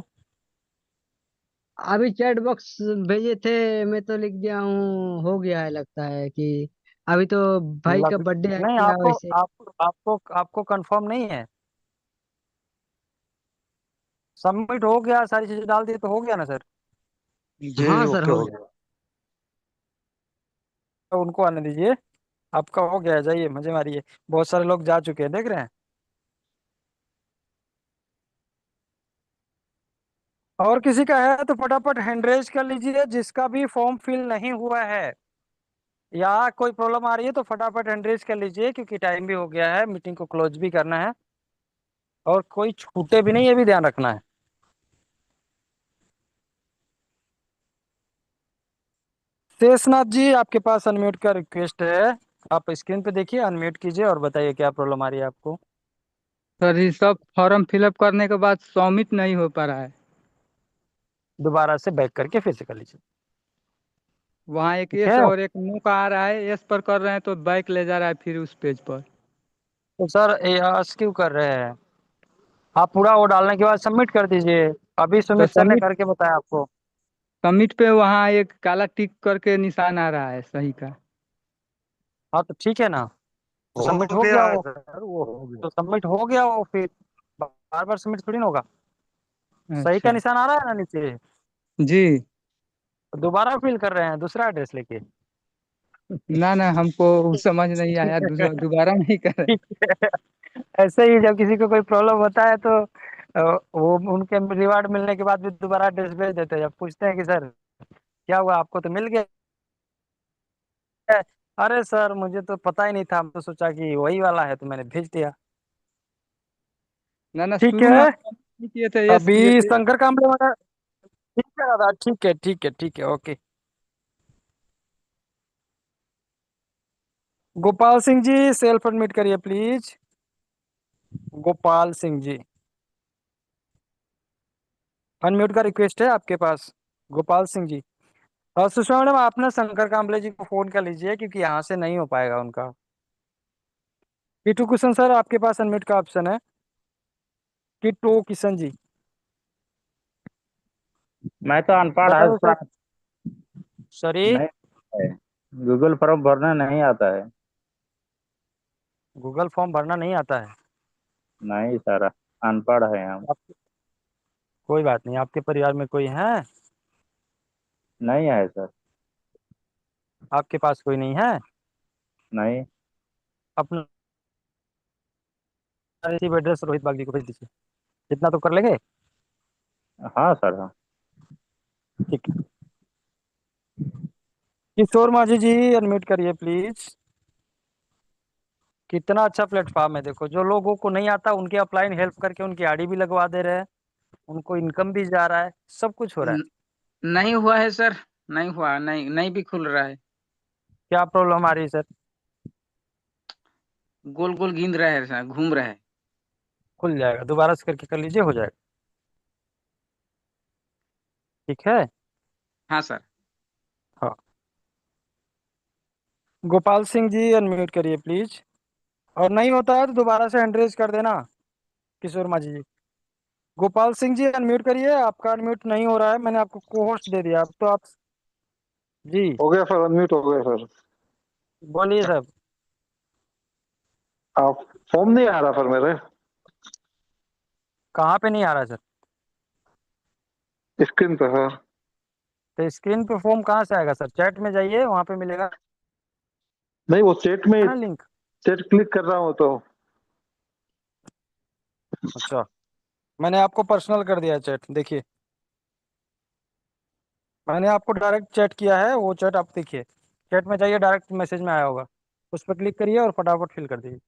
अभी चैट बॉक्स भेजे थे, मैं तो लिख दिया हूँ। हो गया है लगता है कि अभी तो भाई का बर्थडे आ नहीं, गया आपको वैसे। आपको कंफर्म नहीं है? सबमिट हो गया, सारी चीजें डाल दी तो हो गया ना सर? जी हाँ सर, ओके हो हो गया। गया। तो उनको आने दीजिए। आपका हो गया, जाइए मजे मारिए। बहुत सारे लोग जा चुके हैं, देख रहे हैं। और किसी का है तो फटाफट हैंड रेज कर लीजिए, जिसका भी फॉर्म फिल नहीं हुआ है या कोई प्रॉब्लम आ रही है तो फटाफट हैंड रेज कर लीजिए, क्योंकि टाइम भी हो गया है, मीटिंग को क्लोज भी करना है। और कोई छूटे भी नहीं, ये भी ध्यान रखना है। शेषनाथ जी, आपके पास अनम्यूट का रिक्वेस्ट है। आप स्क्रीन पे देखिए, अनम्यूट कीजिए और बताइए क्या प्रॉब्लम आ रही है आपको। सर ये सब फॉर्म फिलअप करने के बाद सबमिट नहीं हो पा रहा है। दोबारा से बैक करके फिर से कर लीजिए। वहाँ एक ठीक एस है, और एक नो का आ रहा है, एस पर कर रहे हैं तो बैक ले जा रहा है फिर उस पेज पर। तो सर यस क्यों कर रहे हैं? आप पूरा वो डालने के बाद सबमिट कर दीजिए। अभी तो सुमित सर ने सबमिट करके बताया आपको। सबमिट पे वहाँ एक काला टिक करके निशान आ रहा है सही का। हाँ तो ठीक है ना, तो सबमिट हो हो गया गया है वो। सर, वो हो गया। तो सबमिट हो गया वो, फिर बार बार सबमिट थोड़ी ना होगा। सही का अच्छा। निशान आ रहा है ना नीचे? जी। तो दोबारा फिल कर रहे हैं दूसरा एड्रेस लेके? ना ना, हमको समझ नहीं आया, दूसरा दोबारा नहीं कर रहे। ठीक है। ऐसे ही जब किसी को कोई प्रॉब्लम होता है तो वो उनके रिवार्ड मिलने के बाद भी दोबारा एड्रेस भेज देते हैं। जब पूछते हैं कि सर क्या हुआ, आपको तो मिल गया। अरे सर, मुझे तो पता ही नहीं था, मैं तो सोचा कि वही वाला है तो मैंने भेज दिया। ना ना, ठीक शुरू में है। हम नहीं किए थे, यस किए अभी थे। शंकर कामरे वाला। ठीक है दादा, ठीक है ठीक है ठीक है, okay. Gopal Singh ji, self admit करिए प्लीज। गोपाल सिंह जी, अनम्यूट का रिक्वेस्ट है आपके पास। गोपाल सिंह जी। और सुषमा मैडम, आप ना शंकर कामले जी को फोन कर लीजिए, क्योंकि यहाँ से नहीं हो पाएगा उनका। किट्टू किशन सर, आपके पास अनम्यूट का ऑप्शन है। किट्टू किशन जी। मैं तो अनपढ़ है बताइए सर। सर। सॉरी। नहीं है। गूगल फॉर्म भरना नहीं आता है। गूगल फॉर्म भरना नहीं आता है? नहीं सर, अनपढ़ है हम। आप, कोई बात नहीं, आपके परिवार में कोई है? नहीं आए सर। आपके पास कोई नहीं है? नहीं। अपना रिसीव एड्रेस रोहित बागदी को भेज दीजिए। इतना तो कर लेंगे? हाँ सर हाँ। ठीक है। किशोर माझी जी अनम्यूट करिए प्लीज। कितना अच्छा प्लेटफॉर्म है, देखो जो लोगों को नहीं आता उनके अपलाइन हेल्प करके उनकी आईडी भी लगवा दे रहे हैं, उनको इनकम भी जा रहा है, सब कुछ हो रहा है। नहीं हुआ है सर, नहीं हुआ, नहीं नहीं भी खुल रहा है। क्या प्रॉब्लम आ रही है सर? गोल गोल गिंद रहा है सर, घूम रहा है। खुल जाएगा, दोबारा से करके कर लीजिए, हो जाएगा। ठीक है। हाँ सर। हाँ, गोपाल सिंह जी अनम्यूट करिए प्लीज। और नहीं होता है तो दोबारा से हैंड रेज कर देना किशोर माझी जी। गोपाल सिंह जी अनम्यूट करिए, आपका अनम्यूट नहीं हो रहा है, मैंने आपको को होस्ट दे दिया, अब तो आप जी हो गया सर, अनम्यूट हो गया सर। बोलिए सब। आप फॉर्म नहीं आ रहा सर मेरे कहाँ पे नहीं आ रहा है सर? स्क्रीन पे सर। तो स्क्रीन पे फॉर्म कहाँ से आएगा सर? चैट में जाइए, वहाँ पे मिलेगा नहीं, वो चैट में ना लिंक। चैट क्लिक कर रहा हूँ तो अच्छा, मैंने आपको पर्सनल कर दिया चैट, देखिए मैंने आपको डायरेक्ट चैट किया है, वो चैट आप देखिए, चैट में जाइए, डायरेक्ट मैसेज में आया होगा, उस पर क्लिक करिए और फटाफट फिल कर दीजिए।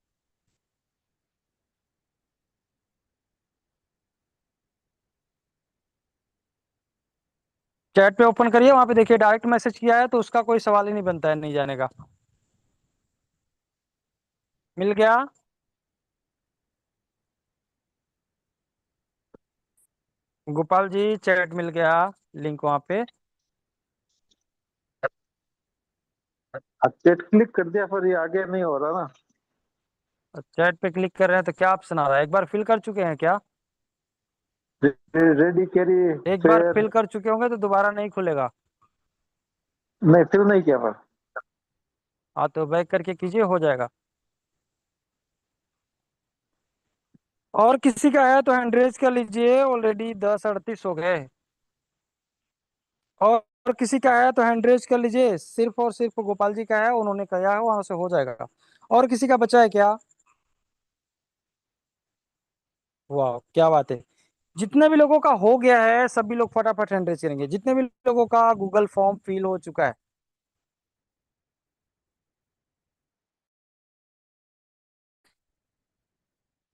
चैट पे ओपन करिए, वहां पे देखिए डायरेक्ट मैसेज किया है, तो उसका कोई सवाल ही नहीं बनता है नहीं जाने का। मिल गया? गोपाल जी चैट मिल गया, लिंक वहां पे। चैट क्लिक कर दिया पर ये आगे नहीं हो रहा ना। चैट पे क्लिक कर रहे हैं तो क्या ऑप्शन आ रहा है? एक बार फिल कर चुके हैं क्या? रेडी कैरी एक बार फेयर। फिल कर चुके होंगे तो दोबारा नहीं खुलेगा। नहीं, फिल नहीं किया पर। हाँ तो बैक करके कीजिए, हो जाएगा। और किसी का है तो हैंड रेज कर लीजिए, ऑलरेडी 10:38 हो गए। और किसी का है तो हैंड रेज कर लीजिए, सिर्फ और सिर्फ गोपाल जी का है, उन्होंने कहा है, वहां से हो जाएगा। और किसी का बचा है क्या? वाह क्या बात है। जितने भी लोगों का हो गया है सभी लोग फटाफट हैंड रेज करेंगे, जितने भी लोगों का गूगल फॉर्म फिल हो चुका है।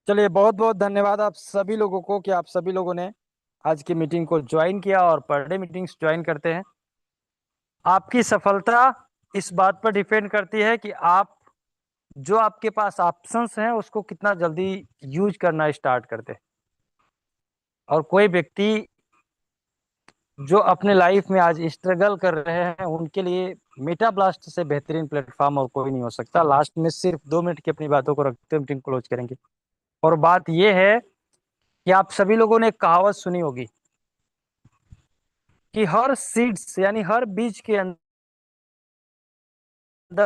चलिए, बहुत बहुत धन्यवाद आप सभी लोगों को कि आप सभी लोगों ने आज की मीटिंग को ज्वाइन किया और पर डे मीटिंग्स ज्वाइन करते हैं। आपकी सफलता इस बात पर डिपेंड करती है कि आप जो आपके पास ऑप्शंस हैं उसको कितना जल्दी यूज करना स्टार्ट करते हैं। और कोई व्यक्ति जो अपने लाइफ में आज स्ट्रगल कर रहे हैं उनके लिए मेटा ब्लास्ट से बेहतरीन प्लेटफॉर्म और कोई नहीं हो सकता। लास्ट में सिर्फ 2 मिनट की अपनी बातों को रखते हुए मीटिंग क्लोज करेंगे। और बात यह है कि आप सभी लोगों ने एक कहावत सुनी होगी कि हर सीड्स यानी हर बीज के अंदर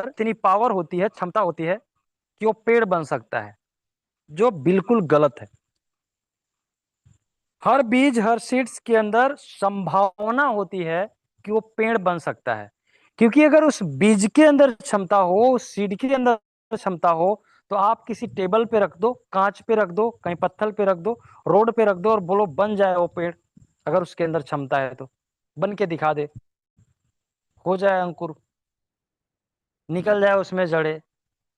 इतनी पावर होती है, क्षमता होती है कि वो पेड़ बन सकता है, जो बिल्कुल गलत है। हर बीज हर सीड्स के अंदर संभावना होती है कि वो पेड़ बन सकता है, क्योंकि अगर उस बीज के अंदर क्षमता हो, उस सीड के अंदर क्षमता हो, तो आप किसी टेबल पे रख दो, कांच पे रख दो, कहीं पत्थर पे रख दो, रोड पे रख दो और बोलो बन जाए वो पेड़। अगर उसके अंदर क्षमता है तो बन के दिखा दे, हो जाए अंकुर, निकल जाए उसमें जड़े।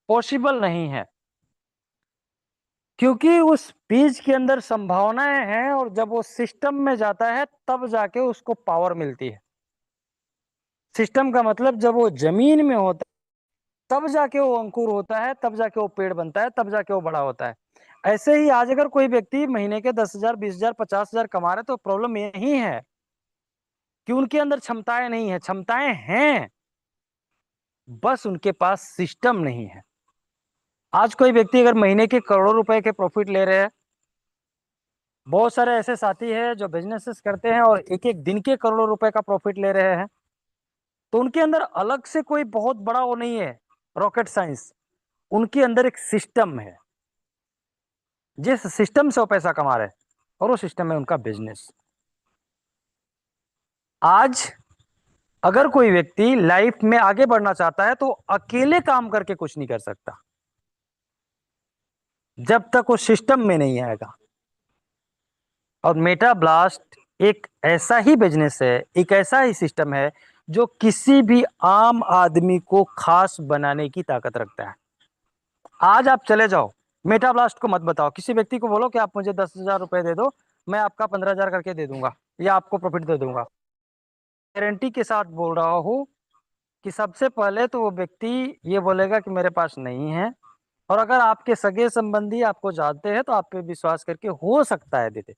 पॉसिबल नहीं है, क्योंकि उस बीज के अंदर संभावनाएं हैं और जब वो सिस्टम में जाता है तब जाके उसको पावर मिलती है। सिस्टम का मतलब जब वो जमीन में होता है तब जाके वो अंकुर होता है, तब जाके वो पेड़ बनता है, तब जाके वो बड़ा होता है। ऐसे ही आज अगर कोई व्यक्ति महीने के 10,000, 20,000, 50,000 कमा रहे तो प्रॉब्लम यही है कि उनके अंदर क्षमताएं नहीं है। क्षमताएं हैं, बस उनके पास सिस्टम नहीं है। आज कोई व्यक्ति अगर महीने के करोड़ों रुपए के प्रॉफिट ले रहे हैं, बहुत सारे ऐसे साथी हैं जो बिजनेसेस करते हैं और एक एक दिन के करोड़ों रुपए का प्रॉफिट ले रहे हैं, तो उनके अंदर अलग से कोई बहुत बड़ा वो नहीं है रॉकेट साइंस, उनके अंदर एक सिस्टम है, जिस सिस्टम से वो पैसा कमा रहे हैं, और वो सिस्टम है उनका बिजनेस। आज अगर कोई व्यक्ति लाइफ में आगे बढ़ना चाहता है तो अकेले काम करके कुछ नहीं कर सकता जब तक वो सिस्टम में नहीं आएगा। और मेटा ब्लास्ट एक ऐसा ही बिजनेस है, एक ऐसा ही सिस्टम है जो किसी भी आम आदमी को खास बनाने की ताकत रखता है। आज आप चले जाओ, मेटा ब्लास्ट को मत बताओ, किसी व्यक्ति को बोलो कि आप मुझे 10,000 रुपए दे दो, मैं आपका 15,000 करके दे दूंगा या आपको प्रॉफिट दे दूंगा। गारंटी के साथ बोल रहा हूँ कि सबसे पहले तो वो व्यक्ति ये बोलेगा कि मेरे पास नहीं है, और अगर आपके सगे संबंधी आपको जानते हैं तो आप पे विश्वास करके हो सकता है देते।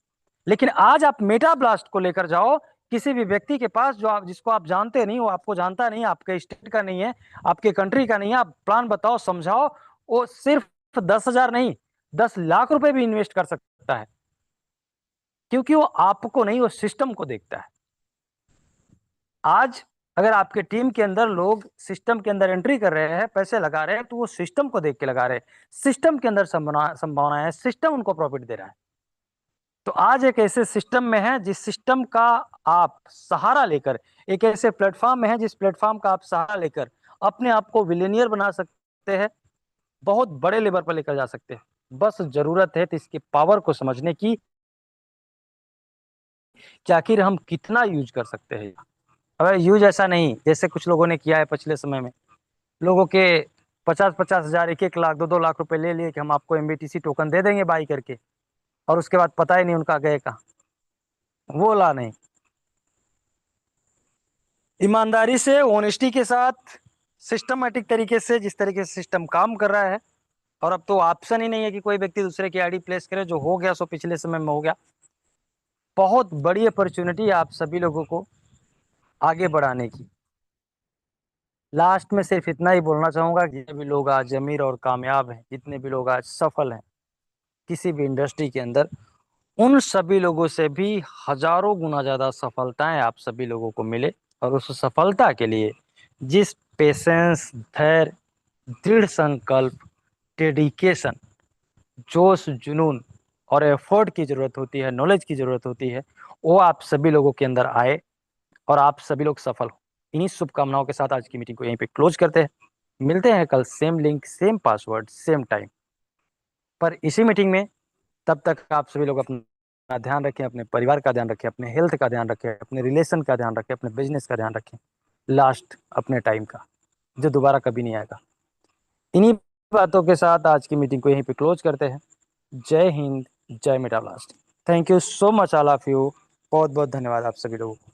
लेकिन आज आप मेटा ब्लास्ट को लेकर जाओ किसी भी व्यक्ति के पास जो आप जिसको आप जानते नहीं, वो आपको जानता नहीं, आपके स्टेट का नहीं है, आपके कंट्री का नहीं है, आप प्लान बताओ, समझाओ, वो सिर्फ 10,000 नहीं 10 लाख रुपए भी इन्वेस्ट कर सकता है, क्योंकि वो आपको नहीं, वो सिस्टम को देखता है। आज अगर आपके टीम के अंदर लोग सिस्टम के अंदर एंट्री कर रहे हैं, पैसे लगा रहे हैं, तो वो सिस्टम को देख के लगा रहे हैं, सिस्टम के अंदर संभावना है, सिस्टम उनको प्रॉफिट दे रहा है। तो आज एक ऐसे सिस्टम में है जिस सिस्टम का आप सहारा लेकर, एक ऐसे प्लेटफॉर्म में है जिस प्लेटफॉर्म का आप सहारा लेकर अपने आप को विलियनियर बना सकते हैं, बहुत बड़े लेवल पर लेकर जा सकते हैं। बस जरूरत है तो इसकी पावर को समझने की कि आखिर हम कितना यूज कर सकते हैं। अब यूज ऐसा नहीं जैसे कुछ लोगों ने किया है पिछले समय में, लोगों के 50-50 हजार 1-1 लाख 2-2 लाख रुपए ले लिए कि हम आपको MBTC टोकन दे देंगे बाई करके, और उसके बाद पता ही नहीं उनका गए का, वो ला नहीं। ईमानदारी से, ऑनेस्टी के साथ, सिस्टमेटिक तरीके से, जिस तरीके से सिस्टम काम कर रहा है, और अब तो ऑप्शन ही नहीं है कि कोई व्यक्ति दूसरे की आईडी प्लेस करे, जो हो गया सो पिछले समय में हो गया। बहुत बड़ी अपॉर्चुनिटी आप सभी लोगों को आगे बढ़ाने की। लास्ट में सिर्फ इतना ही बोलना चाहूंगा कि जितने भी लोग आज अमीर और कामयाब हैं, जितने भी लोग आज सफल हैं किसी भी इंडस्ट्री के अंदर, उन सभी लोगों से भी हजारों गुना ज्यादा सफलताएं आप सभी लोगों को मिले। और उस सफलता के लिए जिस पेशेंस, धैर्य, दृढ़ संकल्प, डेडिकेशन, जोश, जुनून और एफर्ट की जरूरत होती है, नॉलेज की जरूरत होती है, वो आप सभी लोगों के अंदर आए और आप सभी लोग सफल हो। इन्हीं शुभकामनाओं के साथ आज की मीटिंग को यहीं पे क्लोज करते हैं। मिलते हैं कल same link, same password, same time पर इसी मीटिंग में। तब तक आप सभी लोग अपना ध्यान रखें, अपने परिवार का ध्यान रखें, अपने हेल्थ का ध्यान रखें, अपने रिलेशन का ध्यान रखें, अपने बिजनेस का ध्यान रखें, लास्ट अपने टाइम का, जो दोबारा कभी नहीं आएगा। इन्हीं बातों के साथ आज की मीटिंग को यहीं पे क्लोज करते हैं। जय हिंद, जय Meta blast. Thank you so much all of you. बहुत बहुत धन्यवाद आप सभी लोगों को।